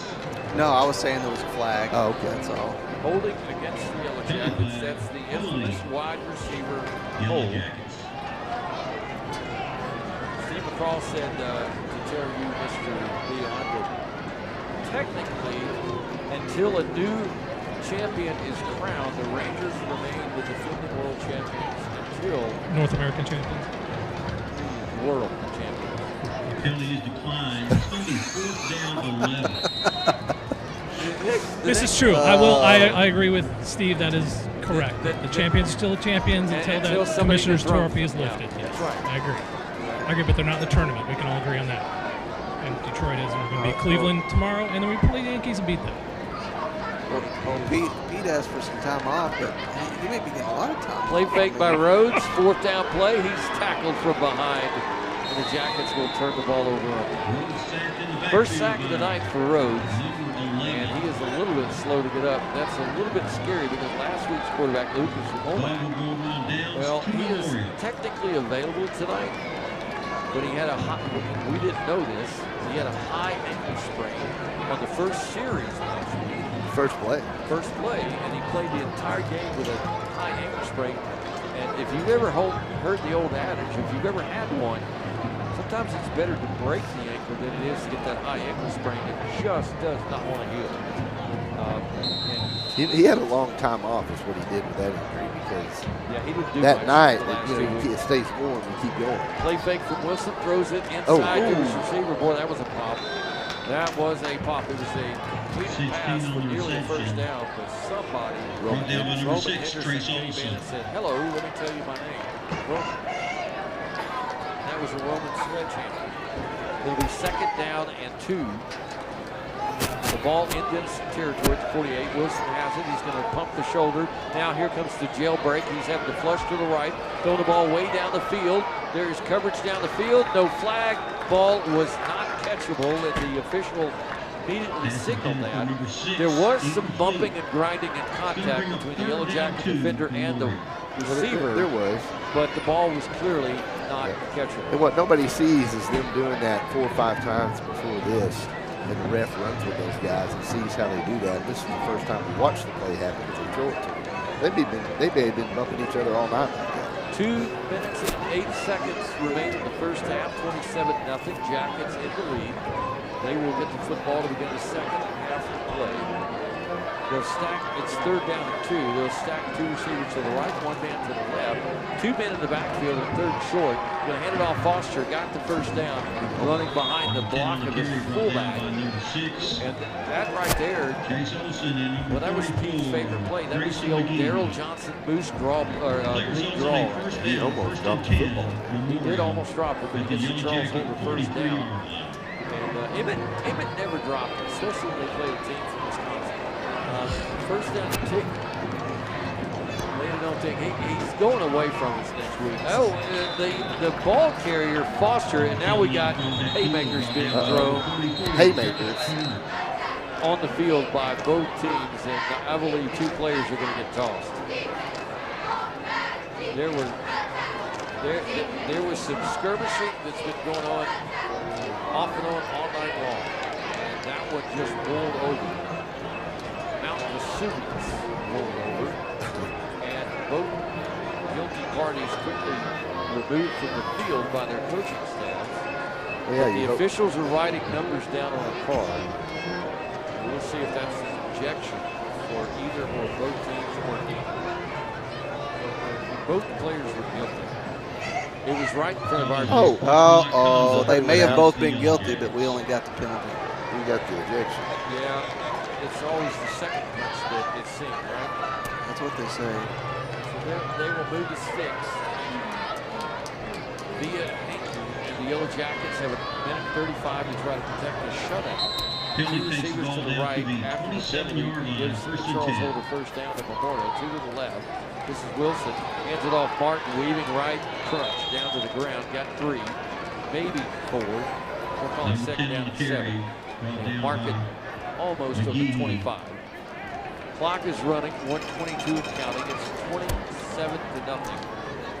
Speaker 13: No, I was saying there was a flag.
Speaker 10: Oh, okay.
Speaker 13: That's all.
Speaker 11: Holding against the Yellow Jackets. That's the infamous wide receiver hold. Steve McCraw said to tell you, Mr. Leon, that technically, until a new champion is crowned, the Rangers remain the defending world champions until
Speaker 12: North American champions.
Speaker 11: World champions.
Speaker 2: The penalty is declined. It's going to be 4th down 11.
Speaker 12: This is true. I agree with Steve. That is correct. The champions are still the champions until that commissioner's trophy is lifted. Yes,
Speaker 11: that's right.
Speaker 12: I agree, but they're not in the tournament. We can all agree on that. And Detroit is. We're going to beat Cleveland tomorrow, and then we play the Yankees and beat them.
Speaker 13: Well, Pete asked for some time off, but he may be getting a lot of time.
Speaker 11: Play fake by Rhodes. 4th down play. He's tackled from behind. And the Jackets will turn the ball over. First sack of the night for Rhodes. And he is a little bit slow to get up. That's a little bit scary because last week's quarterback, Lucas Ramona, well, he is technically available tonight, but he had a high, we didn't know this, he had a high ankle sprain on the first series last week.
Speaker 10: First play,
Speaker 11: and he played the entire game with a high ankle sprain. And if you've ever heard the old adage, if you've ever had one, sometimes it's better to break the ankle than it is to get that high ankle sprain. It just does not want to heal.
Speaker 10: He had a long time off is what he did with that injury because
Speaker 11: he didn't do
Speaker 10: that night,
Speaker 11: it
Speaker 10: stays warm and keep going.
Speaker 11: Play fake from Wilson, throws it inside to his receiver. Boy, that was a pop. That was a pop. It was a complete pass for nearly a first down, but somebody,
Speaker 2: Roman
Speaker 11: Henderson
Speaker 2: Trace
Speaker 11: came in and said, hello, let me tell you my name. Roman. That was a Roman sledgehammer. It'll be 2nd down and 2. The ball in Denison territory at the 48. Wilson has it. He's going to pump the shoulder. Now here comes the jailbreak. He's having to flush to the right. Throwing the ball way down the field. There's coverage down the field. No flag. Ball was not catchable, and the official immediately signaled that. There was some bumping and grinding and contact between the Yellow Jacket defender and the receiver.
Speaker 10: There was.
Speaker 11: But the ball was clearly not catchable.
Speaker 10: And what nobody sees is them doing that 4 or 5 times before this. And the ref runs with those guys and sees how they do that. This is the first time we watched the play happen because they throw it to them. They may have been bumping each other all night like that.
Speaker 11: 2 minutes and 8 seconds remain in the first half. 27-0. Jackets in the lead. They will get the football to begin the second half of the play. They'll stack, it's 3rd down and 2. They'll stack 2 receivers to the right, 1 man to the left. 2 men in the backfield and 3rd short. Going to hand it off Foster, got the first down, running behind the block of his fullback. And that right there, well, that was Pete's favorite play. That was the old Daryl Johnson Moose draw, or lead draw.
Speaker 10: He almost dropped the football.
Speaker 11: He did almost drop it, but he gets the Charles Holder first down. And Emmett never dropped it, especially when they play a team from Wisconsin. First down and 2. Landon don't think he's going away from us next week. Oh, the ball carrier Foster, and now we got haymakers being thrown.
Speaker 10: Haymakers
Speaker 11: on the field by both teams, and I believe 2 players are going to get tossed. There was some skirmishing that's been going on off and on all night long, and that one just rolled over. Mount Vesuvius rolled over, and both guilty parties quickly removed from the field by their coaching staffs. The officials are writing numbers down on a card. We'll see if that's an ejection for either or both teams or neither. Both players were guilty. It was right in front of our
Speaker 13: they may have both been guilty, but we only got the penalty.
Speaker 10: We got the ejection.
Speaker 11: Yeah, it's always the second pitch that it's seen, right?
Speaker 13: That's what they say.
Speaker 11: So they will move the sticks. Via Hankey and the Yellow Jackets have a minute 35 to try to protect the shutout. 2 receivers to the right after the penalty gives Charles Holder first down to Memorial. 2 to the left. This is Wilson. Hands it off Martin, weaving right, crunch down to the ground. Got 3, maybe 4. We're calling 2nd down and 7. And mark it almost to the 25. Clock is running, 1:22 and counting. It's 27-0.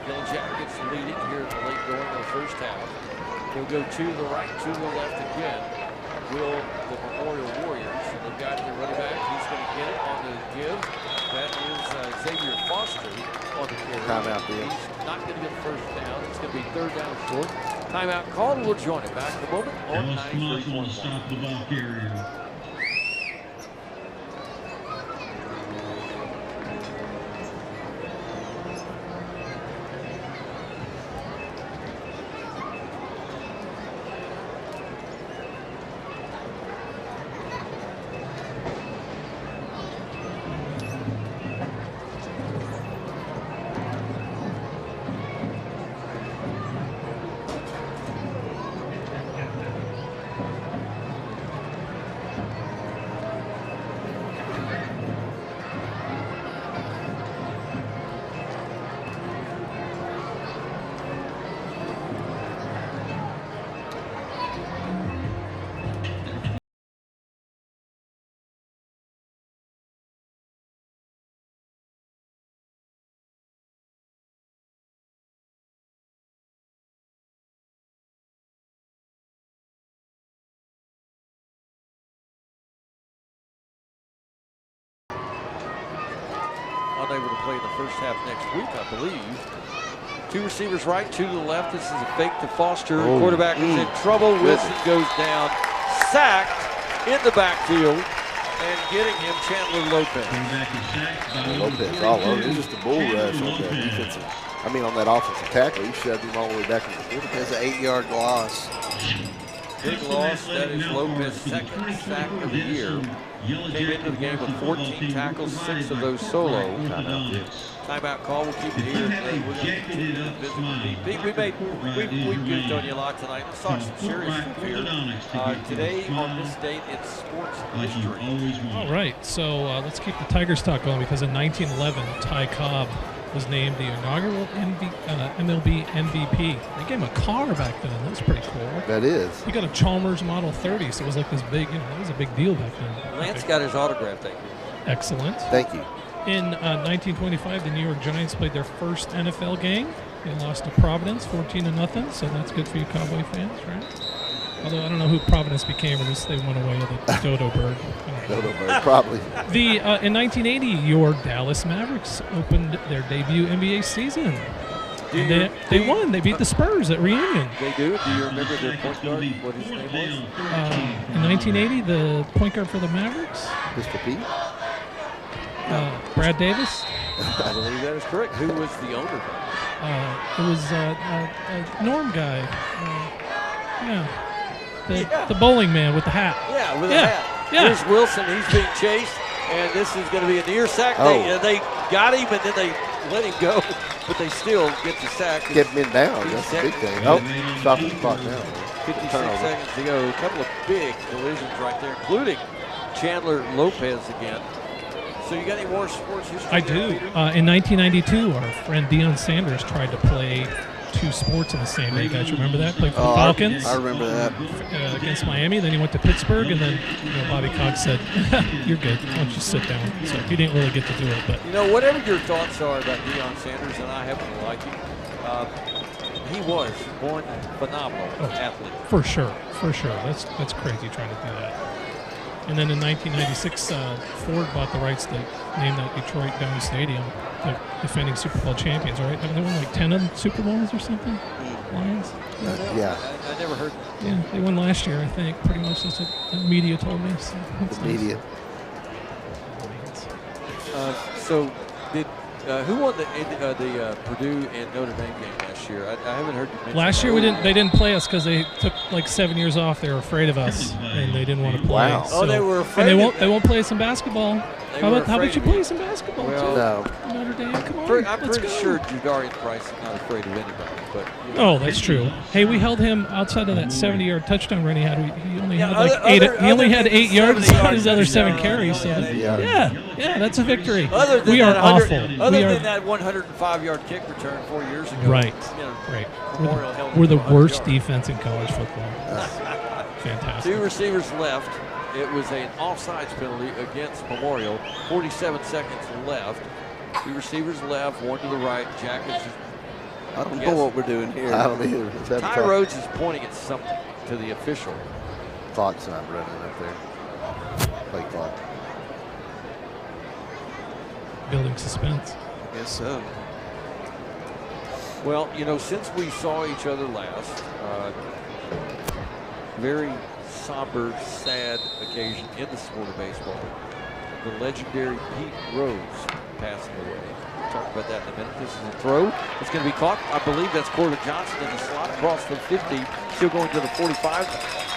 Speaker 11: Yellow Jackets leading here in the late going of the first half. They'll go to the right, to the left again. Will the Memorial Warriors. And they've got their running back. He's going to get it on the give. That is Xavier Foster on the carry.
Speaker 10: Timeout deal.
Speaker 11: He's not going to get first down. It's going to be 3rd down and short. Timeout called. We'll join it back in a moment on 93.1.
Speaker 2: To stop the ball carrier.
Speaker 11: unable to play in the first half next week, I believe. 2 receivers right, 2 to the left. This is a fake to Foster. Quarterback is in trouble. Wilson goes down, sacked in the backfield, and getting him Chandler Lopez.
Speaker 10: Lopez all over. It was just a bull rush on that defensive. I mean, on that offensive tackle, he shoved him all the way back in the field.
Speaker 13: There's an 8-yard loss.
Speaker 11: Big loss. That is Lopez's second sack of the year. Came into the game with 14 tackles, 6 of those solo. Timeout call. We'll keep it here. We're going to continue to visit with Pete. We goofed on you a lot tonight. Let's talk some serious stuff here. Today, on this date, it's sports history.
Speaker 12: All right, so let's keep the Tigers talk going, because in 1911, Ty Cobb was named the inaugural MLB MVP. They gave him a car back then. That was pretty cool.
Speaker 10: That is.
Speaker 12: He got a Chalmers Model 30, so it was like this big, that was a big deal back then.
Speaker 11: Lance got his autograph, thank you.
Speaker 12: Excellent.
Speaker 10: Thank you.
Speaker 12: In 1925, the New York Giants played their first NFL game. They lost to Providence 14-0, so that's good for you Cowboy fans, right? Although I don't know who Providence became, or just they went away with a dodo bird.
Speaker 10: Dodo bird, probably.
Speaker 12: In 1980, your Dallas Mavericks opened their debut NBA season. They won. They beat the Spurs at reunion.
Speaker 11: They do? Do you remember their point guard, what his name was?
Speaker 12: In 1980, the point guard for the Mavericks?
Speaker 10: Mr. P?
Speaker 12: Brad Davis?
Speaker 11: I believe that is correct. Who was the owner?
Speaker 12: It was a Norm guy. The bowling man with the hat.
Speaker 11: Yeah, with the hat.
Speaker 12: Yeah.
Speaker 11: Here's Wilson. He's being chased, and this is going to be a near sack. They got him, and then they let him go, but they still get the sack.
Speaker 10: Kept him down. That's the big thing. Stop the clock now.
Speaker 11: 56 seconds to go. A couple of big collisions right there, including Chandler Lopez again. So you got any more sports history?
Speaker 12: I do. In 1992, our friend Deion Sanders tried to play 2 sports in the same day. You guys remember that? Played for the Falcons.
Speaker 13: I remember that.
Speaker 12: Against Miami. Then he went to Pittsburgh, and then Bobby Cox said, "You're good. Why don't you sit down?" So he didn't really get to do it. But
Speaker 11: whatever your thoughts are about Deion Sanders, and I happen to like him, he was one phenomenal athlete.
Speaker 12: For sure. That's crazy trying to do that. And then in 1996, Ford bought the rights to name that Detroit Denison Stadium, the defending Super Bowl champions, right? Haven't they won like 10 of the Super Bowls or something? Lions?
Speaker 10: Yeah.
Speaker 11: I never heard.
Speaker 12: Yeah, they won last year, I think. Pretty much that's what the media told me. So
Speaker 10: the media.
Speaker 11: So did who won the Purdue and Notre Dame game last year? I haven't heard you mention
Speaker 12: last year they didn't play us because they took like 7 years off. They were afraid of us and they didn't want to play.
Speaker 10: Wow.
Speaker 11: So, they were afraid.
Speaker 12: And they won't play us in basketball. How about you play us in basketball?
Speaker 11: Well,
Speaker 12: Notre Dame, come on.
Speaker 11: I'm pretty sure Judarian Price is not afraid of anybody. But
Speaker 12: oh, that's true. Hey, we held him outside of that 70-yard touchdown run he had. He only had like 8 yards on his other 7 carries. So yeah, that's a victory. We are awful.
Speaker 11: Other than that 105-yard kick return 4 years ago.
Speaker 12: Right. We're the worst defense in college football. Fantastic.
Speaker 11: 2 receivers left. It was an offsides penalty against Memorial. 47 seconds left. 2 receivers left, 1 to the right. Jackets.
Speaker 13: I don't know what we're doing here.
Speaker 10: I don't either.
Speaker 11: Ty Rhodes is pointing at something to the official.
Speaker 10: Clock's not running up there. Play clock.
Speaker 12: Building suspense.
Speaker 13: I guess so.
Speaker 11: Well, since we saw each other last, very somber, sad occasion in the sport of baseball. The legendary Pete Rose passing away. We'll talk about that in a minute. This is a throw. It's going to be caught. I believe that's Corbin Johnson in the slot across the 50. Still going to the 45.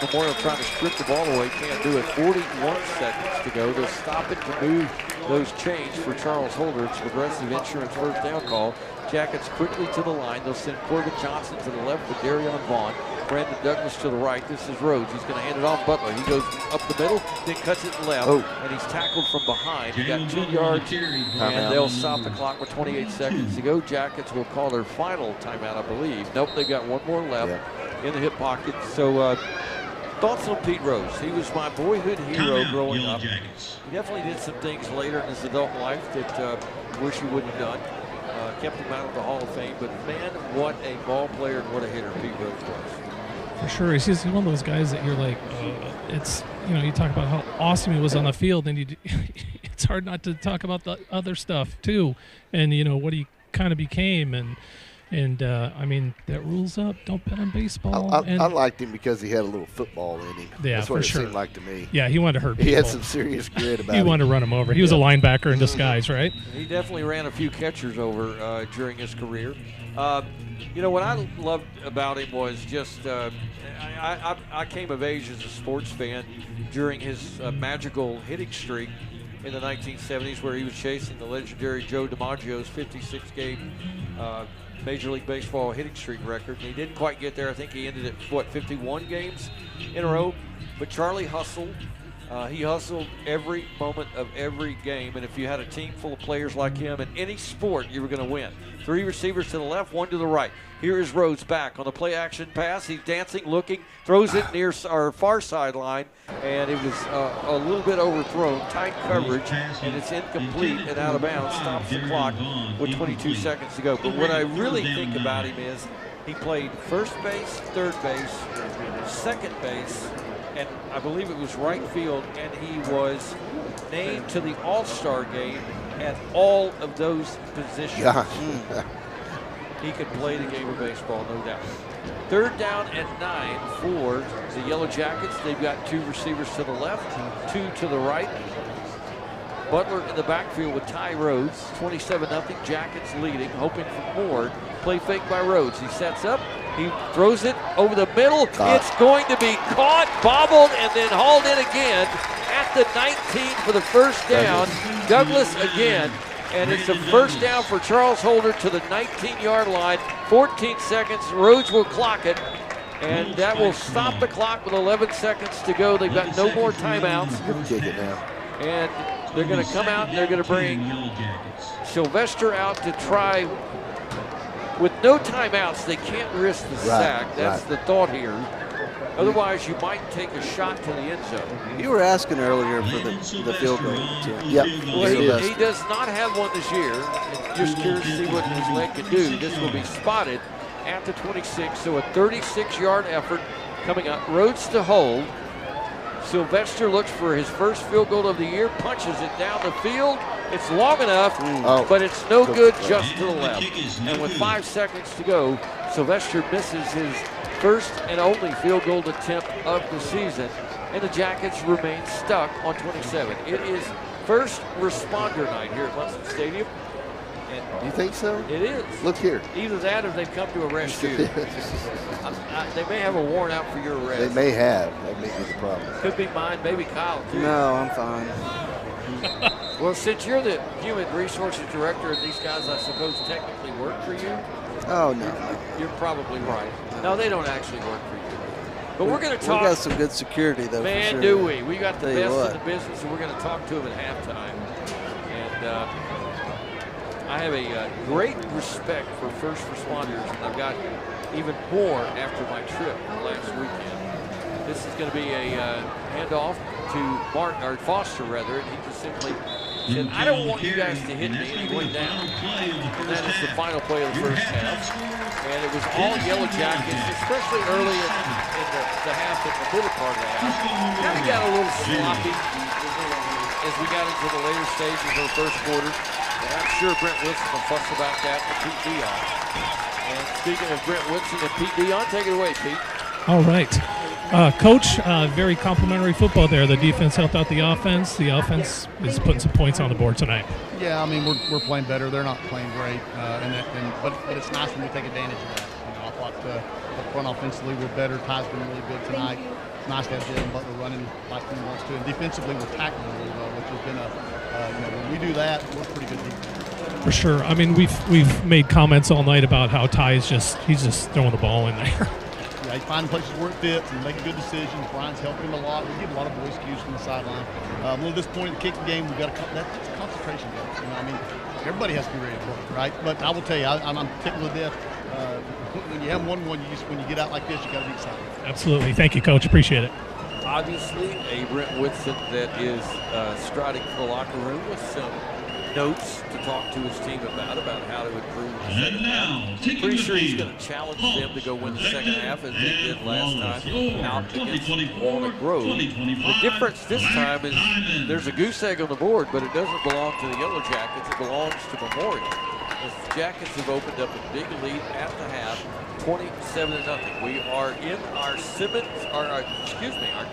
Speaker 11: Memorial trying to strip the ball away. Can't do it. 41 seconds to go. They'll stop it to move those chains for Charles Holder. It's Progressive Insurance first down call. Jackets quickly to the line. They'll send Corbin Johnson to the left with Darion Vaughn. Brandon Douglas to the right. This is Rhodes. He's going to hand it off Butler. He goes up the middle, then cuts it left, and he's tackled from behind. He got 2 yards, and they'll stop the clock with 28 seconds to go. Jackets will call their final timeout, I believe. Nope, they've got 1 more left in the hip pocket. So thoughts on Pete Rose? He was my boyhood hero growing up. He definitely did some things later in his adult life that I wish he wouldn't have done. Kept him out of the Hall of Fame, but man, what a ball player and what a hitter Pete Rose was.
Speaker 12: For sure, he's just one of those guys that you're like, it's you talk about how awesome he was on the field, and it's it's hard not to talk about the other stuff too, and what he kind of became, and I mean, that rules up. Don't bet on baseball.
Speaker 10: I liked him because he had a little football in him.
Speaker 12: Yeah,
Speaker 10: that's what it
Speaker 12: sure.
Speaker 10: seemed like to me.
Speaker 12: Yeah, he wanted to hurt people.
Speaker 10: He had some serious grit about
Speaker 12: He wanted to run him over. He was a linebacker in disguise, right?
Speaker 11: He definitely ran a few catchers over during his career. What I loved about him was just I came of age as a sports fan during his magical hitting streak in the 1970s, where he was chasing the legendary Joe DiMaggio's 56-game Major League Baseball hitting streak record. And he didn't quite get there. I think he ended at 51 games in a row. But Charlie hustled. He hustled every moment of every game, and if you had a team full of players like him in any sport, you were going to win. 3 receivers to the left, 1 to the right. Here is Rhodes back on the play-action pass. He's dancing, looking, throws it near our far sideline, and it was a little bit overthrown, tight coverage, and it's incomplete and out of bounds. Stops the clock with 22 seconds to go. But what I really think about him is he played first base, third base, second base, and I believe it was right field, and he was named to the All-Star game at all of those positions.
Speaker 10: Yeah.
Speaker 11: He could play the game of baseball, no doubt. 3rd down and 9 for the Yellow Jackets. They've got 2 receivers to the left, 2 to the right. Butler in the backfield with Ty Rhodes. 27-0, Jackets leading, hoping for more. Play fake by Rhodes. He sets up. He throws it over the middle. It's going to be caught, bobbled, and then hauled in again at the 19 for the first down. Douglas again. And it's a first down for Charles Holder to the 19-yard line. 14 seconds. Rhodes will clock it. And that will stop the clock with 11 seconds to go. They've got no more timeouts. And they're going to come out and they're going to bring Sylvester out to try. With no timeouts, they can't risk the sack. That's the thought here. Otherwise, you might take a shot to the end zone.
Speaker 13: You were asking earlier for the field goal.
Speaker 10: Yep.
Speaker 11: Well, he does not have one this year. Just curious to see what his leg can do. This will be spotted at the 26, so a 36-yard effort coming up. Rhodes to hold. Sylvester looks for his first field goal of the year, punches it down the field. It's long enough, but it's no good just to the left. And with 5 seconds to go, Sylvester misses his first and only field goal attempt of the season, and the Jackets remain stuck on 27. It is first responder night here at Munson Stadium.
Speaker 10: You think so?
Speaker 11: It is.
Speaker 10: Look here.
Speaker 11: Either that or they've come to arrest you. They may have a warrant out for your arrest.
Speaker 10: They may have. That may be the problem.
Speaker 11: Could be mine, maybe Kyle too.
Speaker 13: No, I'm fine.
Speaker 11: Well, since you're the human resources director and these guys, I suppose, technically work for you.
Speaker 13: Oh, no.
Speaker 11: You're probably right. No, they don't actually work for you. But we're going to talk.
Speaker 13: We got some good security, though.
Speaker 11: Man,
Speaker 13: for sure.
Speaker 11: do we. We got the best in the business, and we're going to talk to them at halftime. And I have a great respect for first responders, and I've got even more after my trip last weekend. This is going to be a handoff to Martin, or Foster rather, and he just simply said, I don't want you guys to hit me, and he went down. And that is the final play of the first half. And it was all Yellow Jackets, especially early in the half, in the middle part of the half. Kind of got a little sloppy as we got into the later stages of the first quarter. And I'm sure Brent Wilson will fuss about that with Pete Dion. And speaking of Brent Wilson and Pete Dion, take it away, Pete.
Speaker 12: All right. Coach, very complimentary football there. The defense helped out the offense. The offense is putting some points on the board tonight.
Speaker 15: Yeah, I mean, we're playing better. They're not playing great. But it's nice when we take advantage of that. I thought up front offensively we're better. Ty's been really good tonight. It's nice to have Jalen Butler running like he wants to. And defensively we're tackling really well, which has been when we do that, we're pretty good defense.
Speaker 12: For sure. I mean, we've made comments all night about how Ty is he's just throwing the ball in there.
Speaker 15: Yeah, he's finding places where it fits and making good decisions. Brian's helping him a lot. We get a lot of voice cues from the sideline. I'm a little disappointed in the kicking game. We've got that's a concentration game. I mean, everybody has to be ready to work, right? But I will tell you, I'm tickled to death. When you have 1-1, when you get out like this, you got to be excited.
Speaker 12: Absolutely. Thank you, Coach. Appreciate it.
Speaker 11: Obviously, a Brent Woodson that is striding for the locker room with some notes to talk to his team about how to improve the second half.
Speaker 2: Taking
Speaker 11: Pretty
Speaker 2: the
Speaker 11: sure he's
Speaker 2: field,
Speaker 11: going to challenge them to go win the second
Speaker 2: Effective
Speaker 11: half as they did
Speaker 2: and
Speaker 11: last
Speaker 2: flawless.
Speaker 11: time out against Walnut Grove.
Speaker 2: 2025
Speaker 11: The difference this time is
Speaker 2: Diamond.
Speaker 11: there's a goose egg on the board, but it doesn't belong to the Yellow Jackets. It belongs to Memorial. The Jackets have opened up a big lead at the half, 27-0. We are in our our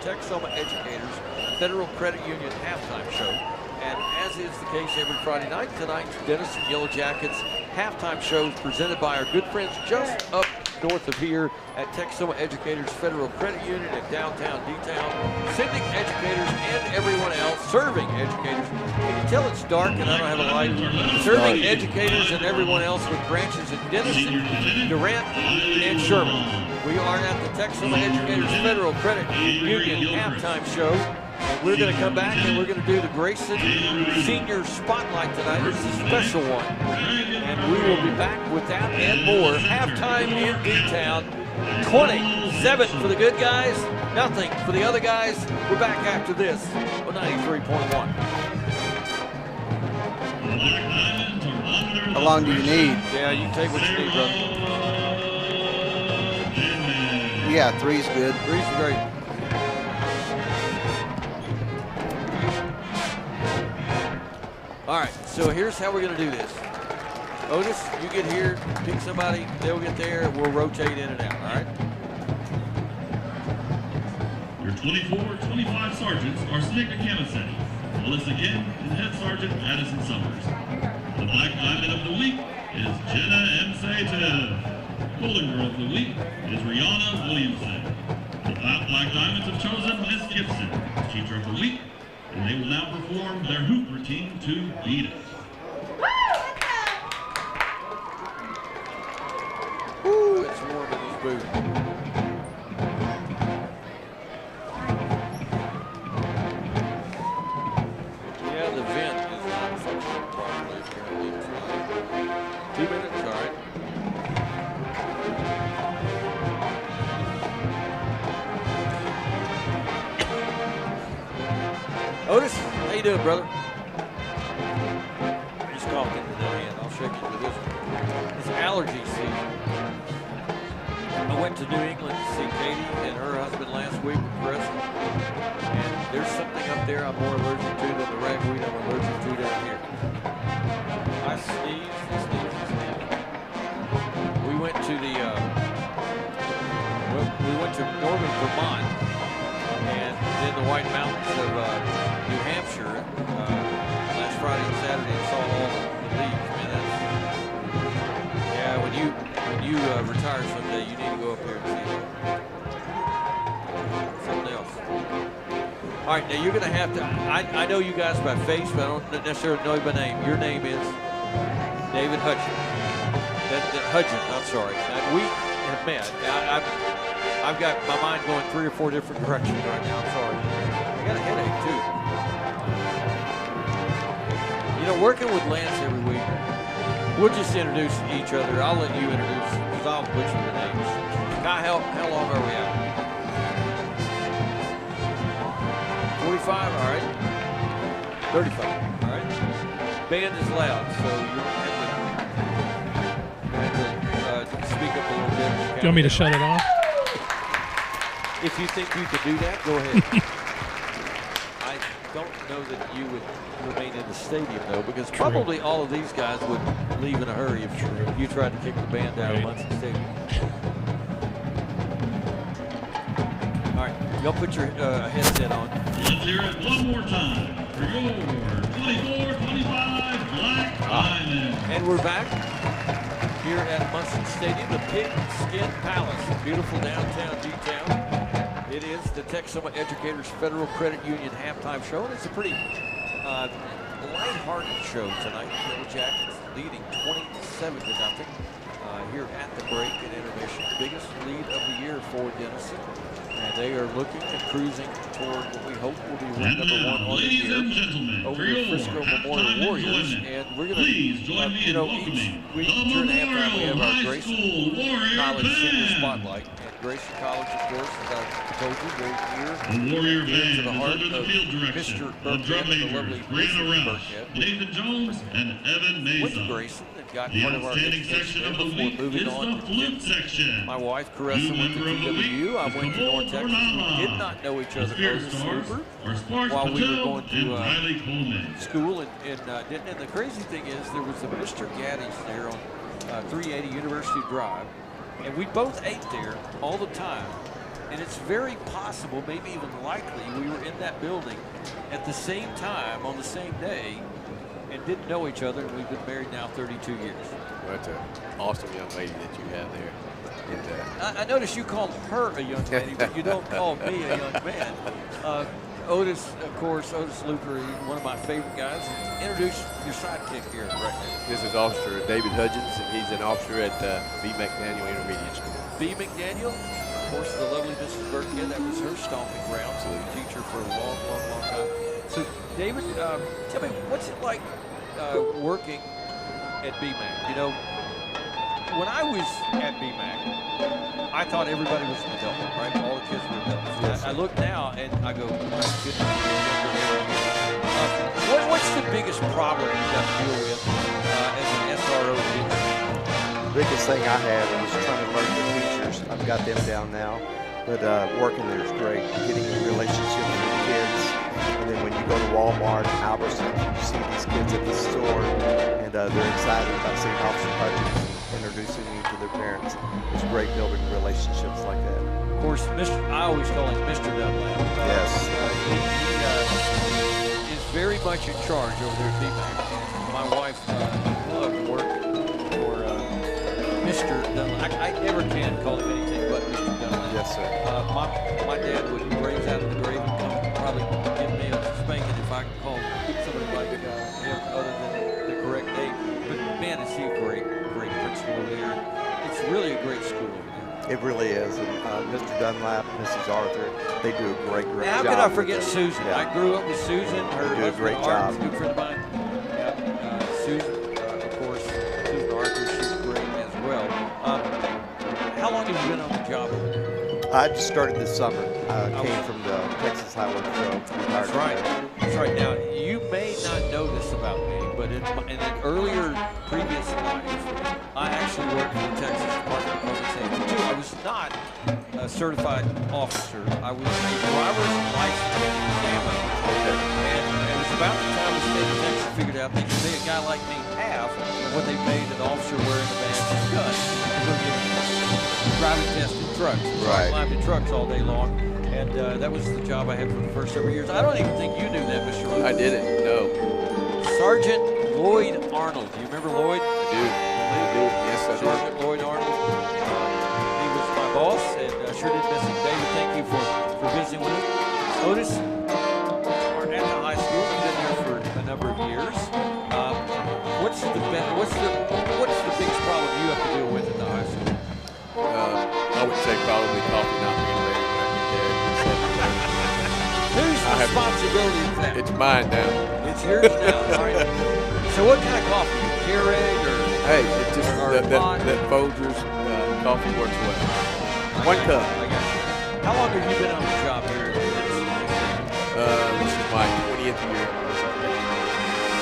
Speaker 11: Texoma Educators Federal Credit Union halftime show. And as is the case every Friday night, tonight's Denison Yellow Jackets halftime show is presented by our good friends just up north of here at Texoma Educators Federal Credit Union in downtown D-Town, sending educators and everyone else, serving educators. Can you tell it's dark and I don't have a light? Serving educators and everyone else with branches in Denison, Durant, and Sherman. We are at the Texoma Educators Federal Credit Union halftime show. And we're going to come back and we're going to do the Grayson Senior Spotlight tonight. This is a special one. And we will be back with that and more. Halftime in D-Town. 27 for the good guys, nothing for the other guys. We're back after this on 93.1.
Speaker 13: How long do you need?
Speaker 11: Yeah, you can take what you need, brother.
Speaker 13: Yeah, three's good.
Speaker 11: Three's great. All right, so here's how we're going to do this. Otis, you get here, pick somebody, they'll get there, and we'll rotate in and out, all right?
Speaker 16: Your 24-25 sergeants are Snicker Camiseti, Melissa Ginn, and Head Sergeant Addison Summers. The Black Diamond of the Week is Jenna M. Sato. Golden Girl of the Week is Rihanna Williamson. The Black Diamonds have chosen Miss Gibson as Teacher of the Week, and they will now perform their hoop routine to Beat It.
Speaker 11: Woo, it's warm in these boots. Yeah, the vent is not functioning properly apparently. 2 minutes, all right. Otis, how you doing, brother? Just coughed into the hand. I'll shake you with this one. It's allergy season. I went to New England to see Katie and her husband last week with Chris. And there's something up there I'm more allergic to than the ragweed I'm allergic to down here. I sneezed and sneezed and sneezed. We went to northern Vermont and then the White Mountains of New Hampshire last Friday and Saturday and saw all the leaves. Man, when you retire someday, you need to go up there and see something else. All right, now you're going to have to. I know you guys by face, but I don't necessarily know you by name. Your name is David Hutchins. Hudgens, I'm sorry. Now, we have met. I've got my mind going 3 or 4 different directions right now. I'm sorry. I got a headache too. You know, working with Lance every week, we'll just introduce each other. I'll let you introduce, because I'll butcher the names. Guy, how long are we out? 45, all right. 35, all right. Band is loud, so you're going to have to speak up a little bit.
Speaker 12: Do you want me to shut it off?
Speaker 11: If you think you can do that, go ahead. I don't know that you would remain in the stadium, though, because probably all of these guys would leave in a hurry if you tried to kick the band out of Munson Stadium. All right, y'all put your headset on.
Speaker 16: Let's hear it one more time for your 24-25 Black Diamond.
Speaker 11: And we're back here at Munson Stadium, the Pigskin Palace, beautiful downtown D-Town. It is the Texoma Educators Federal Credit Union halftime show, and it's a pretty lighthearted show tonight. Yellow Jackets leading 27-0 here at the break and intermission. Biggest lead of the year for Denison, and they are looking and cruising toward what we hope will be ranked #1 on the year over the Frisco Memorial Warriors. And we're going to, each week during halftime we have our Grayson College Senior Spotlight. Grayson College, of course, as I told you, very
Speaker 16: The Warrior
Speaker 11: near to
Speaker 16: Band
Speaker 11: the
Speaker 16: is
Speaker 11: heart
Speaker 16: under the
Speaker 11: of
Speaker 16: field direction
Speaker 11: Mr.
Speaker 16: of
Speaker 11: Burkhead
Speaker 16: drum
Speaker 11: and the lovely
Speaker 16: majors Brianna
Speaker 11: Mrs.
Speaker 16: Roush,
Speaker 11: Burkhead.
Speaker 16: Nathan Jones, and Evan
Speaker 11: Went to
Speaker 16: Mesa.
Speaker 11: Grayson and got
Speaker 16: The
Speaker 11: part of our
Speaker 16: outstanding
Speaker 11: education
Speaker 16: section
Speaker 11: there
Speaker 16: of the
Speaker 11: before
Speaker 16: week
Speaker 11: moving
Speaker 16: is
Speaker 11: on
Speaker 16: the
Speaker 11: to
Speaker 16: flute section.
Speaker 11: My wife, Caressa,
Speaker 16: New
Speaker 11: went to
Speaker 16: member of the week
Speaker 11: TWU. I
Speaker 16: is
Speaker 11: went to
Speaker 16: Kamal
Speaker 11: North Texas. We
Speaker 16: Gornala.
Speaker 11: did not know each
Speaker 16: The
Speaker 11: other.
Speaker 16: Spirit
Speaker 11: Otis
Speaker 16: Stars
Speaker 11: Luber,
Speaker 16: are Sparks
Speaker 11: while we were
Speaker 16: Patel
Speaker 11: going
Speaker 16: and
Speaker 11: to
Speaker 16: Riley Coleman.
Speaker 11: school in Denton. And the crazy thing is, there was a Mr. Gaddy's there on 380 University Drive, and we both ate there all the time. And it's very possible, maybe even likely, we were in that building at the same time on the same day and didn't know each other, and we've been married now 32 years.
Speaker 17: Well, that's an awesome young lady that you have there. And,
Speaker 11: I noticed you called her a young lady, but you don't call me a young man. Otis, of course, Otis Luker, one of my favorite guys. Introduce your sidekick here right now.
Speaker 17: This is Officer David Hudgens, and he's an officer at B. McDaniel Intermediate School.
Speaker 11: B. McDaniel, of course, the lovely Mrs. Burkhead, that was her stomping ground, so we teach her for a long, long, long time. So, David, tell me, what's it like working at BMAC? You know, when I was at BMAC, I thought everybody was an adult, right? All the kids were adults. Yes. I look now and I go, my goodness, what's the biggest problem you've got to deal with as an SRO teacher?
Speaker 18: The biggest thing I had was trying to learn the teachers. I've got them down now, but working there is great. Getting a relationship with the kids, and then when you go to Walmart, Albertsons, you see these kids at the store, and they're excited about seeing Officer Hudgens, introducing you to their parents. It's great building relationships like that.
Speaker 11: Of course, I always call him Mr. Dunlap.
Speaker 18: Yes.
Speaker 11: He is very much in charge over there at BMAC. My wife loved working for Mr. Dunlap. I never can call him anything but Mr. Dunlap.
Speaker 18: Yes, sir.
Speaker 11: My dad would raise out of the grave and come probably give me a spanking if I could call somebody like him other than the correct name. But man, is he a great principal over there. It's really a great school over there.
Speaker 18: It really is. And Mr. Dunlap, Mrs. Arthur, they do a great
Speaker 11: How
Speaker 18: job.
Speaker 11: could I forget Susan?
Speaker 18: Yeah.
Speaker 11: I grew up with Susan. Her
Speaker 18: They do a great
Speaker 11: Art,
Speaker 18: job.
Speaker 11: a good friend of mine. Yeah, Susan, of course, Susan Arthur, she's great as well. How long have you been on the job over there?
Speaker 18: I just started this summer. I came from the Texas Highway Patrol.
Speaker 11: That's right. That's right. Now, you may not know this about me, but in an earlier previous life, I actually worked for the Texas Department of Public Safety too. I was not a certified officer. I was a driver's license examiner. And it was about the time the state of Texas figured out they could pay a guy like me half of what they paid an officer wearing a badge and gun to go get driving tests in trucks. So I climbed in trucks all day long. And that was the job I had for the first several years. I don't even think you knew that, Mr. Luke.
Speaker 17: I didn't, no.
Speaker 11: Sergeant Lloyd Arnold. Do you remember Lloyd?
Speaker 17: I do. Yes, I do.
Speaker 11: Sergeant Lloyd Arnold. He was my boss, and I sure did miss him. David, thank you for visiting with us. Otis, are at the high school. You've been there for a number of years. What's the biggest problem you have to deal with at the high school?
Speaker 17: I would say probably coffee not being ready when I get there.
Speaker 11: Whose responsibility is that?
Speaker 17: It's mine now.
Speaker 11: It's yours now, all right. So what kind of coffee? Keurig or?
Speaker 17: Hey, it's just that Folgers coffee works well. One cup.
Speaker 11: I got you. How long have you been on the job here?
Speaker 17: This is my 20th year.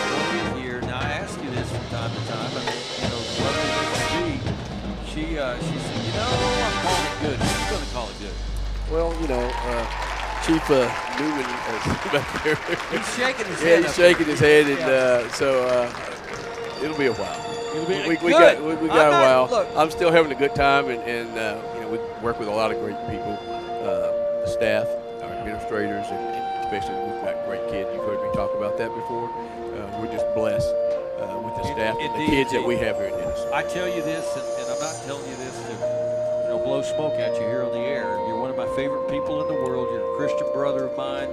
Speaker 11: 20th year. Now I ask you this from time to time. I mean, you know, lovely Mrs. B, she said, you know, I'm calling it good. Who's going to call it good?
Speaker 17: Well, you know, Chief Newman is back there.
Speaker 11: He's shaking his head.
Speaker 17: Yeah, he's shaking his head, and so it'll be a while. We got a while.
Speaker 11: Look,
Speaker 17: I'm still having a good time, and you know, we work with a lot of great people, the staff, our administrators, and especially we've got great kids. You've heard me talk about that before. We're just blessed with the staff and the kids that we have here in Denison.
Speaker 11: I tell you this, and I'm not telling you this to blow smoke at you here on the air. You're one of my favorite people in the world. You're a Christian brother of mine,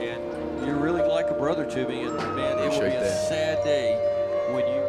Speaker 11: and you're really like a brother to me. And man, it will be a sad day when you.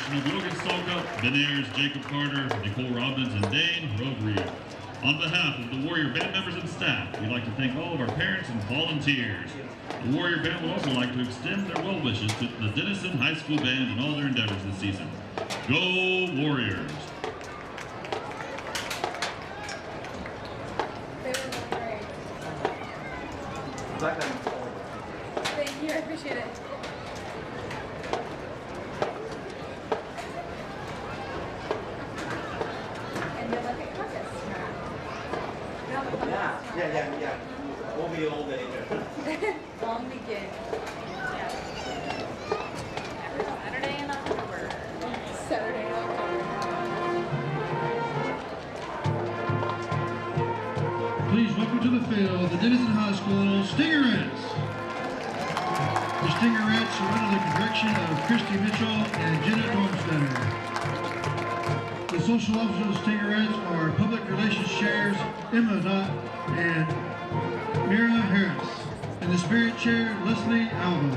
Speaker 16: direction of Logan Salka, Benares, Jacob Carter, Nicole Robbins, and Dane Rodriguez. On behalf of the Warrior Band members and staff, we'd like to thank all of our parents and volunteers. The Warrior Band would also like to extend their well wishes to the Denison High School Band and all their endeavors this season. Go Warriors!
Speaker 8: Thank you, I appreciate it. And then look at Caucus.
Speaker 19: Yeah. We'll be all day there.
Speaker 8: Long weekend. Yeah. Saturday in October. Saturday in October.
Speaker 1: Please welcome to the field the Denison High School Stingerettes. The Stingerettes are under the direction of Christy Mitchell and Jenna Dormstetter. The social officers of the Stingerettes are Public Relations Chairs Emma Knott and Mira Harris, and the Spirit Chair Leslie Alva.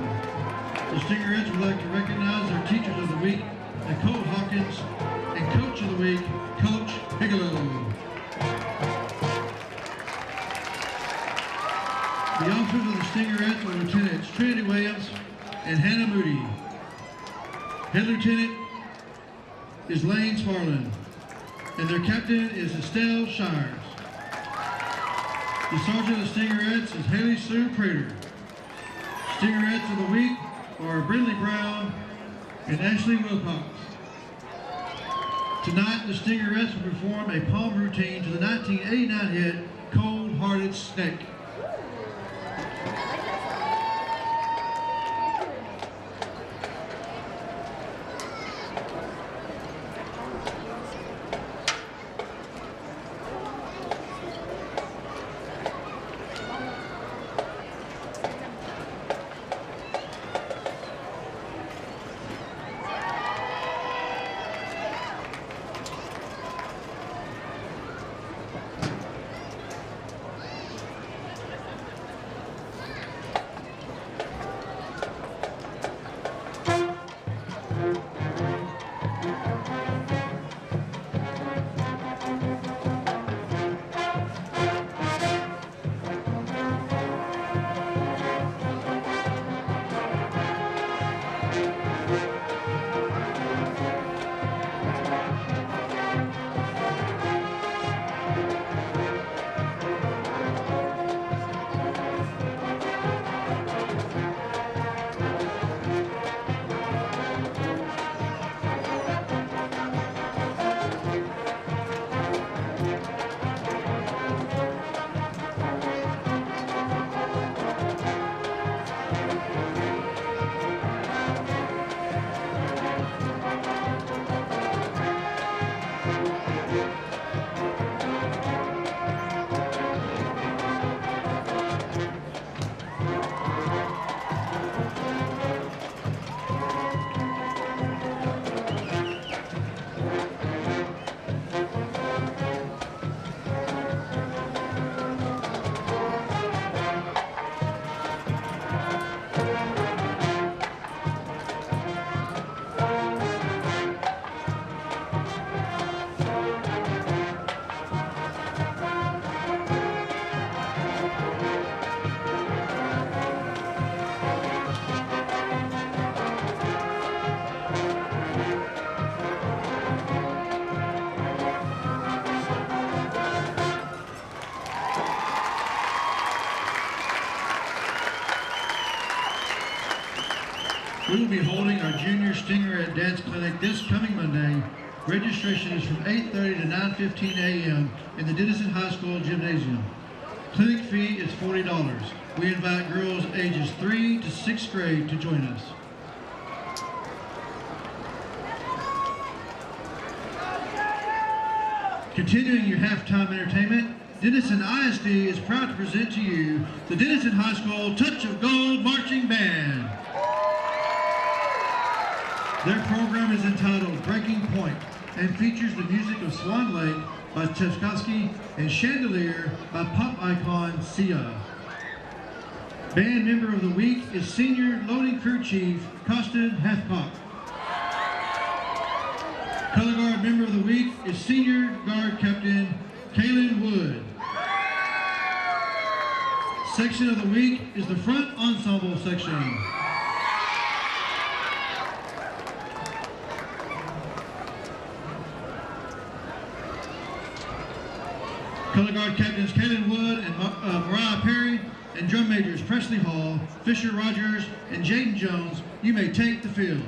Speaker 1: The Stingerettes would like to recognize their Teachers of the Week, Nicole Hawkins, and Coach of the Week, Coach Bigelow. The officers of the Stingerettes are Lieutenants Trinity Williams and Hannah Moody. Head Lieutenant is Lane Sparlin, and their captain is Estelle Shires. The Sergeant of the Stingerettes is Haley Sue Prater. Stingerettes of the Week are Brindley Brown and Ashley Wilcox. Tonight, the Stingerettes will perform a palm routine to the 1989 hit Cold Hearted Snake. We will be holding our Junior Stingerette Dance Clinic this coming Monday. Registration is from 8:30 to 9:15 a.m. in the Denison High School Gymnasium. Clinic fee is $40. We invite girls ages 3 to 6th grade to join us. Continuing your halftime entertainment, Denison ISD is proud to present to you the Denison High School Touch of Gold Marching Band. Their program is entitled Breaking Point and features the music of Swan Lake by Tchaikovsky and Chandelier by pop icon Sia. Band member of the week is Senior Loading Crew Chief Costin Hathcock. is senior guard captain Kaylin Wood. Section of the week is the front ensemble section. Color guard captains Kaylin Wood and Mariah Perry, and drum majors Presley Hall, Fisher Rogers, and Jaden Jones, you may take the field.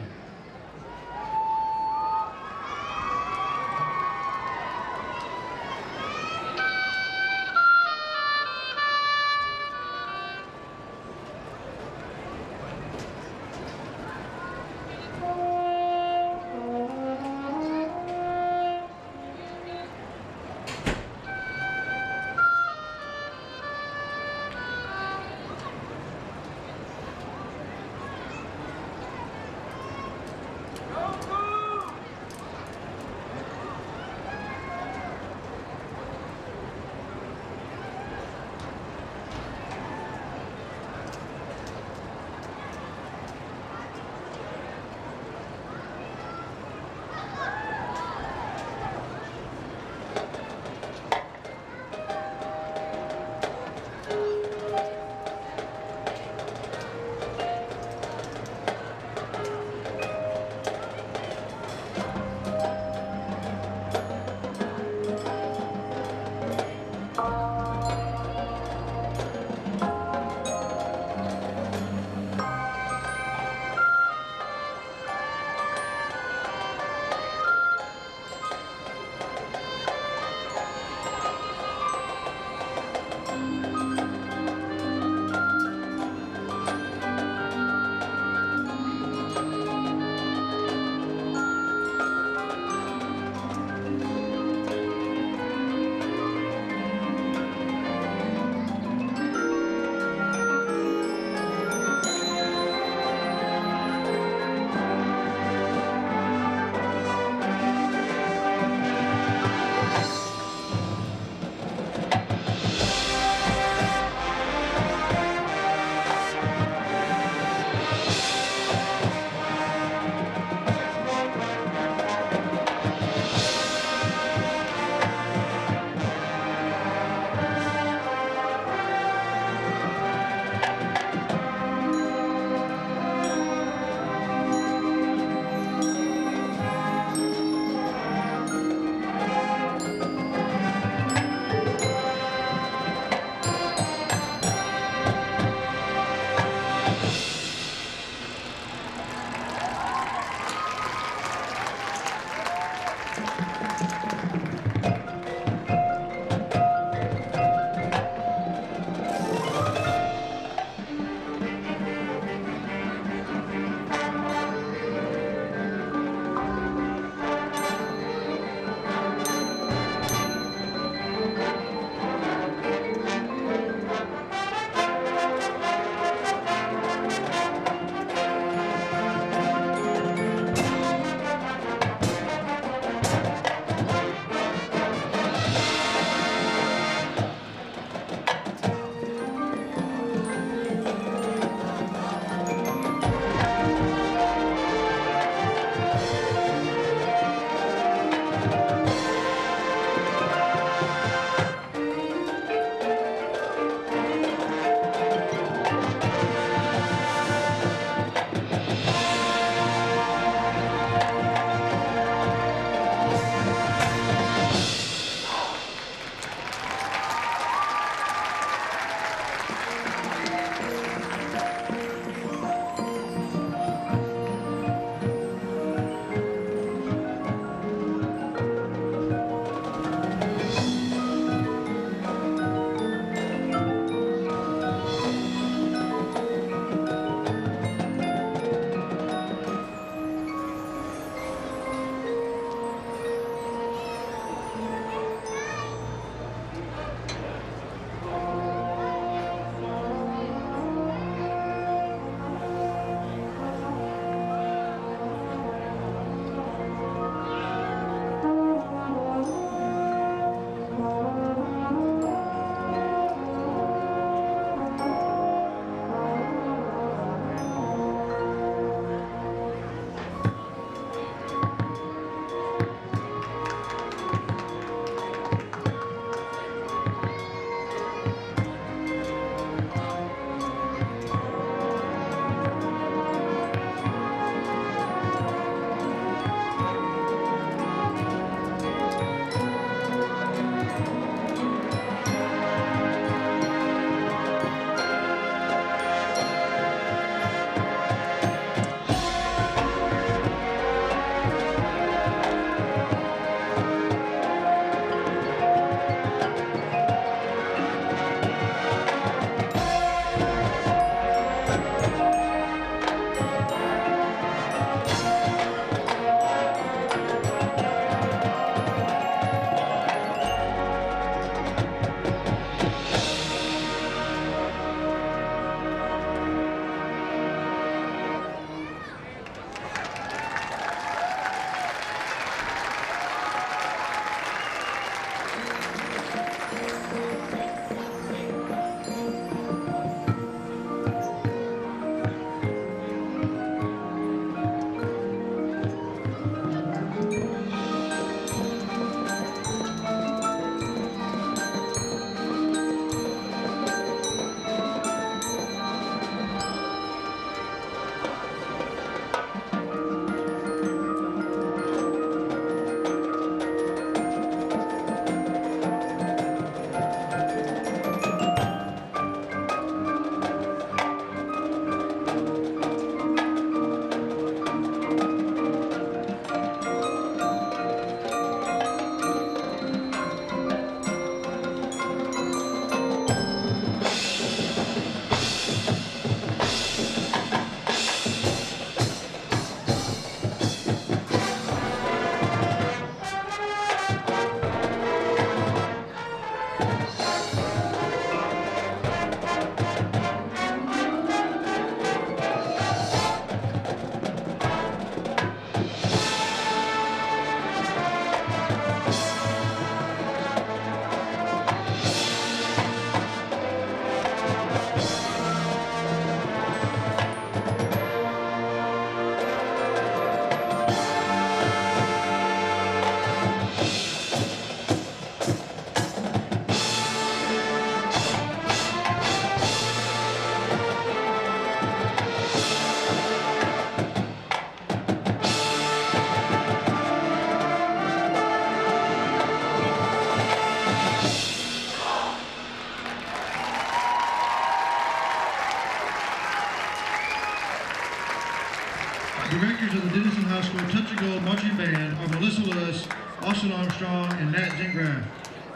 Speaker 1: Directors of the Denison High School Touch of Gold Marching Band are Melissa Lewis, Austin Armstrong, and Nat Zingraff.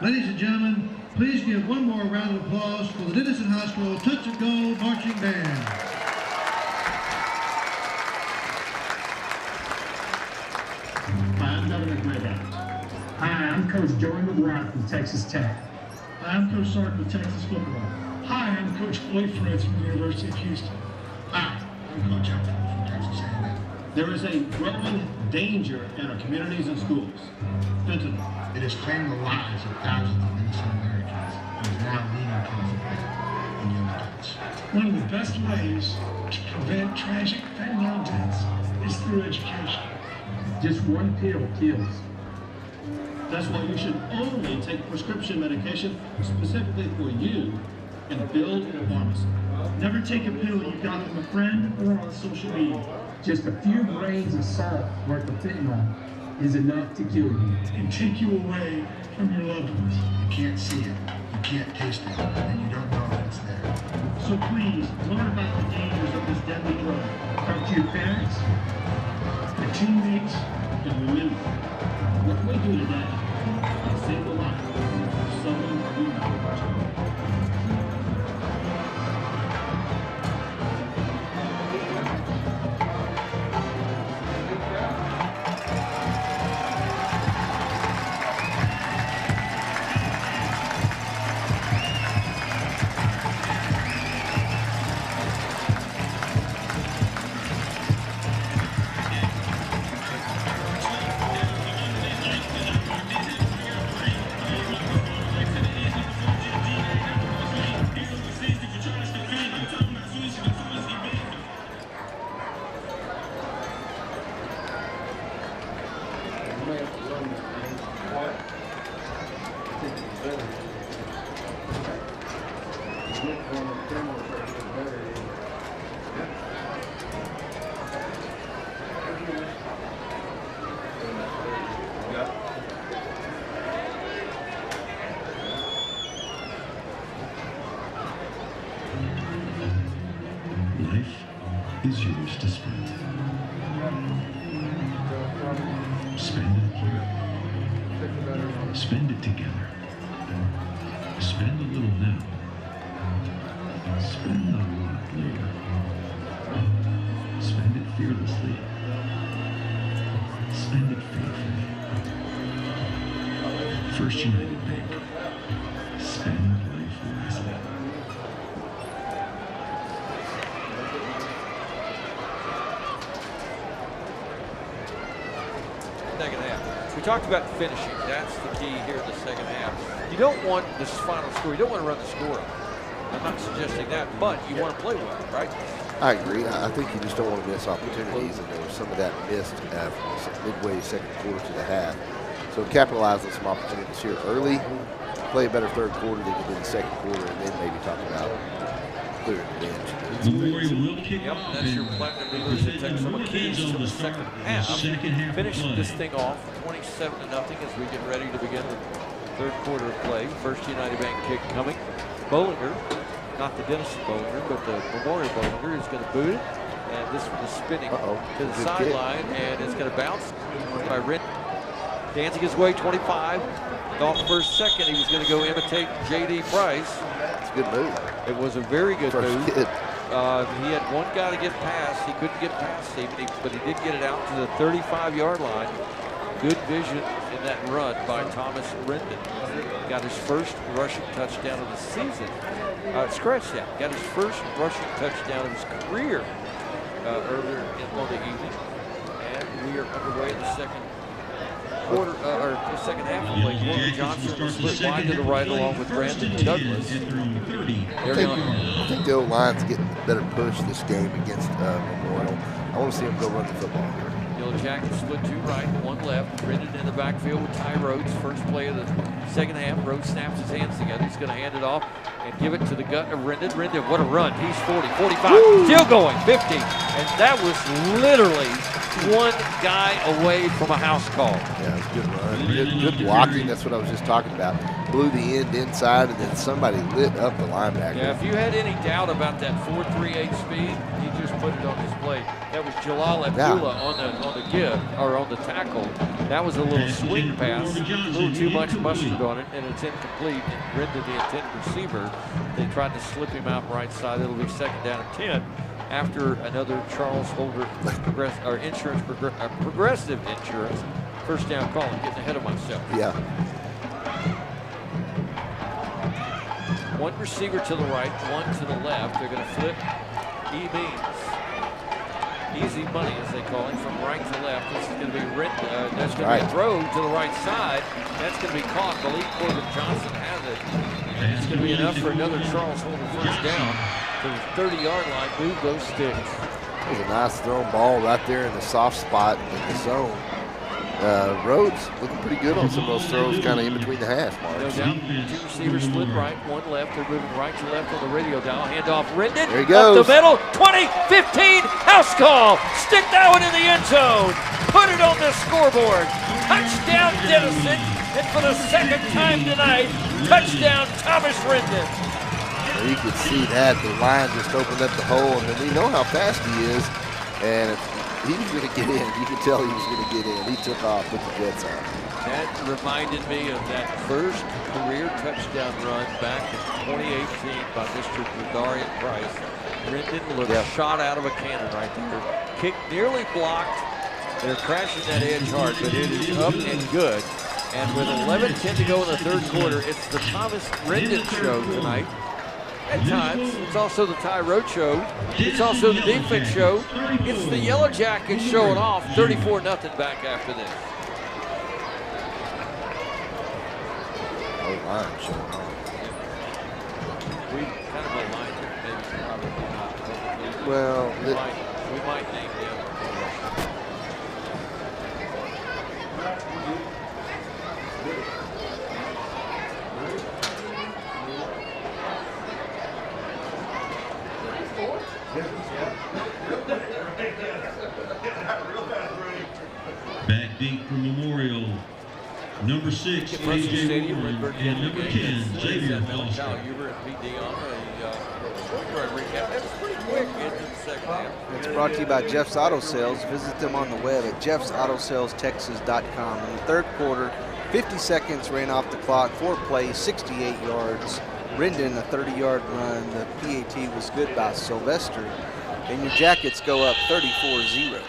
Speaker 1: Ladies and gentlemen, please give one more round of applause for the Denison High School Touch of Gold Marching Band.
Speaker 5: Hi, I'm Governor Grayback. Hi, I'm Coach Joey McGuire from Texas Tech. Hi, I'm Coach Sark with Texas Football. Hi, I'm Coach Floyd Fritz from the University of Houston.
Speaker 6: Hi, I'm Coach Alfred from Texas A&M.
Speaker 4: There is a growing danger in our communities and schools. Fentanyl.
Speaker 6: It has claimed the lives of thousands of innocent Americans and is now a leading cause of death in young adults.
Speaker 5: One of the best ways to prevent tragic fentanyl deaths is through education. Just one pill kills.
Speaker 4: That's why you should only take prescription medication specifically for you and filled in a pharmacy.
Speaker 3: Never take a pill you got from a friend or on social media.
Speaker 5: Just a few grains of salt worth of fentanyl is enough to kill you and take you away from your loved ones.
Speaker 6: You can't see it, you can't taste it, and you don't know that it's there.
Speaker 3: So please, learn about the dangers of this deadly drug.
Speaker 5: Talk to your parents, your teammates,
Speaker 4: and remember, what we do today can save a life of someone you know.
Speaker 14: Life is yours to spend. Spend it here. Spend it together. Spend a little now. Spend a lot later. Spend it fearlessly. Spend it faithfully. First United Bank. Spend life wisely.
Speaker 11: Second half. We talked about finishing. That's the key here in the second half. You don't want this final score. You don't want to run the score up. I'm not suggesting that, but you want to play well, right?
Speaker 10: I agree. I think you just don't want to miss opportunities, and there was some of that missed midway second quarter to the half. So capitalize on some opportunities here early, play a better third quarter than you did in the second quarter, and then maybe talk about clearing the bench.
Speaker 2: Memorial will kick off.
Speaker 11: That's your platinum dealers that take some keys to the second half. Finish this thing off 27-0 as we get ready to begin the third quarter of play. First United Bank kick coming. Bollinger, not the Denison Bollinger, but the Memorial Bollinger is going to boot it. And this one is spinning to the sideline, and it's going to bounce by Ritt. Dancing his way 25. Off the first second, he was going to go imitate J.D. Price.
Speaker 10: It's a good move.
Speaker 11: It was a very good move.
Speaker 10: Kid.
Speaker 11: He had one guy to get past. He couldn't get past him, but he did get it out to the 35-yard line. Good vision in that run by Thomas Rendon. Got his first rushing touchdown of the season. Scratch that. Got his first rushing touchdown of his career earlier on the evening. And we are underway in the second quarter, or the second half of play. Warren Johnson will split wide to the right along with Brandon Douglas.
Speaker 10: I think the O-line's getting better push this game against Memorial. I want to see him go run the football here.
Speaker 11: Yellow Jackets split two right, one left. Rendon in the backfield with Ty Rhodes. First play of the second half. Rhodes snaps his hands together. He's going to hand it off and give it to the gut of Rendon. Rendon, what a run. He's 40, 45, Woo! Still going, 50. And that was literally one guy away from a house call.
Speaker 10: Yeah, it was a good run. Good blocking. That's what I was just talking about. blew the end inside, and then somebody lit up the linebacker.
Speaker 11: Yeah, if you had any doubt about that 4.38 speed, you just put it on display. That was Jalal Abdullah on the give, or on the tackle. That was a little swing pass, a little too much mustard on it, and it's incomplete. And Brenda, the intended receiver, they tried to slip him out right side. It'll be 2nd down and 10 after another Charles Holder Progressive Insurance first down call. I'm getting ahead of myself.
Speaker 10: Yeah.
Speaker 11: One receiver to the right, one to the left. They're going to flip E-Beans. Easy money, as they call it, from right to left. This is going to be that's going to be a throw to the right side. That's going to be caught. Malik Corbin Johnson has it. And it's going to be enough for another Charles Holder first down to the 30-yard line. Move those sticks.
Speaker 10: It was a nice thrown ball right there in the soft spot in the zone. Rhodes looking pretty good on some of those throws, kind of in between the hash marks.
Speaker 11: No doubt. 2 receivers split right, 1 left. They're moving right to left on the radio dial. Handoff, Rendon.
Speaker 10: There he goes.
Speaker 11: Up the middle. 20, 15. House call. Stick that one in the end zone. Put it on the scoreboard. Touchdown, Denison. And for the 2nd time tonight, touchdown, Thomas Rendon.
Speaker 10: You could see that. The line just opened up the hole, and then we know how fast he is. And he was going to get in. You could tell he was going to get in. He took off with the Jets on.
Speaker 11: That reminded me of that first career touchdown run back in 2018 by Mr. Darian Price. Rendon looked shot out of a cannon right there. Kick nearly blocked. They're crashing that edge hard, but it is up and good. And with 11:10 to go in the 3rd quarter, it's the Thomas Rendon show tonight. At times, it's also the Ty Road show. It's also the defense show. It's the Yellow Jackets showing off 34-0 back after this.
Speaker 10: Oh, line showing off.
Speaker 11: We kind of aligned it, maybe probably not.
Speaker 10: Well,
Speaker 11: we might name them.
Speaker 2: Back deep from Memorial. Number 6,
Speaker 11: Frisco Stadium,
Speaker 2: A.J. Warren, and number 10, Xavier Foster.
Speaker 13: It's brought to you by Jeff's Auto Sales. Visit them on the web at jeffsautosalestexas.com. In the 3rd quarter, 50 seconds ran off the clock, 4 plays, 68 yards. Rendon, a 30-yard run. The PAT was good by Sylvester. And your Jackets go up 34-0.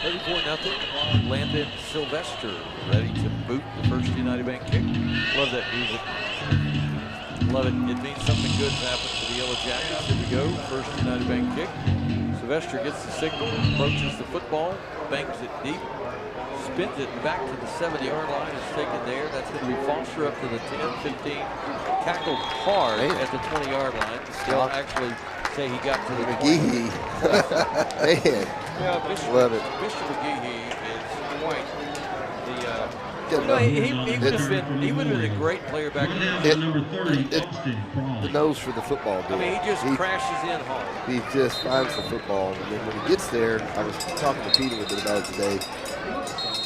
Speaker 11: 34-0. Landon Sylvester ready to boot the first United Bank kick. Love that music. Love it. It means something good's happened to the Yellow Jackets. Here we go. First United Bank kick. Sylvester gets the signal, approaches the football, bangs it deep, spins it back to the 70-yard line. It's taken there. That's going to be Foster up to the 10, 15. Tackled hard at the 20-yard line. Still actually say he got to the
Speaker 10: McGehee. Man.
Speaker 11: Yeah, Bishop,
Speaker 10: Love it.
Speaker 11: Bishop McGehee is quite the. He would have been a great player back then.
Speaker 2: Number 30,
Speaker 10: the nose for the football dude.
Speaker 11: I mean, he just crashes in hard.
Speaker 10: He just finds the football, and then when he gets there, I was talking to Pete a little bit about it today.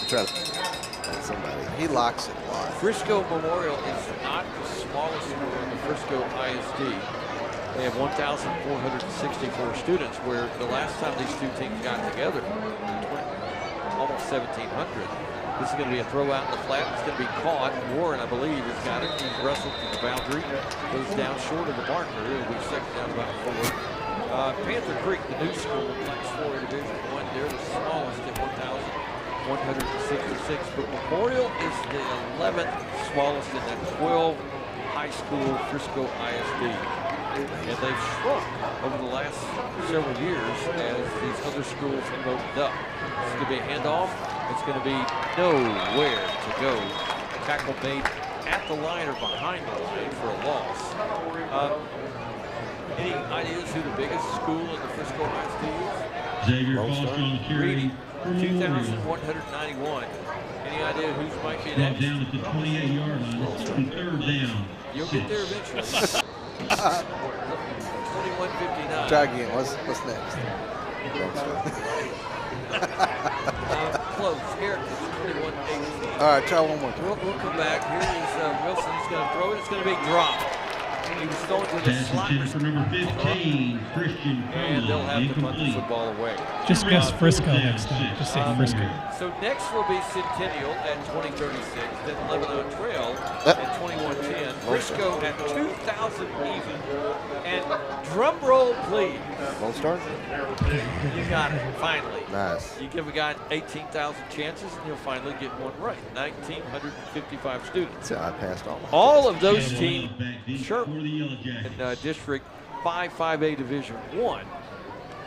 Speaker 10: Try to find somebody.
Speaker 13: He locks it a lot.
Speaker 11: Frisco Memorial is not the smallest school in the Frisco ISD. They have 1,464 students, where the last time these two teams got together, almost 1,700. This is going to be a throw out in the flat. It's going to be caught. Warren, I believe, has got it. He's wrestled to the boundary. Goes down short of the marker. It'll be 2nd down about 4. Panther Creek, the new school, Class 4 Division 1. They're the smallest at 1,166. But Memorial is the 11th smallest in that 12 high school Frisco ISD. And they've shrunk over the last several years as these other schools have opened up. It's going to be a handoff. It's going to be nowhere to go. Tackle made at the line or behind the line for a loss. Any ideas who the biggest school in the Frisco ISD is?
Speaker 2: Xavier Foster on the carry.
Speaker 11: 2,191. Any idea who's might be next?
Speaker 2: Down at the 28-yard line. It's 3rd down.
Speaker 11: You'll get there eventually. 21:59.
Speaker 13: Try again. What's next?
Speaker 11: close. Heritage 21-18.
Speaker 13: All right, try one more time.
Speaker 11: We'll come back. Here is Wilson. He's going to throw it. It's going to be dropped. He was throwing to the slot.
Speaker 2: For number 15, Christian
Speaker 11: And they'll have to punt the
Speaker 2: incomplete.
Speaker 11: football away.
Speaker 12: Just guess Frisco next time. Just say Frisco.
Speaker 11: So next will be Centennial at 2036, then Lebanon Trail at 2110, Frisco at 2,000 even, and drum roll please.
Speaker 10: Won't start?
Speaker 11: You got it, finally.
Speaker 10: Nice.
Speaker 11: You give a guy 18,000 chances and he'll finally get one right. 1,955 students.
Speaker 10: So I passed
Speaker 11: all of those teams in District 5-5A Division 1.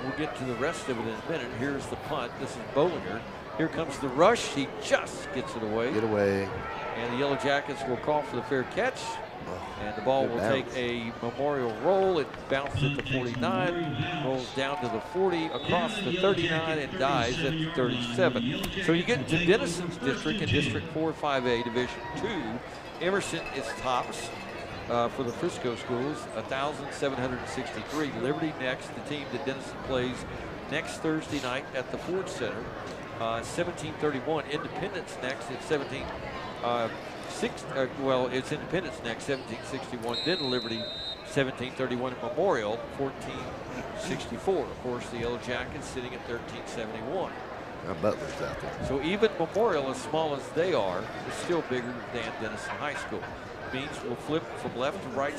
Speaker 11: We'll get to the rest of it in a minute. Here's the punt. This is Bollinger. Here comes the rush. He just gets it away.
Speaker 10: Get away.
Speaker 11: And the Yellow Jackets will call for the fair catch. And the ball will take a memorial roll. It bounces at the 49, rolls down to the 40, across the 39, and dies at the 37. So you get into Denison's district in District 4-5A Division 2. Emerson is tops for the Frisco schools, 1,763. Liberty next, the team that Denison plays next Thursday night at the Ford Center, 1731. Independence next at 17. It's Independence next, 1761. Then Liberty, 1731. And Memorial, 1464. Of course, the Yellow Jackets sitting at 1371.
Speaker 10: Now Butler's out there.
Speaker 11: So even Memorial, as small as they are, is still bigger than Denison High School. Means we'll flip from left to right.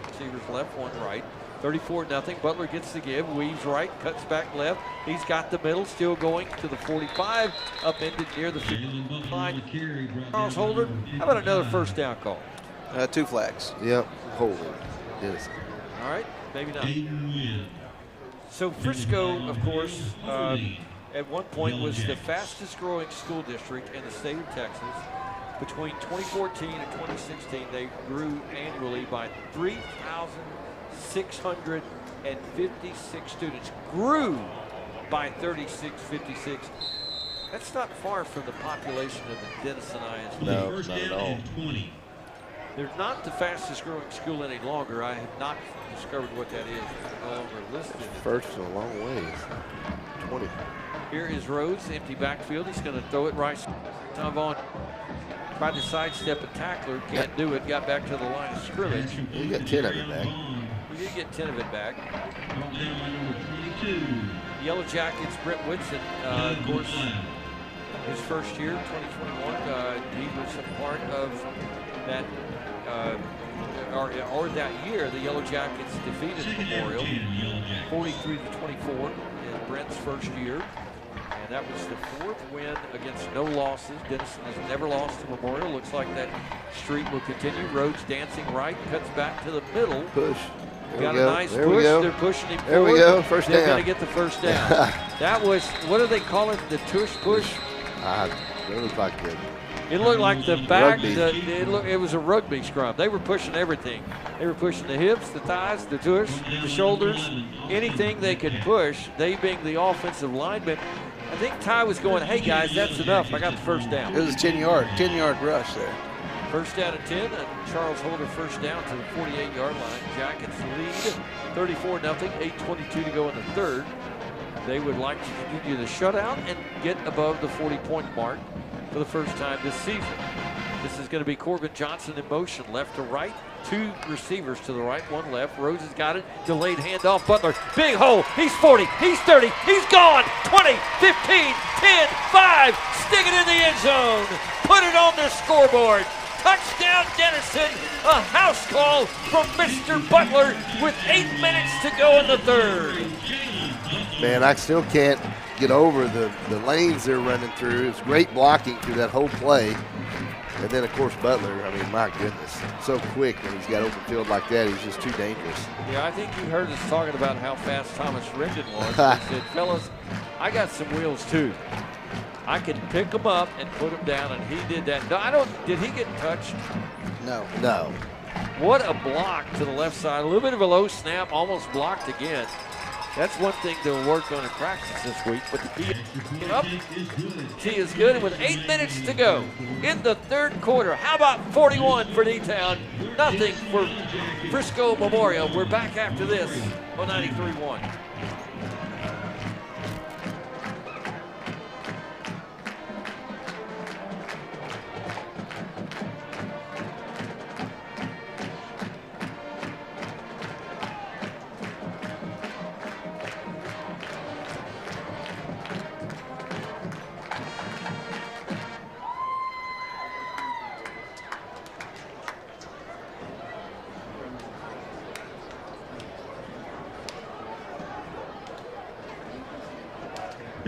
Speaker 11: Receivers left, one right. 34-0. Butler gets the give, weaves right, cuts back left. He's got the middle, still going to the 45, upended near the line. Charles Holder, how about another first down call?
Speaker 13: 2 flags.
Speaker 10: Yep, hold it.
Speaker 11: All right, maybe not. So Frisco, of course, at one point was the fastest growing school district in the state of Texas. Between 2014 and 2016, they grew annually by 3,656 students. Grew by 3,656. That's not far from the population of the Denison ISD.
Speaker 10: No, not at all.
Speaker 11: They're not the fastest growing school any longer. I have not discovered what that is. It's no longer listed.
Speaker 10: First in a long ways. 20.
Speaker 11: Here is Rhodes, empty backfield. He's going to throw it right. Tom Vaughn tried to sidestep a tackler, can't do it. Got back to the line of scrimmage.
Speaker 10: You got 10 of it back.
Speaker 11: We did get 10 of it back. Yellow Jackets, Brett Whitson, of course, his first year, 2021, he was a part of that, or that year, the Yellow Jackets defeated Memorial 43-24 in Brent's first year. And that was the 4th win against no losses. Denison has never lost to Memorial. Looks like that streak will continue. Rhodes dancing right, cuts back to the middle.
Speaker 10: Push.
Speaker 11: Got a nice push. They're pushing him forward.
Speaker 10: There we go. First down.
Speaker 11: They're going to get the first down. That was, what do they call it? The tush push?
Speaker 10: It looked like it.
Speaker 11: It looked like the back.
Speaker 10: Rugby.
Speaker 11: It was a rugby scrum. They were pushing everything. They were pushing the hips, the thighs, the tush, the shoulders, anything they could push. They being the offensive linemen. I think Ty was going, hey guys, that's enough. I got the first down.
Speaker 13: It was a 10-yard rush there.
Speaker 11: First down and 10, and Charles Holder first down to the 48-yard line. Jackets lead 34-0, 8:22 to go in the third. They would like to continue the shutout and get above the 40-point mark for the first time this season. This is going to be Corbin Johnson in motion, left to right. 2 receivers to the right, 1 left. Rose has got it. Delayed handoff. Butler, big hole. He's 40. He's 30. He's gone. 20, 15, 10, 5. Stick it in the end zone. Put it on the scoreboard. Touchdown Denison. A house call from Mr. Butler with 8 minutes to go in the third.
Speaker 10: Man, I still can't get over the lanes they're running through. It's great blocking through that whole play. And then, of course, Butler, I mean, my goodness, so quick when he's got open field like that. He's just too dangerous.
Speaker 11: Yeah, I think you heard us talking about how fast Thomas Rendon was. He said, fellas, I got some wheels too. I can pick them up and put them down, and he did that. No, did he get touched?
Speaker 13: No.
Speaker 10: No.
Speaker 11: What a block to the left side. A little bit of a low snap, almost blocked again. That's one thing they'll work on in practice this week, but the T is good, and with 8 minutes to go in the third quarter. How about 41 for D-Town? Nothing for Frisco Memorial. We're back after this on 93.1.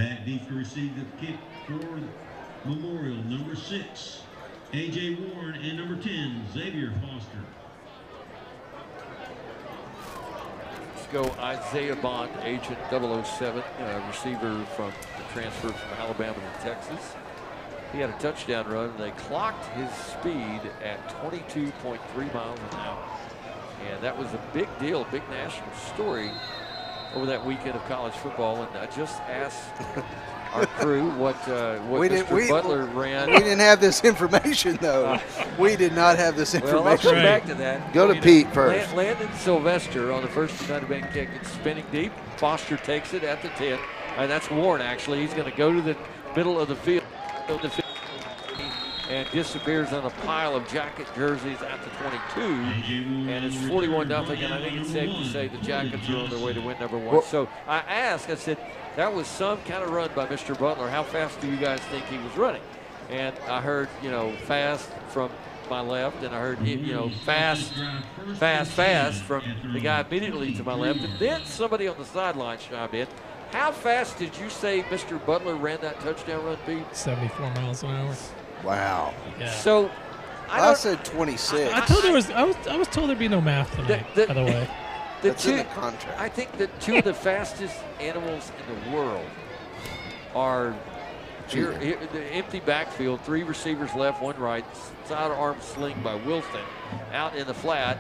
Speaker 2: Back deep to receive the kick for Memorial, number 6, A.J. Warren, and number 10, Xavier Foster.
Speaker 11: Let's go Isaiah Bond, agent 007, receiver from the transfer from Alabama to Texas. He had a touchdown run, and they clocked his speed at 22.3 miles an hour. And that was a big deal, big national story over that weekend of college football. And I just asked our crew what Mr. Butler ran.
Speaker 13: We didn't have this information, though. We did not have this information.
Speaker 11: Well, I'll come back to that.
Speaker 10: Go to Pete first.
Speaker 11: Landon Sylvester on the first United Bank kick. It's spinning deep. Foster takes it at the 10. And that's Warren, actually. He's going to go to the middle of the field and disappears on a pile of Jacket jerseys at the 22. And it's 41-0, and I think it's safe to say the Jackets are on their way to win number 1. So I asked, I said, that was some kind of run by Mr. Butler. How fast do you guys think he was running? And I heard, fast from my left, and I heard, fast from the guy immediately to my left. And then somebody on the sideline chimed in. How fast did you say Mr. Butler ran that touchdown run, Pete?
Speaker 12: 74 miles an hour.
Speaker 10: Wow.
Speaker 12: Yeah.
Speaker 13: So I said 26.
Speaker 12: I was told there'd be no math tonight, by the way.
Speaker 13: That's in the contract.
Speaker 11: I think that 2 of the fastest animals in the world are here, the empty backfield, 3 receivers left, 1 right, sidearm sling by Wilson, out in the flat.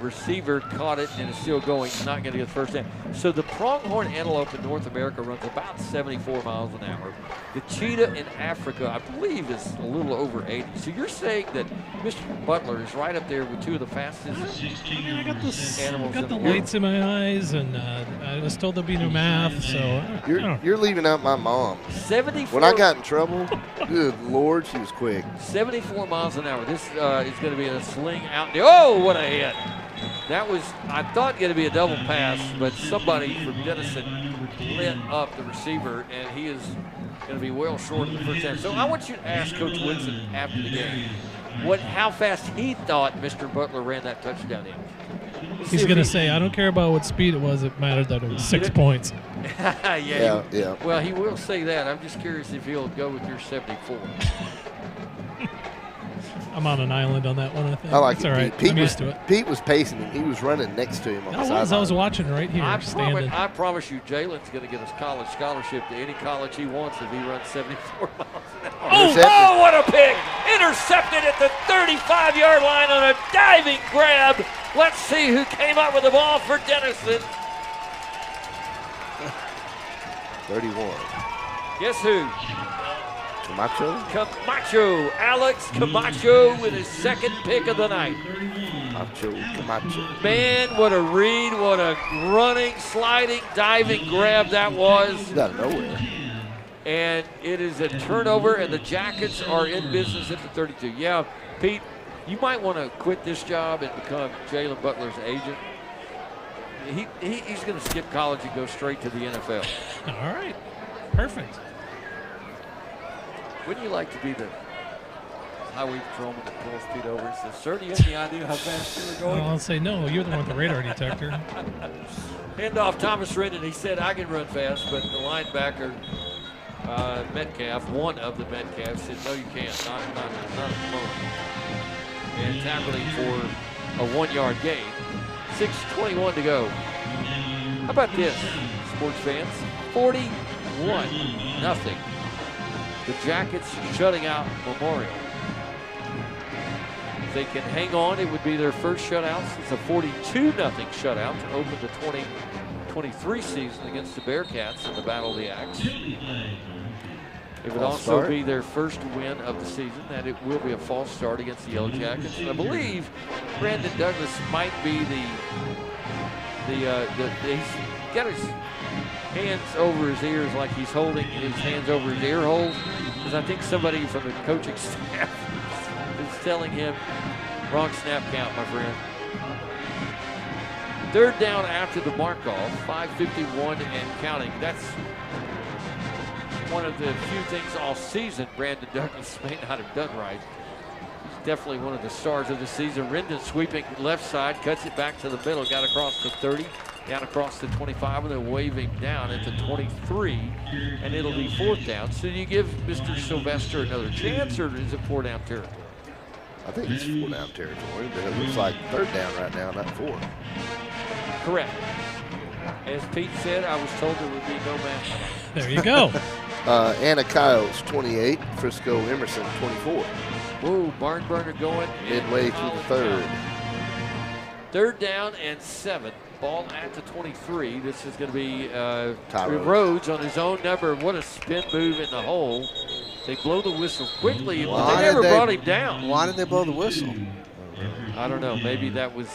Speaker 11: Receiver caught it and is still going, not going to get the first down. So the pronghorn antelope in North America runs about 74 miles an hour. The cheetah in Africa, I believe, is a little over 80. So you're saying that Mr. Butler is right up there with 2 of the fastest
Speaker 12: I got
Speaker 11: animals
Speaker 12: the
Speaker 11: in the
Speaker 12: lights in my eyes, and I was told there'd be no math, so
Speaker 10: You're leaving out my mom.
Speaker 11: 74.
Speaker 10: When I got in trouble, good Lord, she was quick.
Speaker 11: 74 miles an hour. This is going to be a sling out. Oh, what a hit. That was, I thought, going to be a double pass, but somebody from Denison lit up the receiver, and he is going to be well short of the first down. So I want you to ask Coach Woodson after the game how fast he thought Mr. Butler ran that touchdown in.
Speaker 12: He's going to say, I don't care about what speed it was. It mattered that it was 6 points.
Speaker 11: Yeah.
Speaker 10: Yeah.
Speaker 11: Well, he will say that. I'm just curious if he'll go with your 74.
Speaker 12: I'm on an island on that one, I think.
Speaker 10: I like
Speaker 12: it's
Speaker 10: it.
Speaker 12: all right.
Speaker 10: Pete
Speaker 12: I'm used to it.
Speaker 10: Pete was pacing him. He was running next to him on the sideline.
Speaker 12: I was watching right here, standing.
Speaker 11: I promise you, Jalen's going to get his college scholarship to any college he wants if he runs 74 miles an hour. Oh, what a pick! Intercepted at the 35-yard line on a diving grab. Let's see who came up with the ball for Denison.
Speaker 10: 31.
Speaker 11: Guess who?
Speaker 10: Camacho.
Speaker 11: Alex Camacho with his second pick of the night.
Speaker 10: Camacho.
Speaker 11: Man, what a read, what a running, sliding, diving grab that was.
Speaker 10: Out of nowhere.
Speaker 11: And it is a turnover, and the Jackets are in business at the 32. Yeah, Pete, you might want to quit this job and become Jalen Butler's agent. He's going to skip college and go straight to the NFL.
Speaker 12: All right. Perfect.
Speaker 11: Wouldn't you like to be the highway patrolman that pulls Pete over and says, sir, do you have any idea how fast you were going?
Speaker 12: Well, I'll say, no, you're the one with the radar detector.
Speaker 11: Hand off Thomas Rendon. He said, I can run fast, but the linebacker, Metcalf, one of the Metcalfs, said, no, you can't. Not at the moment. And tackled him for a 1-yard gain. 6:21 to go. How about this, sports fans? 41-0. The Jackets shutting out Memorial. If they can hang on, it would be their first shutout since a 42-0 shutout to open the 2023 season against the Bearcats in the Battle of the Axe. It would also be their first win of the season, and it will be a false start against the Yellow Jackets. And I believe Brandon Douglas might be he's got his hands over his ears like he's holding his hands over his ear holes, because I think somebody from the coaching staff is telling him, wrong snap count, my friend. Third down after the mark-off, 5:51 and counting. That's one of the few things all season Brandon Douglas may not have done right. He's definitely one of the stars of the season. Rendon sweeping left side, cuts it back to the middle, got across the 30, down across the 25, and then wave him down at the 23, and it'll be 4th down. So do you give Mr. Sylvester another chance, or is it 4-down territory?
Speaker 10: I think it's 4-down territory, but it looks like 3rd down right now, not 4.
Speaker 11: Correct. As Pete said, I was told there would be no match.
Speaker 12: There you go.
Speaker 10: Anna Kyles, 28. Frisco Emerson, 24.
Speaker 11: Whoa, barn burner going.
Speaker 10: Midway through the 3rd.
Speaker 11: 3rd down and 7. Ball at the 23. This is going to be
Speaker 10: Ty
Speaker 11: Rhodes on his own number. What a spin move in the hole. They blow the whistle quickly, but they never brought him down.
Speaker 13: Why did they blow the whistle?
Speaker 11: I don't know. Maybe there was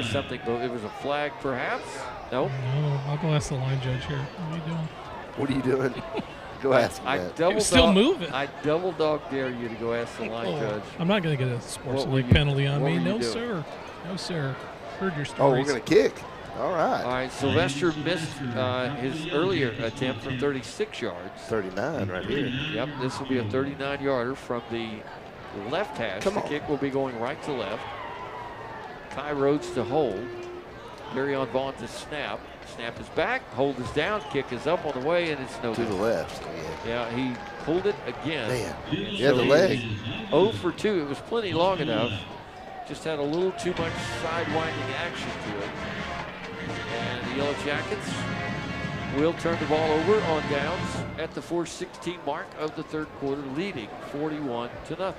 Speaker 11: something. It was a flag, perhaps. No.
Speaker 12: No, I'll go ask the line judge here. What are you doing?
Speaker 10: What are you doing? Go ask him.
Speaker 11: I double dog dare you to go ask the line judge.
Speaker 12: I'm not going to get a sports league penalty on me. No, sir. No, sir. Heard your stories.
Speaker 10: Oh, we're going to kick. All right.
Speaker 11: All right. Sylvester missed his earlier attempt from 36 yards.
Speaker 10: 39 right here.
Speaker 11: Yep. This will be a 39-yarder from the left hash. The kick will be going right to left. Ty Rhodes to hold. Barry on Vaughn to snap. Snap is back. Hold is down. Kick is up on the way, and it's no good.
Speaker 10: To the left.
Speaker 11: Yeah, he pulled it again.
Speaker 10: Man. Yeah, the leg.
Speaker 11: 0 for 2. It was plenty long enough. Just had a little too much sidewinding action to it. And the Yellow Jackets will turn the ball over on downs at the 4:16 mark of the 3rd quarter, leading 41-0.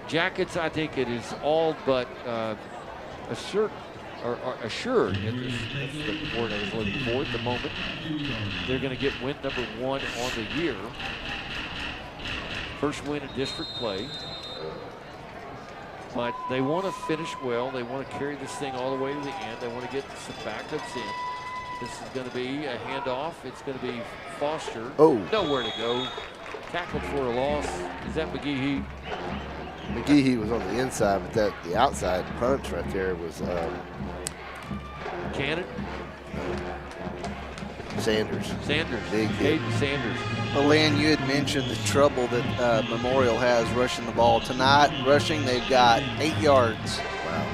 Speaker 11: Jackets, I think it is all but assured that's the word I was looking for at the moment. They're going to get win number 1 on the year. First win in district play. But they want to finish well. They want to carry this thing all the way to the end. They want to get some backups in. This is going to be a handoff. It's going to be Foster.
Speaker 10: Oh.
Speaker 11: Nowhere to go. Tackled for a loss. Is that McGehee?
Speaker 10: McGehee was on the inside, but the outside punch right there was
Speaker 11: Cannon?
Speaker 10: Sanders.
Speaker 11: Big hit. Sanders.
Speaker 13: Lynn, you had mentioned the trouble that Memorial has rushing the ball. Tonight, rushing, they've got 8 yards.
Speaker 10: Wow.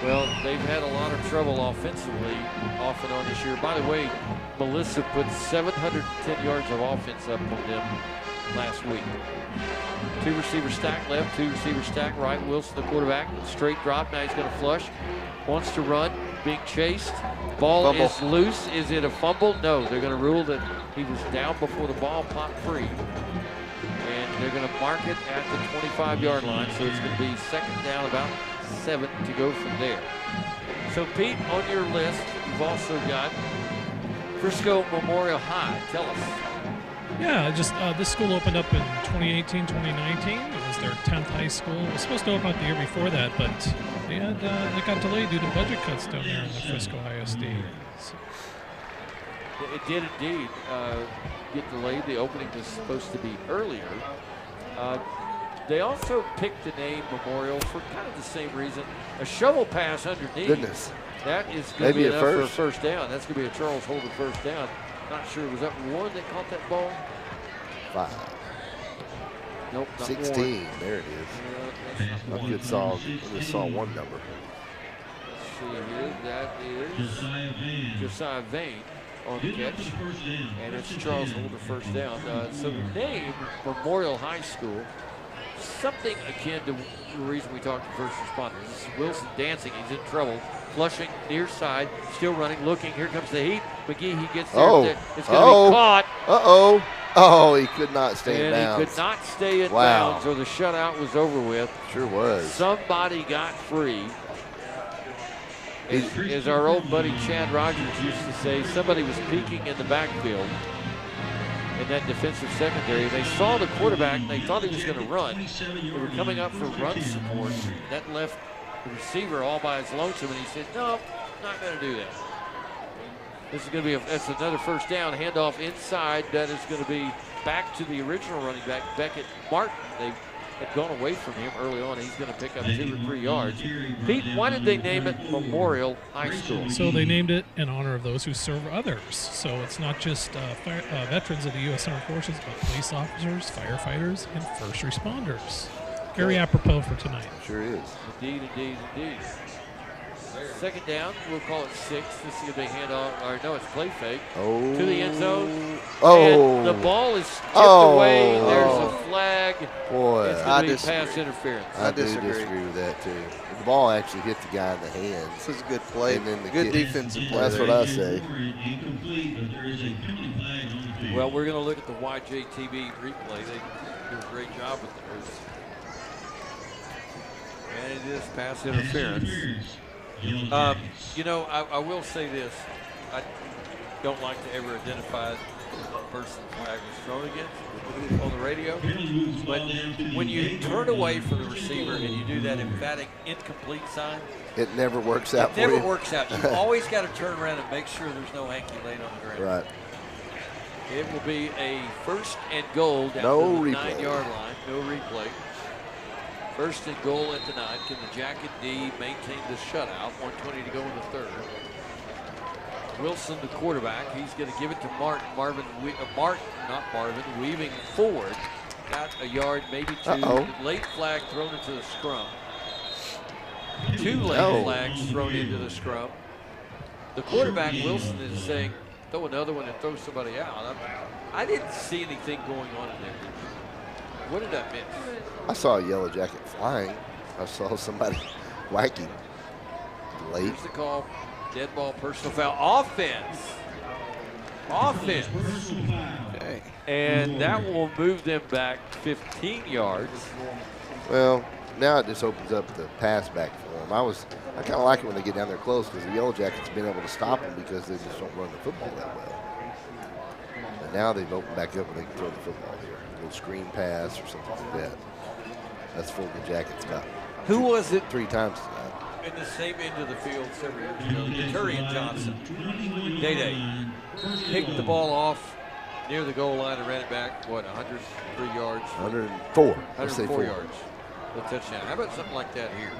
Speaker 11: Well, they've had a lot of trouble offensively off and on this year. By the way, Melissa put 710 yards of offense up on them last week. 2 receivers stack left, 2 receivers stack right. Wilson, the quarterback, straight drop. Now he's going to flush. Wants to run, being chased. Ball
Speaker 10: Fumble.
Speaker 11: is loose. Is it a fumble? No, they're going to rule that he was down before the ball popped free. And they're going to mark it at the 25-yard line, so it's going to be 2nd down, about 7 to go from there. So, Pete, on your list, you've also got Frisco Memorial High. Tell us.
Speaker 12: Yeah, just this school opened up in 2018, 2019. It was their 10th high school. It was supposed to open up the year before that, but it got delayed due to budget cuts down there in the Frisco ISD. So.
Speaker 11: It did indeed get delayed. The opening was supposed to be earlier. They also picked the name Memorial for kind of the same reason. A shovel pass underneath.
Speaker 10: Goodness.
Speaker 11: That is going to be enough for a first down. That's going to be a Charles Holder first down. Not sure, was that 1 that caught that ball?
Speaker 10: 5.
Speaker 11: Nope, not
Speaker 10: 16.
Speaker 11: 1.
Speaker 10: There it is. I just saw 1 number.
Speaker 11: Let's see here. That is Josiah Vane on the catch. And it's Charles Holder first down. So the name Memorial High School, something akin to the reason we talked to first responders. This is Wilson dancing. He's in trouble. Flushing near side, still running, looking. Here comes the heat. McGehee gets there. It's going to be caught.
Speaker 10: Oh, he could not stay in bounds.
Speaker 11: He could not stay in bounds, or the shutout was over with.
Speaker 10: Sure was.
Speaker 11: Somebody got free. As our old buddy Chad Rogers used to say, somebody was peeking in the backfield in that defensive secondary. They saw the quarterback, and they thought he was going to run. They were coming up for run support. That left the receiver all by his lonesome, and he said, no, not going to do that. This is going to be that's another first down. Handoff inside. That is going to be back to the original running back, Beckett Martin. They had gone away from him early on. He's going to pick up 2 or 3 yards. Pete, why did they name it Memorial High School?
Speaker 12: So they named it in honor of those who serve others. So it's not just veterans of the U.S. Armed Forces, but police officers, firefighters, and first responders. Very apropos for tonight.
Speaker 10: Sure is.
Speaker 11: Indeed. Second down, we'll call it 6. Let's see if they hand off, or no, it's play fake.
Speaker 10: Oh.
Speaker 11: To the end zone.
Speaker 10: Oh.
Speaker 11: And the ball is tipped away. There's a flag.
Speaker 10: Boy.
Speaker 11: It's going to be pass interference.
Speaker 10: I disagree with that, too. The ball actually hit the guy in the hands.
Speaker 13: This was a good play.
Speaker 10: And then the
Speaker 13: good defensive play.
Speaker 10: That's what I say.
Speaker 11: Well, we're going to look at the YJTV replay. They do a great job with those. And it is pass interference. You know, I will say this. I don't like to ever identify the person the flag was thrown against on the radio. But when you turn away from the receiver and you do that emphatic incomplete sign,
Speaker 10: it never works out for you.
Speaker 11: It never works out. You always got to turn around and make sure there's no hanky laid on the ground.
Speaker 10: Right.
Speaker 11: It will be a 1st and goal down to the 9-yard line. No replay. 1st and goal at the 9. Can the Jacket D maintain the shutout? 1:20 to go in the 3rd. Wilson, the quarterback, he's going to give it to Martin. Weaving forward. Got a yard, maybe 2. Late flag thrown into the scrum. 2 late flags thrown into the scrum. The quarterback, Wilson, is saying, throw another one and throw somebody out. I didn't see anything going on in there. What did I miss?
Speaker 10: I saw a yellow jacket flying. I saw somebody whacking late.
Speaker 11: Here's the call. Dead ball, personal foul. Offense. Okay. And that will move them back 15 yards.
Speaker 10: Well, now it just opens up the pass back for them. I kind of like it when they get down there close because the Yellow Jackets have been able to stop them because they just don't run the football that well. And now they've opened back up and they can throw the football here. A little screen pass or something like that. That's full the Jackets got.
Speaker 11: Who was it?
Speaker 10: 3 times tonight.
Speaker 11: In the same end of the field several years ago, Naturian Johnson. Day-Day picked the ball off near the goal line and ran it back, 103 yards?
Speaker 10: 104.
Speaker 11: 104 yards. The touchdown. How about something like that here?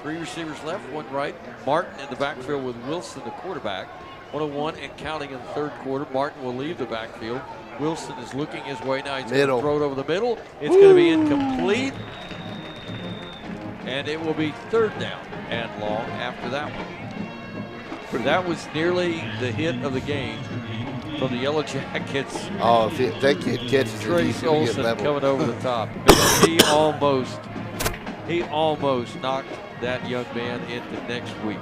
Speaker 11: 3 receivers left, 1 right. Martin in the backfield with Wilson, the quarterback. 101 and counting in the 3rd quarter. Martin will leave the backfield. Wilson is looking his way now. He's going to throw it over the middle. It's going to be incomplete. And it will be 3rd down and long after that one. That was nearly the hit of the game from the Yellow Jackets.
Speaker 10: Oh, if that kid catches it, he's going to get level.
Speaker 11: Coming over the top. He almost knocked that young man into next week.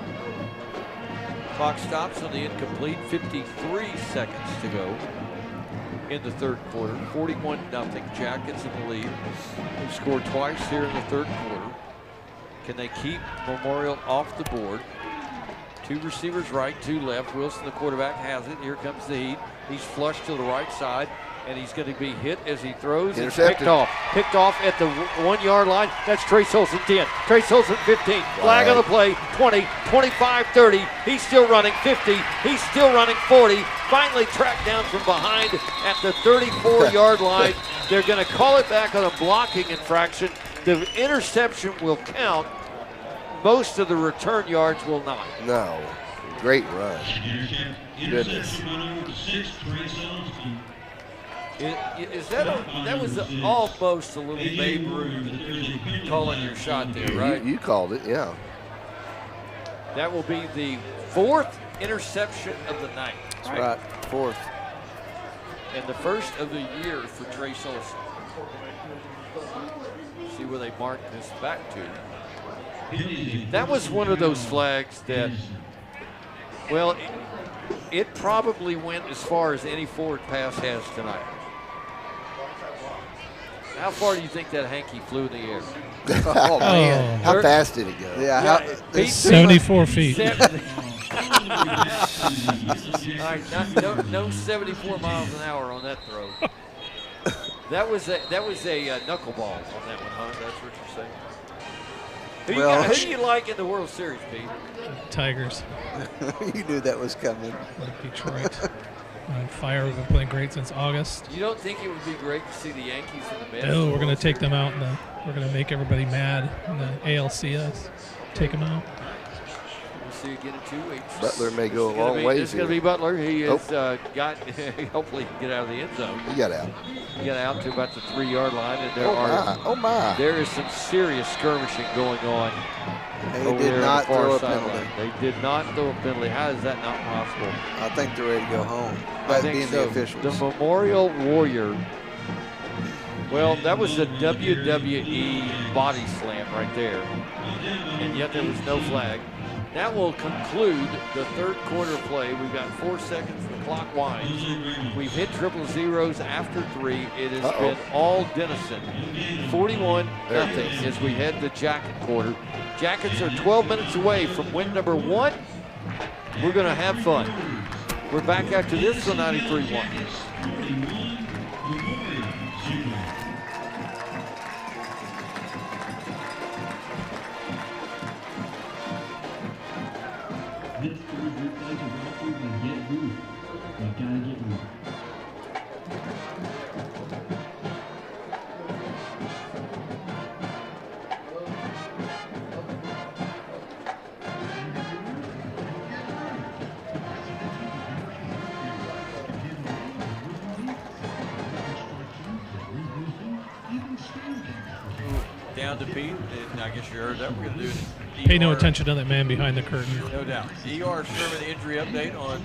Speaker 11: Clock stops on the incomplete. 53 seconds to go in the 3rd quarter. 41-0. Jackets in the lead. They've scored twice here in the 3rd quarter. Can they keep Memorial off the board? 2 receivers right, 2 left. Wilson, the quarterback, has it. Here comes the heat. He's flushed to the right side, and he's going to be hit as he throws. It's picked off. Picked off at the 1-yard line. That's Trace Olson 10. Trace Olson 15. Flag on the play. 20, 25, 30. He's still running 50. He's still running 40. Finally tracked down from behind at the 34-yard line. They're going to call it back on a blocking infraction. The interception will count. Most of the return yards will not.
Speaker 10: No. Great run. Goodness.
Speaker 11: That was almost a little Babe Ruth calling your shot there, right?
Speaker 10: You called it, yeah.
Speaker 11: That will be the 4th interception of the night.
Speaker 13: That's right, 4th.
Speaker 11: And the 1st of the year for Trace Olson. See where they mark this back to. That was one of those flags that, well, it probably went as far as any forward pass has tonight. How far do you think that hanky flew in the air?
Speaker 10: Oh, man. How fast did it go?
Speaker 12: Yeah, 74 feet.
Speaker 11: All right, no 74 miles an hour on that throw. That was a knuckleball on that one, huh? That's what you're saying. Who do you like in the World Series, Pete?
Speaker 12: Tigers.
Speaker 13: You knew that was coming.
Speaker 12: Detroit. On fire. We've been playing great since August.
Speaker 11: You don't think it would be great to see the Yankees in the Mets?
Speaker 12: No, we're going to take them out. We're going to make everybody mad in the ALCS. Take them out.
Speaker 11: We'll see again in 2 weeks.
Speaker 10: Butler may go a
Speaker 11: It's gonna
Speaker 10: long
Speaker 11: be-
Speaker 10: ways
Speaker 11: It's going to
Speaker 10: here.
Speaker 11: be Butler. He
Speaker 10: Nope.
Speaker 11: has got, hopefully, he can get out of the end zone.
Speaker 10: He got out.
Speaker 11: He got out to about the 3-yard line, and there
Speaker 10: Oh my.
Speaker 11: there is some serious skirmishing going on.
Speaker 13: They
Speaker 11: over
Speaker 13: did
Speaker 11: there on
Speaker 13: not
Speaker 11: the far
Speaker 13: throw a
Speaker 11: sideline.
Speaker 13: penalty.
Speaker 11: They did not throw a penalty. How is that not possible?
Speaker 13: I think they're ready to go home.
Speaker 11: I
Speaker 13: That
Speaker 11: think
Speaker 13: being
Speaker 11: so.
Speaker 13: the officials.
Speaker 11: The Memorial Warrior. Well, that was a WWE body slam right there, and yet there was no flag. That will conclude the third quarter play. We've got 4 seconds. The clock winds. We've hit triple zeros after 3. It has been all Denison. 41-0 as we head to Jacket quarter. Jackets are 12 minutes away from win number 1. We're going to have fun. We're back after this on 93.1.
Speaker 14: This quarter's replays are brought to you by Get Roof. You gotta get roof.
Speaker 11: Down to Pete, and I guess you heard that. We're going to do an
Speaker 12: Pay no
Speaker 11: ER
Speaker 12: attention to that man behind the curtain.
Speaker 11: No doubt. ER Sherman injury update on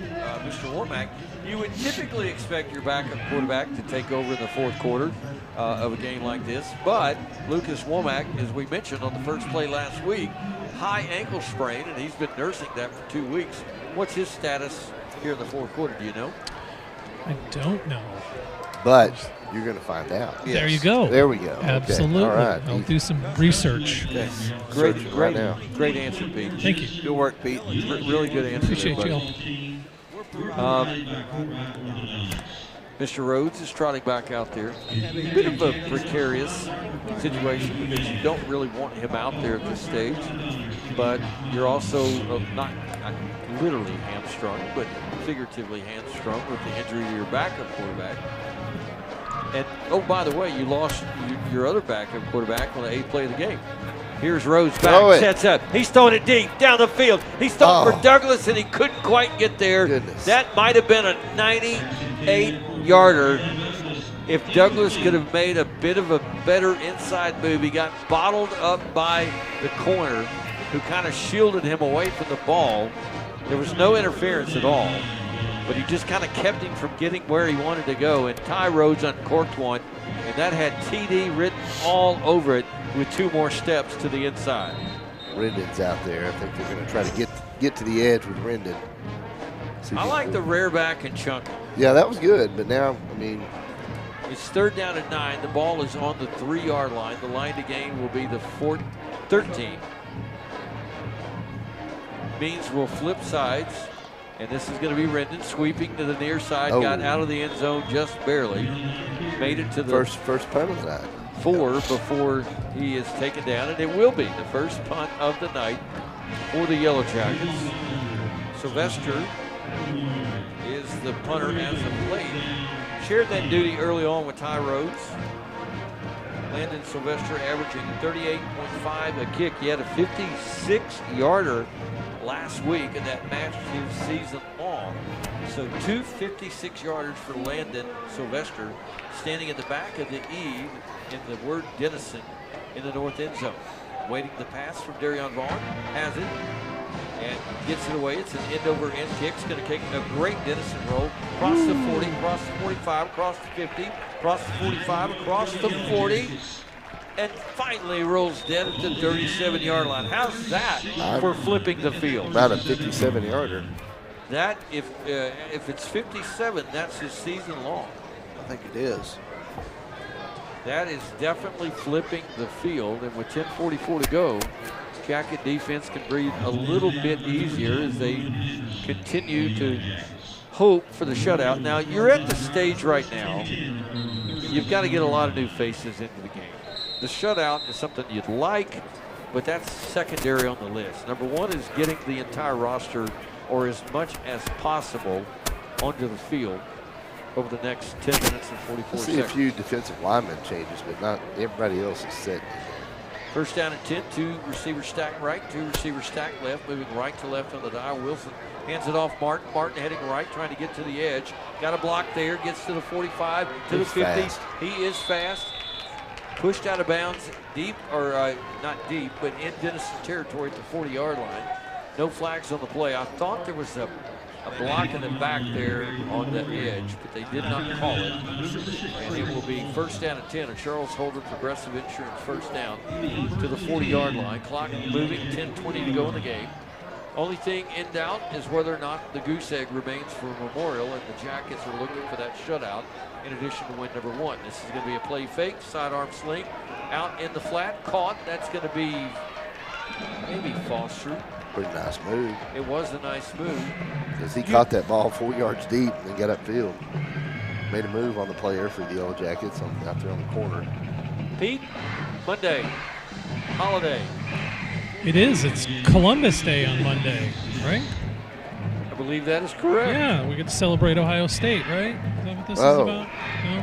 Speaker 11: Mr. Womack. You would typically expect your backup quarterback to take over in the fourth quarter of a game like this, but Lucas Womack, as we mentioned on the first play last week, high ankle sprain, and he's been nursing that for 2 weeks. What's his status here in the fourth quarter? Do you know?
Speaker 12: I don't know.
Speaker 10: But you're going to find out.
Speaker 12: There you go.
Speaker 10: There we go.
Speaker 12: Absolutely.
Speaker 10: Okay. All right.
Speaker 12: I'll do some research.
Speaker 10: Okay.
Speaker 11: Great,
Speaker 10: Searching
Speaker 11: great,
Speaker 10: right now.
Speaker 11: great answer, Pete.
Speaker 12: Thank you.
Speaker 11: Good work, Pete. Really good answer.
Speaker 12: Appreciate
Speaker 11: there,
Speaker 12: you.
Speaker 11: buddy. Mr. Rhodes is trotting back out there. A bit of a precarious situation because you don't really want him out there at this stage, but you're also not literally hamstrung, but figuratively hamstrung with the injury to your backup quarterback. And, oh, by the way, you lost your other backup quarterback on the 8th play of the game. Here's Rhodes back, sets up. He's throwing it deep down the field. He's throwing for Douglas, and he couldn't quite get there. That might have been a 98-yarder if Douglas could have made a bit of a better inside move. He got bottled up by the corner, who kind of shielded him away from the ball. There was no interference at all, but he just kind of kept him from getting where he wanted to go, and Ty Rhodes uncorked one, and that had TD written all over it with 2 more steps to the inside.
Speaker 10: Rendon's out there. I think they're going to try to get to the edge with Rendon.
Speaker 11: I like the rear back and chunk.
Speaker 10: Yeah, that was good, but now, I mean,
Speaker 11: it's 3rd down and 9. The ball is on the 3-yard line. The line to gain will be the 13. Means we'll flip sides. And this is going to be Rendon sweeping to the near side. Got out of the end zone just barely. Made it to the
Speaker 10: first punt of that.
Speaker 11: 4 before he is taken down. And it will be the first punt of the night for the Yellow Jackets. Sylvester is the punter as of late. Shared that duty early on with Ty Rhodes. Landon Sylvester averaging 38.5 a kick. He had a 56-yarder last week, and that matched his season long. So 2 56-yarders for Landon Sylvester, standing at the back of the E in the word Denison in the north end zone. Waiting the pass from Darion Vaughn, has it, and gets it away. It's an end-over-end kick. It's going to take a great Denison roll. Across the 40, across the 45, across the 50, across the 45, across the 40, and finally rolls dead at the 37-yard line. How's that for flipping the field?
Speaker 10: About a 57-yarder.
Speaker 11: That, if it's 57, that's his season long.
Speaker 13: I think it is.
Speaker 11: That is definitely flipping the field, and with 10:44 to go, Jacket defense can breathe a little bit easier as they continue to hope for the shutout. Now, you're at the stage right now, you've got to get a lot of new faces into the game. The shutout is something you'd like, but that's secondary on the list. Number one is getting the entire roster, or as much as possible, onto the field over the next 10 minutes and 44
Speaker 10: I see
Speaker 11: seconds.
Speaker 10: a few defensive lineman changes, but not everybody else is set.
Speaker 11: First down and 10, 2 receivers stacked right, 2 receivers stacked left, moving right to left on the dial. Wilson hands it off Martin. Martin heading right, trying to get to the edge. Got a block there, gets to the 45, to the 50.
Speaker 10: Fast.
Speaker 11: He is fast. Pushed out of bounds deep, or not deep, but in Denison territory at the 40-yard line. No flags on the play. I thought there was a block in the back there on the edge, but they did not call it. And it will be first down and 10. A Charles Holder Progressive Insurance first down to the 40-yard line. Clock moving, 10:20 to go in the game. Only thing in doubt is whether or not the goose egg remains for Memorial, and the Jackets are looking for that shutout in addition to win number 1. This is going to be a play fake, sidearm sling, out in the flat, caught. That's going to be maybe Foster.
Speaker 10: Pretty nice move.
Speaker 11: It was a nice move.
Speaker 10: Because he caught that ball 4 yards deep and then got upfield. Made a move on the player for the Yellow Jackets out there on the corner.
Speaker 11: Pete, Monday, holiday.
Speaker 12: It is. It's Columbus Day on Monday, right?
Speaker 11: I believe that is correct.
Speaker 12: Yeah, we get to celebrate Ohio State, right? Is that what this is about? No?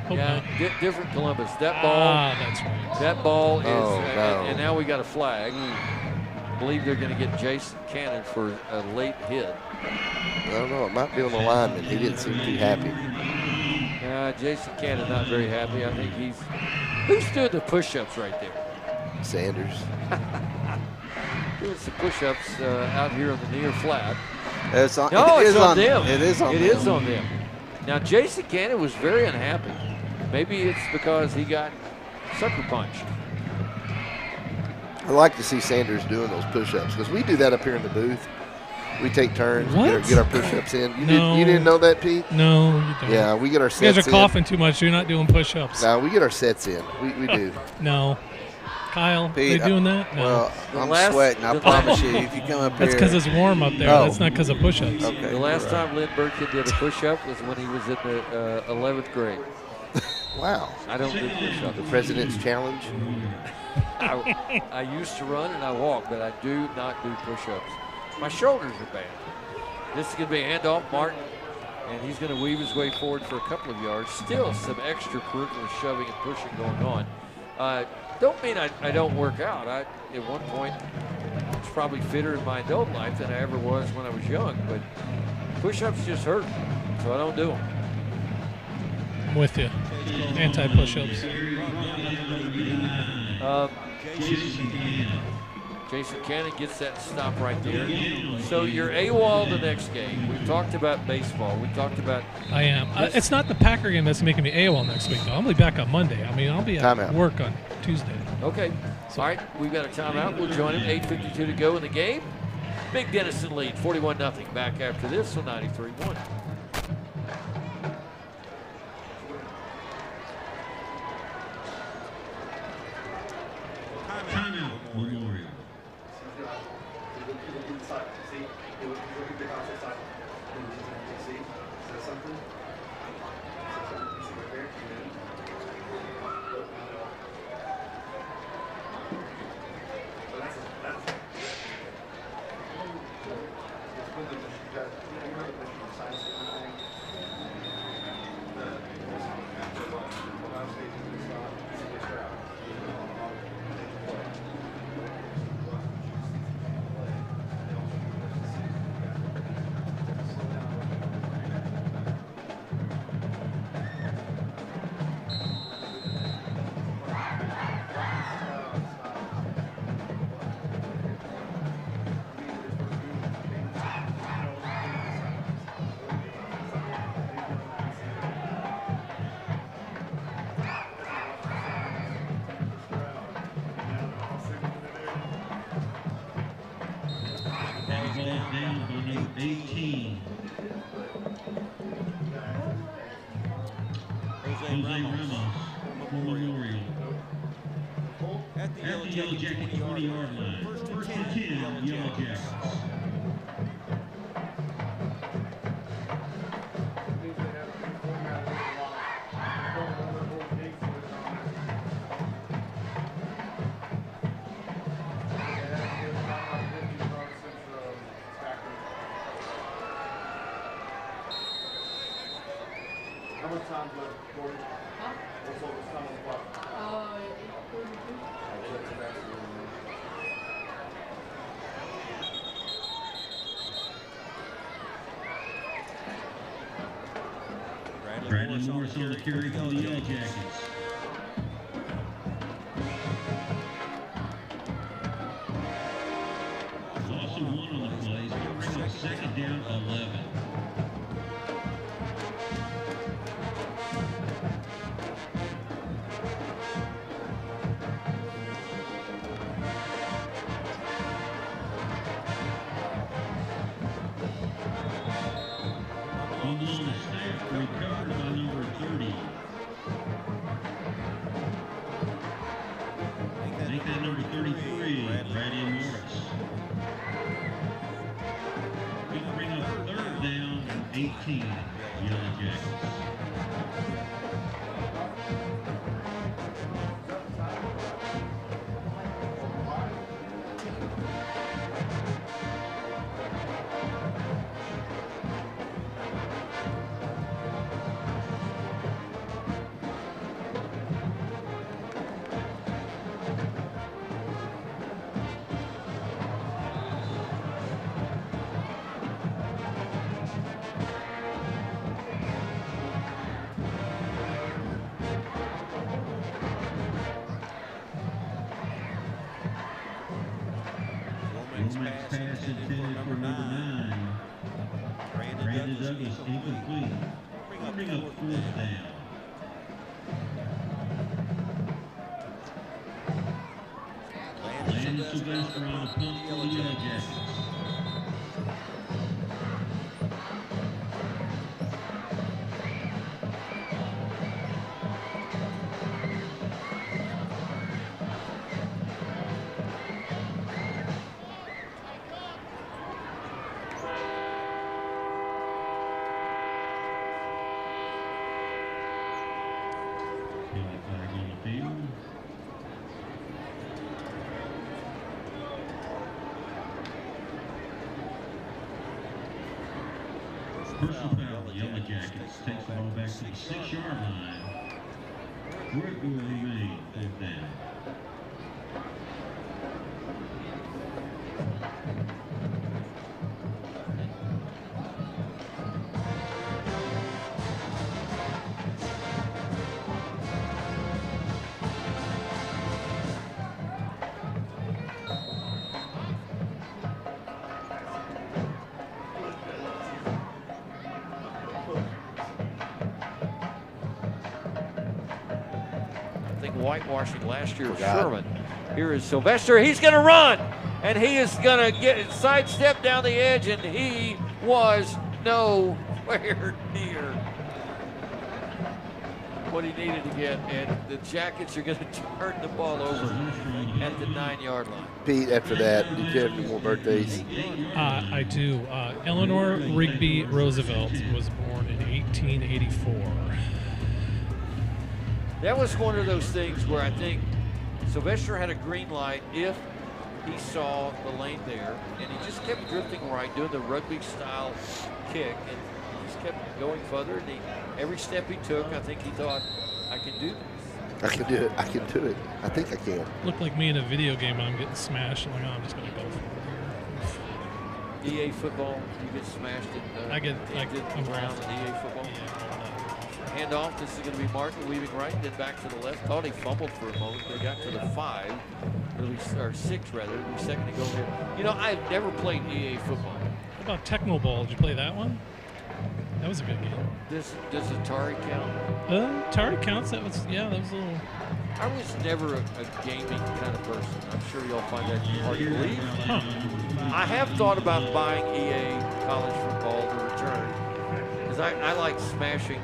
Speaker 12: Hope
Speaker 11: Yeah,
Speaker 12: not.
Speaker 11: different Columbus. That ball.
Speaker 12: That's right.
Speaker 11: That ball is,
Speaker 10: no.
Speaker 11: and now we got a flag. I believe they're going to get Jason Cannon for a late hit.
Speaker 10: I don't know. It might be on the lineman. He didn't seem too happy.
Speaker 11: Jason Cannon not very happy. I think who's doing the push-ups right there?
Speaker 10: Sanders.
Speaker 11: Doing some push-ups out here on the near flat.
Speaker 13: It's on,
Speaker 11: No,
Speaker 13: it
Speaker 11: it's
Speaker 13: is
Speaker 11: on them.
Speaker 13: It is on
Speaker 11: It
Speaker 13: them.
Speaker 11: is on them. Now, Jason Cannon was very unhappy. Maybe it's because he got sucker punched.
Speaker 10: I like to see Sanders doing those push-ups because we do that up here in the booth. We take turns,
Speaker 12: What?
Speaker 10: get our push-ups in.
Speaker 12: No.
Speaker 10: You didn't know that, Pete?
Speaker 12: No, you don't.
Speaker 10: Yeah, we get our
Speaker 12: You
Speaker 10: sets
Speaker 12: guys are
Speaker 10: in.
Speaker 12: coughing too much. You're not doing push-ups.
Speaker 10: No, we get our sets in. We do.
Speaker 12: No. Kyle,
Speaker 13: Pete,
Speaker 12: they doing that? No.
Speaker 13: Well,
Speaker 11: The
Speaker 13: I'm
Speaker 11: last-
Speaker 13: sweating. I
Speaker 11: the
Speaker 13: promise
Speaker 11: last-
Speaker 13: you. If you come up
Speaker 12: That's
Speaker 13: here,
Speaker 12: because it's warm up there.
Speaker 13: Oh.
Speaker 12: That's not because of push-ups.
Speaker 13: Okay.
Speaker 11: The last
Speaker 13: right.
Speaker 11: time Lynn Burkin did a push-up was when he was in the 11th grade.
Speaker 10: Wow.
Speaker 11: I don't do push-ups.
Speaker 10: The President's Challenge.
Speaker 11: I used to run and I walk, but I do not do push-ups. My shoulders are bad. This is going to be a handoff, Martin, and he's going to weave his way forward for a couple of yards. Still some extracurricular shoving and pushing going on. Don't mean I don't work out. At one point, I was probably fitter in my adult life than I ever was when I was young, but push-ups just hurt, so I don't do them.
Speaker 12: I'm with you. Anti-push-ups.
Speaker 11: Jason Cannon gets that stop right there. So you're AWOL the next game. We've talked about baseball. We talked about.
Speaker 12: I am. It's not the Packer game that's making me AWOL next week, though. I'll be back on Monday. I mean, I'll be at work on Tuesday.
Speaker 11: Okay. All right. We've got a timeout. We'll join him. 8:52 to go in the game. Big Denison lead, 41-0. Back after this on 93-1.
Speaker 2: Timeout, Memorial. Down on number 18. Jose Ramos for Memorial. At the Yellow Jacket 20-yard line. First and 10, Yellow Jackets.
Speaker 7: How much time left, Jordan?
Speaker 8: Huh?
Speaker 7: What's time on the clock?
Speaker 8: 8:42.
Speaker 2: Brandon Morris on the carry for the Yellow Jackets. Loss of 1 on the plays. He'll bring up 2nd down, 11. Fumble on the snap, recovered by number 30. Make that number 33, Brandon Morris. Gonna bring up 3rd down and 18, Yellow Jackets. Pass intended for number 9. Brandon Douglas incomplete. Bring up 4th down. Landon Sylvester on the punt for the Yellow Jackets. Personal foul, Yellow Jackets takes the ball back to the 6-yard line. Where it will remain 4th down.
Speaker 11: Whitewashing last year, Sherman. Here is Sylvester. He's going to run, and he is going to get sidestep down the edge, and he was nowhere near what he needed to get. And the Jackets are going to turn the ball over at the 9-yard line.
Speaker 10: Pete, after that, did you have any more birthdays?
Speaker 12: I do. Eleanor Rigby Roosevelt was born in 1884.
Speaker 11: That was one of those things where I think Sylvester had a green light if he saw the lane there, and he just kept drifting right, doing the rugby-style kick, and he just kept going further. And every step he took, I think he thought, I can do this.
Speaker 10: I can do it. I can do it. I think I can.
Speaker 12: Looked like me in a video game. I'm getting smashed. I'm like, oh, I'm just going to go for it
Speaker 11: here. EA football, you get smashed in
Speaker 12: I get
Speaker 11: around in EA football.
Speaker 12: Yeah.
Speaker 11: Handoff, this is going to be Martin weaving right, then back to the left. Thought he fumbled for a moment. They got to the 5, or 6 rather. It'll be 2nd to go here. You know, I've never played EA football.
Speaker 12: What about Techno Bowl? Did you play that one? That was a good game.
Speaker 11: Does Atari count?
Speaker 12: Atari counts. That was a little.
Speaker 11: I was never a gaming kind of person. I'm sure y'all find that hard to believe.
Speaker 12: Huh.
Speaker 11: I have thought about buying EA college football to return because I like smashing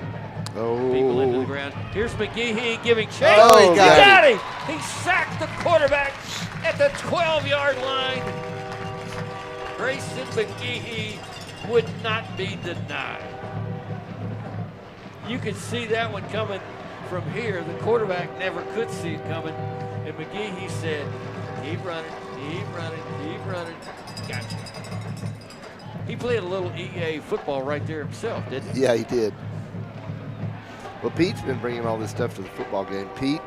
Speaker 11: people into the ground. Here's McGehee giving chase.
Speaker 10: Oh,
Speaker 11: he got him. He sacked the quarterback at the 12-yard line. Grayson McGehee would not be denied. You could see that one coming from here. The quarterback never could see it coming. And McGehee said, keep running, keep running, keep running. Gotcha. He played a little EA football right there himself, didn't he?
Speaker 10: Yeah, he did. Well, Pete's been bringing all this stuff to the football game. Pete,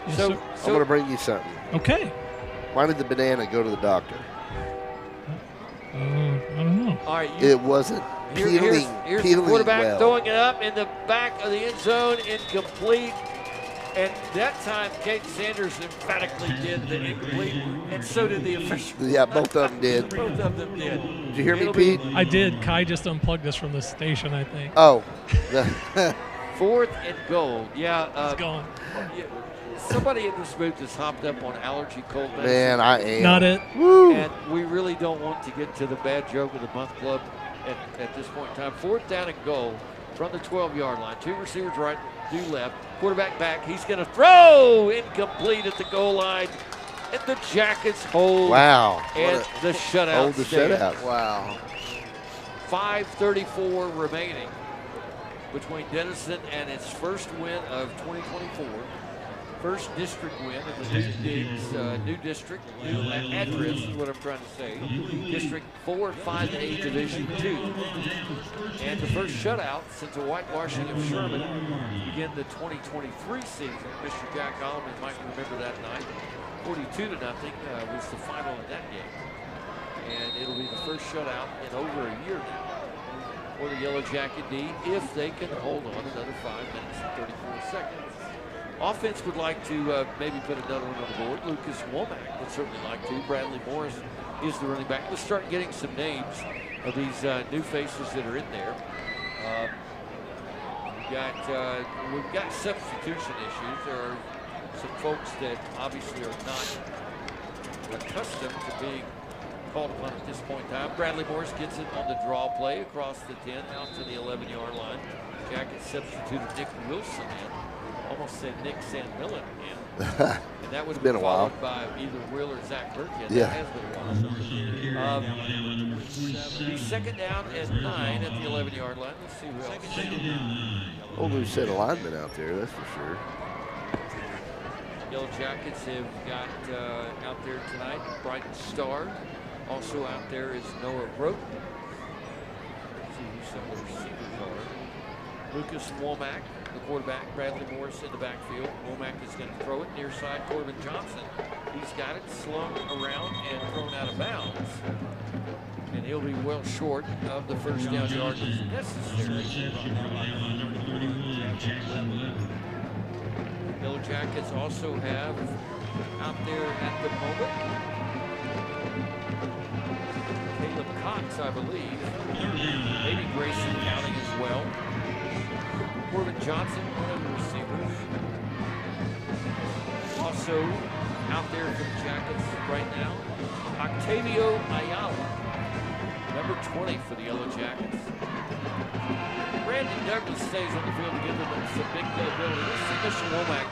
Speaker 12: Yes,
Speaker 10: I'm
Speaker 12: sir.
Speaker 10: going to bring you something.
Speaker 12: Okay.
Speaker 10: Why did the banana go to the doctor?
Speaker 12: I don't know.
Speaker 20: All right,
Speaker 10: It wasn't peeling
Speaker 20: here's the quarterback
Speaker 10: well.
Speaker 20: throwing it up in the back of the end zone, incomplete. And that time, Kate Sanders emphatically did the incomplete, and so did the official.
Speaker 10: Yeah, both of them did.
Speaker 20: Both of them did.
Speaker 10: Did you hear me, Pete?
Speaker 12: I did. Kai just unplugged us from the station, I think.
Speaker 10: Oh.
Speaker 20: 4th and goal. Yeah.
Speaker 12: It's gone.
Speaker 20: Yeah, somebody in this booth has hopped up on allergy cold medicine.
Speaker 10: Man, I am.
Speaker 12: Not it.
Speaker 10: Woo.
Speaker 20: And we really don't want to get to the bad joke of the month club at this point in time. 4th down and goal from the 12-yard line. 2 receivers right, 2 left. Quarterback back. He's going to throw. Incomplete at the goal line. And the Jackets hold.
Speaker 10: Wow.
Speaker 20: And the shutout.
Speaker 10: Hold the
Speaker 20: stands.
Speaker 10: shutout.
Speaker 13: Wow.
Speaker 20: 5:34 remaining between Denison and its first win of 2024. First district win in the new district, new address is what I'm trying to say. District 4, 5A Division 2. And the first shutout since the whitewashing of Sherman began the 2023 season. Mr. Jack Allman might remember that night. 42-0 was the final in that game. And it'll be the first shutout in over a year now for the Yellow Jacket D if they can hold on another 5 minutes and 34 seconds. Offense would like to maybe put another one on the board. Lucas Womack would certainly like to. Bradley Morris is the running back. Let's start getting some names of these new faces that are in there. We've got substitution issues. There are some folks that obviously are not accustomed to being called upon at this point in time. Bradley Morris gets it on the draw play across the 10 out to the 11-yard line. Jackets substituted Nick Wilson in. Almost said Nick Sandmillan again. And that would have been followed by either Will or Zach Burkhead.
Speaker 10: Yeah.
Speaker 20: That has been a while. The second down and 9 at the 11-yard line. Let's see who else.
Speaker 10: Old new set of linemen out there, that's for sure.
Speaker 20: Yellow Jackets have got out there tonight Brighton Starr. Also out there is Noah Roten. Let's see who some of the receivers are. Lucas Womack, the quarterback. Bradley Morris in the backfield. Womack is going to throw it near side. Corbin Johnson, he's got it slung around and thrown out of bounds. And he'll be well short of the first down yard that's necessary. Yellow Jackets also have out there at the moment Caleb Cox, I believe. Maybe Grayson County as well. Corbin Johnson, one of the receivers. Also out there for the Jackets right now, Octavio Ayala, number 20 for the Yellow Jackets. Brandon Douglas stays on the field to give them some big playability. Let's see Mr. Womack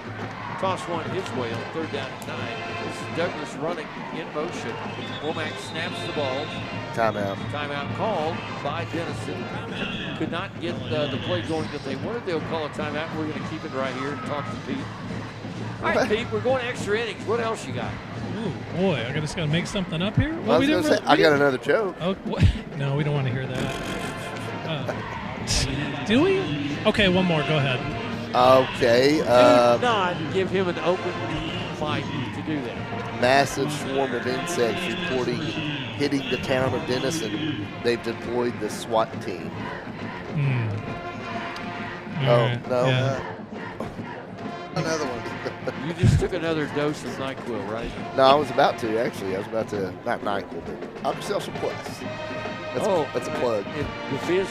Speaker 20: toss one his way on 3rd down and 9. This is Douglas running in motion. Womack snaps the ball.
Speaker 10: Timeout.
Speaker 20: Timeout called by Denison. Could not get the play going that they wanted. They'll call a timeout. We're going to keep it right here and talk to Pete. All right, Pete, we're going extra innings. What else you got?
Speaker 12: Ooh, boy, I just got to make something up here?
Speaker 10: Well, I got another joke.
Speaker 12: Oh, no, we don't want to hear that. Do we? Okay, one more. Go ahead.
Speaker 10: Okay.
Speaker 20: Do not give him an open fight to do that.
Speaker 10: Massive swarm of insects reporting hitting the town of Denison. They've deployed the SWAT team.
Speaker 12: Right.
Speaker 10: No.
Speaker 12: Yeah.
Speaker 10: Another one.
Speaker 20: You just took another dose of NyQuil, right?
Speaker 10: No, I was about to, actually. I was about to, not NyQuil, but I'll sell some Plus. That's a plug.
Speaker 20: The Fizz?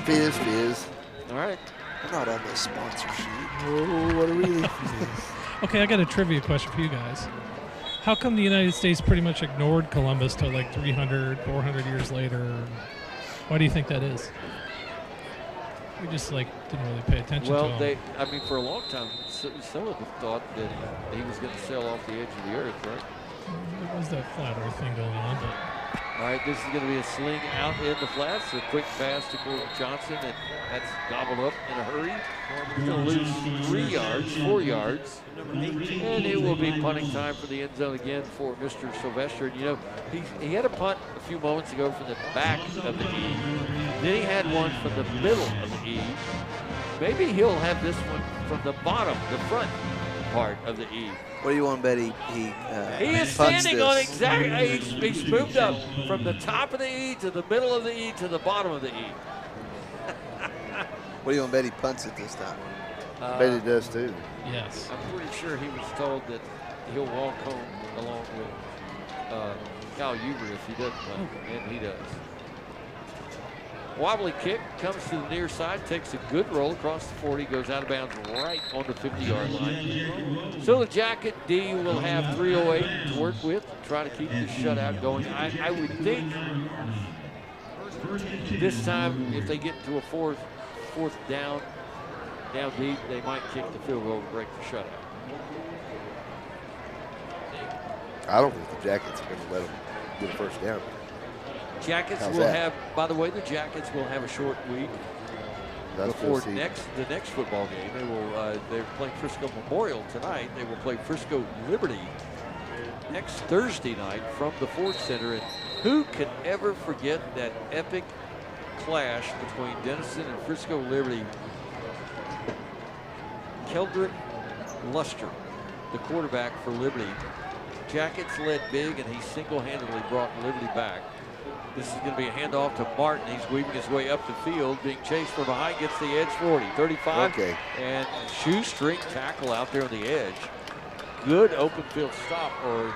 Speaker 10: Fizz.
Speaker 20: All right.
Speaker 13: I'm not on this sponsorship.
Speaker 10: Oh, what a relief.
Speaker 12: Okay, I got a trivia question for you guys. How come the United States pretty much ignored Columbus till like 300, 400 years later? Why do you think that is? We just like didn't really pay attention to him.
Speaker 20: I mean, for a long time, some of them thought that he was going to sail off the edge of the earth, right?
Speaker 12: There was that flat earth thing going on, but.
Speaker 20: All right, this is going to be a sling out in the flats. A quick pass to Corbin Johnson, and that's gobbled up in a hurry. He's going to lose 4 yards. And it will be punting time for the end zone again for Mr. Sylvester. And, you know, he had a punt a few moments ago from the back of the E. Then he had one from the middle of the E. maybe he'll have this one from the bottom, the front part of the E.
Speaker 13: What do you want, Betty? He
Speaker 20: is standing on exactly. He's moved up from the top of the E to the middle of the E to the bottom of the E.
Speaker 13: What do you want, Betty punts it this time?
Speaker 10: Betty does too.
Speaker 12: Yes.
Speaker 20: I'm pretty sure he was told that he'll walk home along with Kyle Huber if he doesn't punt, and he does. Wobbly kick comes to the near side, takes a good roll across the 40, goes out of bounds right on the 50-yard line. So the Jacket D will have 3:08 to work with to try to keep this shutout going. I would think this time, if they get to a fourth down deep, they might kick the field goal to break the shutout.
Speaker 10: I don't think the Jackets are going to let them get a first down.
Speaker 20: Jackets
Speaker 10: How's
Speaker 20: will
Speaker 10: that?
Speaker 20: have, by the way, the Jackets will have a short week before the next football game. They will, they're playing Frisco Memorial tonight. They will play Frisco Liberty next Thursday night from the Ford Center. And who can ever forget that epic clash between Denison and Frisco Liberty? Keldrick Luster, the quarterback for Liberty. Jackets led big, and he single-handedly brought Liberty back. This is going to be a handoff to Martin. He's weaving his way up the field, being chased from behind, gets the edge 40, 35.
Speaker 10: Okay.
Speaker 20: And shoestring tackle out there on the edge. Good open field stop, or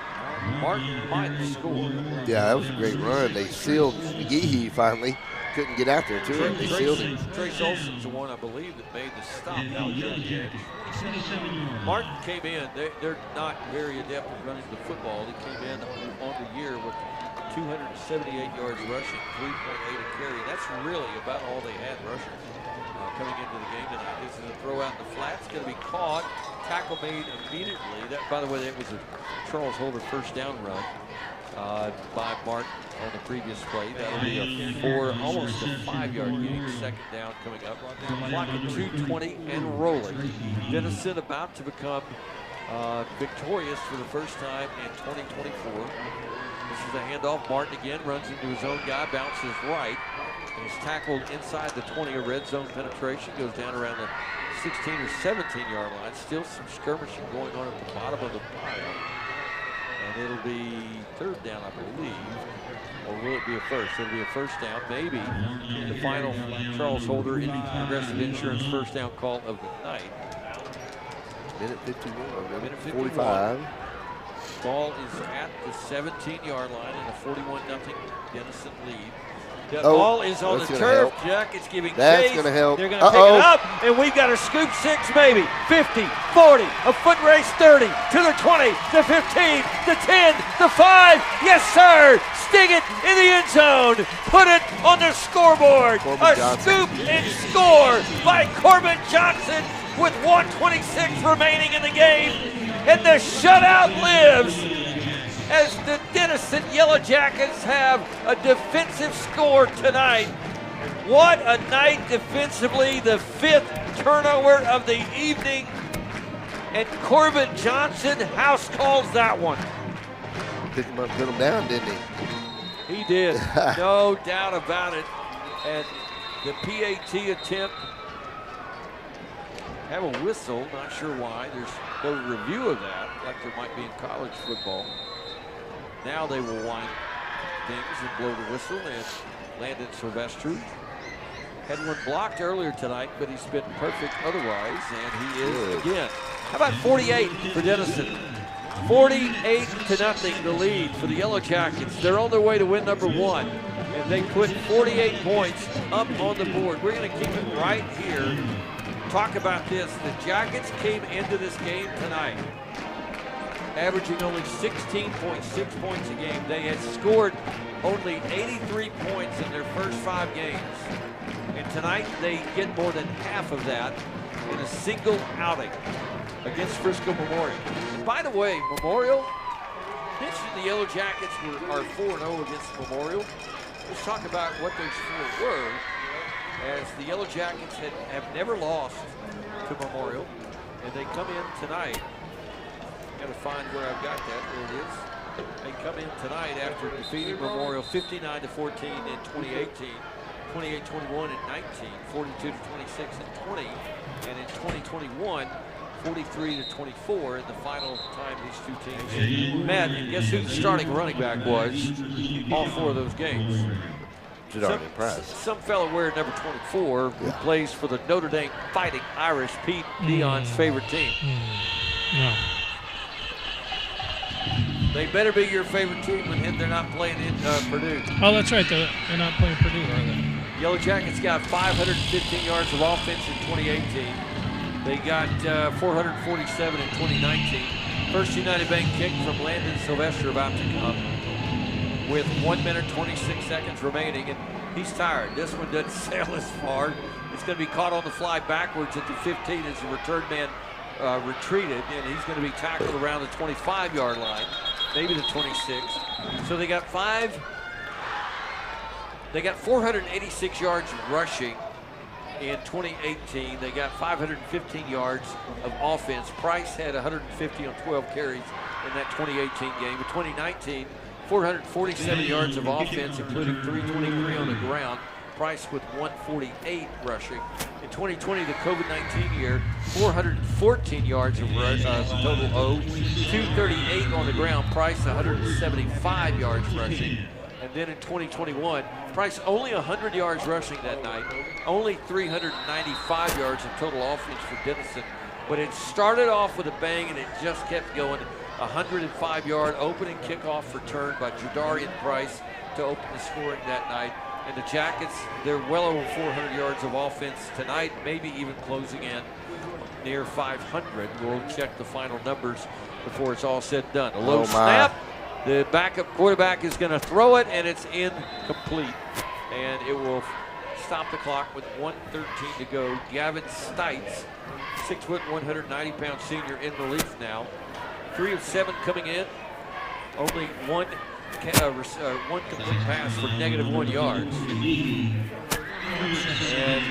Speaker 20: Martin might score.
Speaker 10: Yeah, that was a great run. They sealed McGehee finally. Couldn't get out there to him. They sealed him.
Speaker 20: Trace Olson's the one, I believe, that made the stop out there on the edge. Martin came in. They're not very adept at running the football. He came in on the year with 278 yards rushing, 3.8 a carry. That's really about all they had rushing coming into the game tonight. This is a throw out in the flat. It's going to be caught. Tackle made immediately. That, by the way, that was a Charles Holder first down run by Martin on the previous play. That'll be a almost a 5-yard gain. Second down coming up. Clock at 2:20 and rolling. Denison about to become victorious for the first time in 2024. This is a handoff. Martin again runs into his own guy, bounces right. And he's tackled inside the 20, a red zone penetration. Goes down around the 16 or 17-yard line. Still some skirmishing going on at the bottom of the pile. And it'll be third down, I believe. Or will it be a first? It'll be a first down, maybe. The final Charles Holder Progressive Insurance first down call of the night.
Speaker 10: Minute 51.
Speaker 20: Minute 51.
Speaker 10: 45.
Speaker 20: Ball is at the 17-yard line in a 41-0 Denison lead. The
Speaker 10: Oh,
Speaker 20: ball is on the
Speaker 10: that's
Speaker 20: turf.
Speaker 10: gonna help.
Speaker 20: Jackets giving
Speaker 10: That's
Speaker 20: chase.
Speaker 10: gonna help.
Speaker 20: They're going to pick it up, and we've got a scoop 6 maybe. 50, 40, a foot race 30, to the 20, the 15, the 10, the 5. Yes, sir. Sting it in the end zone. Put it on the scoreboard. A scoop and score by Corbin Johnson with 1:26 remaining in the game. And the shutout lives as the Denison Yellow Jackets have a defensive score tonight. What a night defensively, the 5th turnover of the evening. And Corbin Johnson house calls that one.
Speaker 10: Picked him up, put him down, didn't he?
Speaker 20: He did, no doubt about it. And the PAT attempt, have a whistle, not sure why. There's no review of that, like there might be in college football. Now they will wind things and blow the whistle, and Landon Silvestri had one blocked earlier tonight, but he's been perfect otherwise, and he is again. How about 48 for Denison? 48-0, the lead for the Yellow Jackets. They're on their way to win number 1, and they put 48 points up on the board. We're going to keep it right here. Talk about this. The Jackets came into this game tonight averaging only 16.6 points a game. They had scored only 83 points in their first 5 games. And tonight they get more than half of that in a single outing against Frisco Memorial. And by the way, Memorial, mentioned the Yellow Jackets are 4-0 against Memorial. Let's talk about what those 4 were, as the Yellow Jackets have never lost to Memorial, and they come in tonight. Got to find where I've got that. There it is. They come in tonight after defeating Memorial 59-14 in 2018. 28-21 and 19, 42-26 and 20, and in 2021, 43-24 in the final time these two teams met. And guess who the starting running back was all 4 of those games? Some fellow wearing number 24 who plays for the Notre Dame Fighting Irish, Pete Dion's favorite team.
Speaker 12: No.
Speaker 20: They better be your favorite team when they're not playing in Purdue.
Speaker 12: Oh, that's right. They're not playing Purdue, are they?
Speaker 20: Yellow Jackets got 515 yards of offense in 2018. They got 447 in 2019. First United Bank kick from Landon Sylvester about to come with 1 minute 26 seconds remaining, and he's tired. This one doesn't sail as far. It's going to be caught on the fly backwards at the 15 as the return man retreated, and he's going to be tackled around the 25-yard line, maybe the 26. So they got 486 yards rushing in 2018. They got 515 yards of offense. Price had 150 on 12 carries in that 2018 game. In 2019, 447 yards of offense, including 323 on the ground. Price with 148 rushing. In 2020, the COVID-19 year, 414 yards of total O, 238 on the ground. Price 175 yards rushing. And then in 2021, Price only 100 yards rushing that night, only 395 yards of total offense for Denison. But it started off with a bang and it just kept going. 105-yard opening kickoff return by Jadarian Price to open the scoring that night. And the Jackets, they're well over 400 yards of offense tonight, maybe even closing in near 500. We'll check the final numbers before it's all said and done. A low snap. The backup quarterback is going to throw it, and it's incomplete. And it will stop the clock with 1:13 to go. Gavin Stites, 6 foot, 190-pound senior in relief now. 3 of 7 coming in. Only one complete pass for -1 yards. And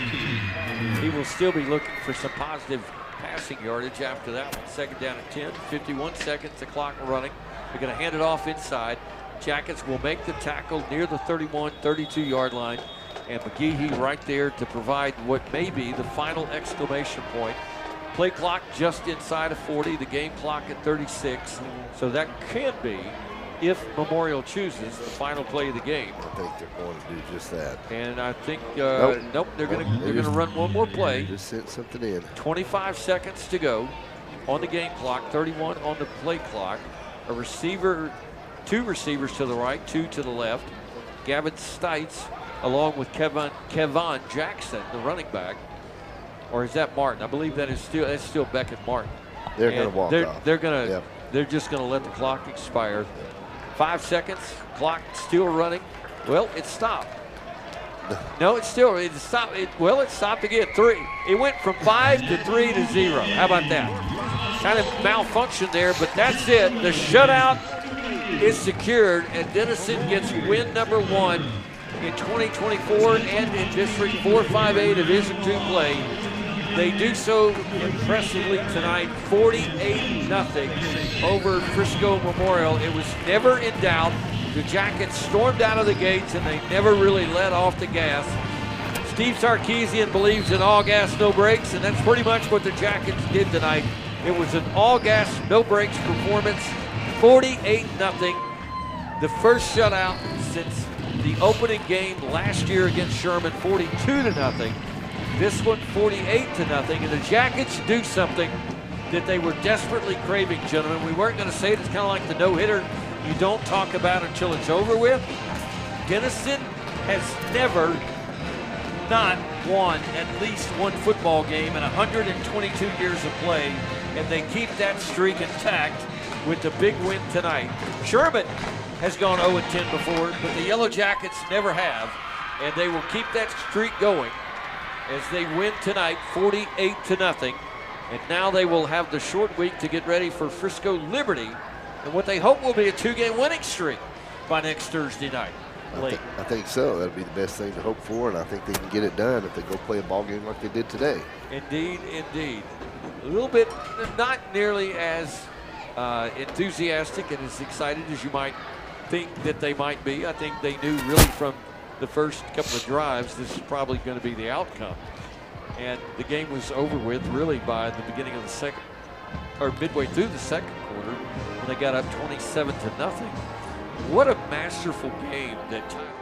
Speaker 20: he will still be looking for some positive passing yardage after that one. Second down at 10, 51 seconds, the clock running. They're going to hand it off inside. Jackets will make the tackle near the 31, 32-yard line. And McGehee right there to provide what may be the final exclamation point. Play clock just inside of 40, the game clock at 36. So that can be, if Memorial chooses, the final play of the game.
Speaker 10: I think they're going to do just that.
Speaker 20: And I think, nope, they're going to run one more play.
Speaker 10: Just sent something in.
Speaker 20: 25 seconds to go on the game clock, 31 on the play clock. A receiver, 2 receivers to the right, 2 to the left. Gavin Stites, along with Kevon Jackson, the running back. Or is that Martin? I believe that's still Beckett Martin.
Speaker 10: They're going to walk off.
Speaker 20: They're just going to let the clock expire. 5 seconds, clock still running. Well, it stopped. No, it stopped. It stopped again. 3. It went from 5 to 3 to 0. How about that? Kind of malfunction there, but that's it. The shutout is secured, and Denison gets win number 1 in 2024 and in District 4-5A Division II play. They do so impressively tonight, 48-0 over Frisco Memorial. It was never in doubt. The Jackets stormed out of the gates, and they never really let off the gas. Steve Sarkeesian believes in all gas, no brakes, and that's pretty much what the Jackets did tonight. It was an all gas, no brakes performance, 48-0. The first shutout since the opening game last year against Sherman, 42-0. This one, 48-0, and the Jackets do something that they were desperately craving, gentlemen. We weren't going to say it. It's kind of like the no-hitter you don't talk about until it's over with. Denison has never not won at least one football game in 122 years of play, and they keep that streak intact with the big win tonight. Sherman has gone 0-10 before, but the Yellow Jackets never have, and they will keep that streak going as they win tonight 48-0. And now they will have the short week to get ready for Frisco Liberty and what they hope will be a 2-game winning streak by next Thursday night.
Speaker 10: I think so. That'll be the best thing to hope for, and I think they can get it done if they go play a ball game like they did today.
Speaker 20: Indeed, indeed. A little bit, not nearly as enthusiastic and as excited as you might think that they might be. I think they knew really from the first couple of drives, this is probably going to be the outcome. And the game was over with really by the beginning of the second, or midway through the second quarter, when they got up 27-0. What a masterful game that Tyler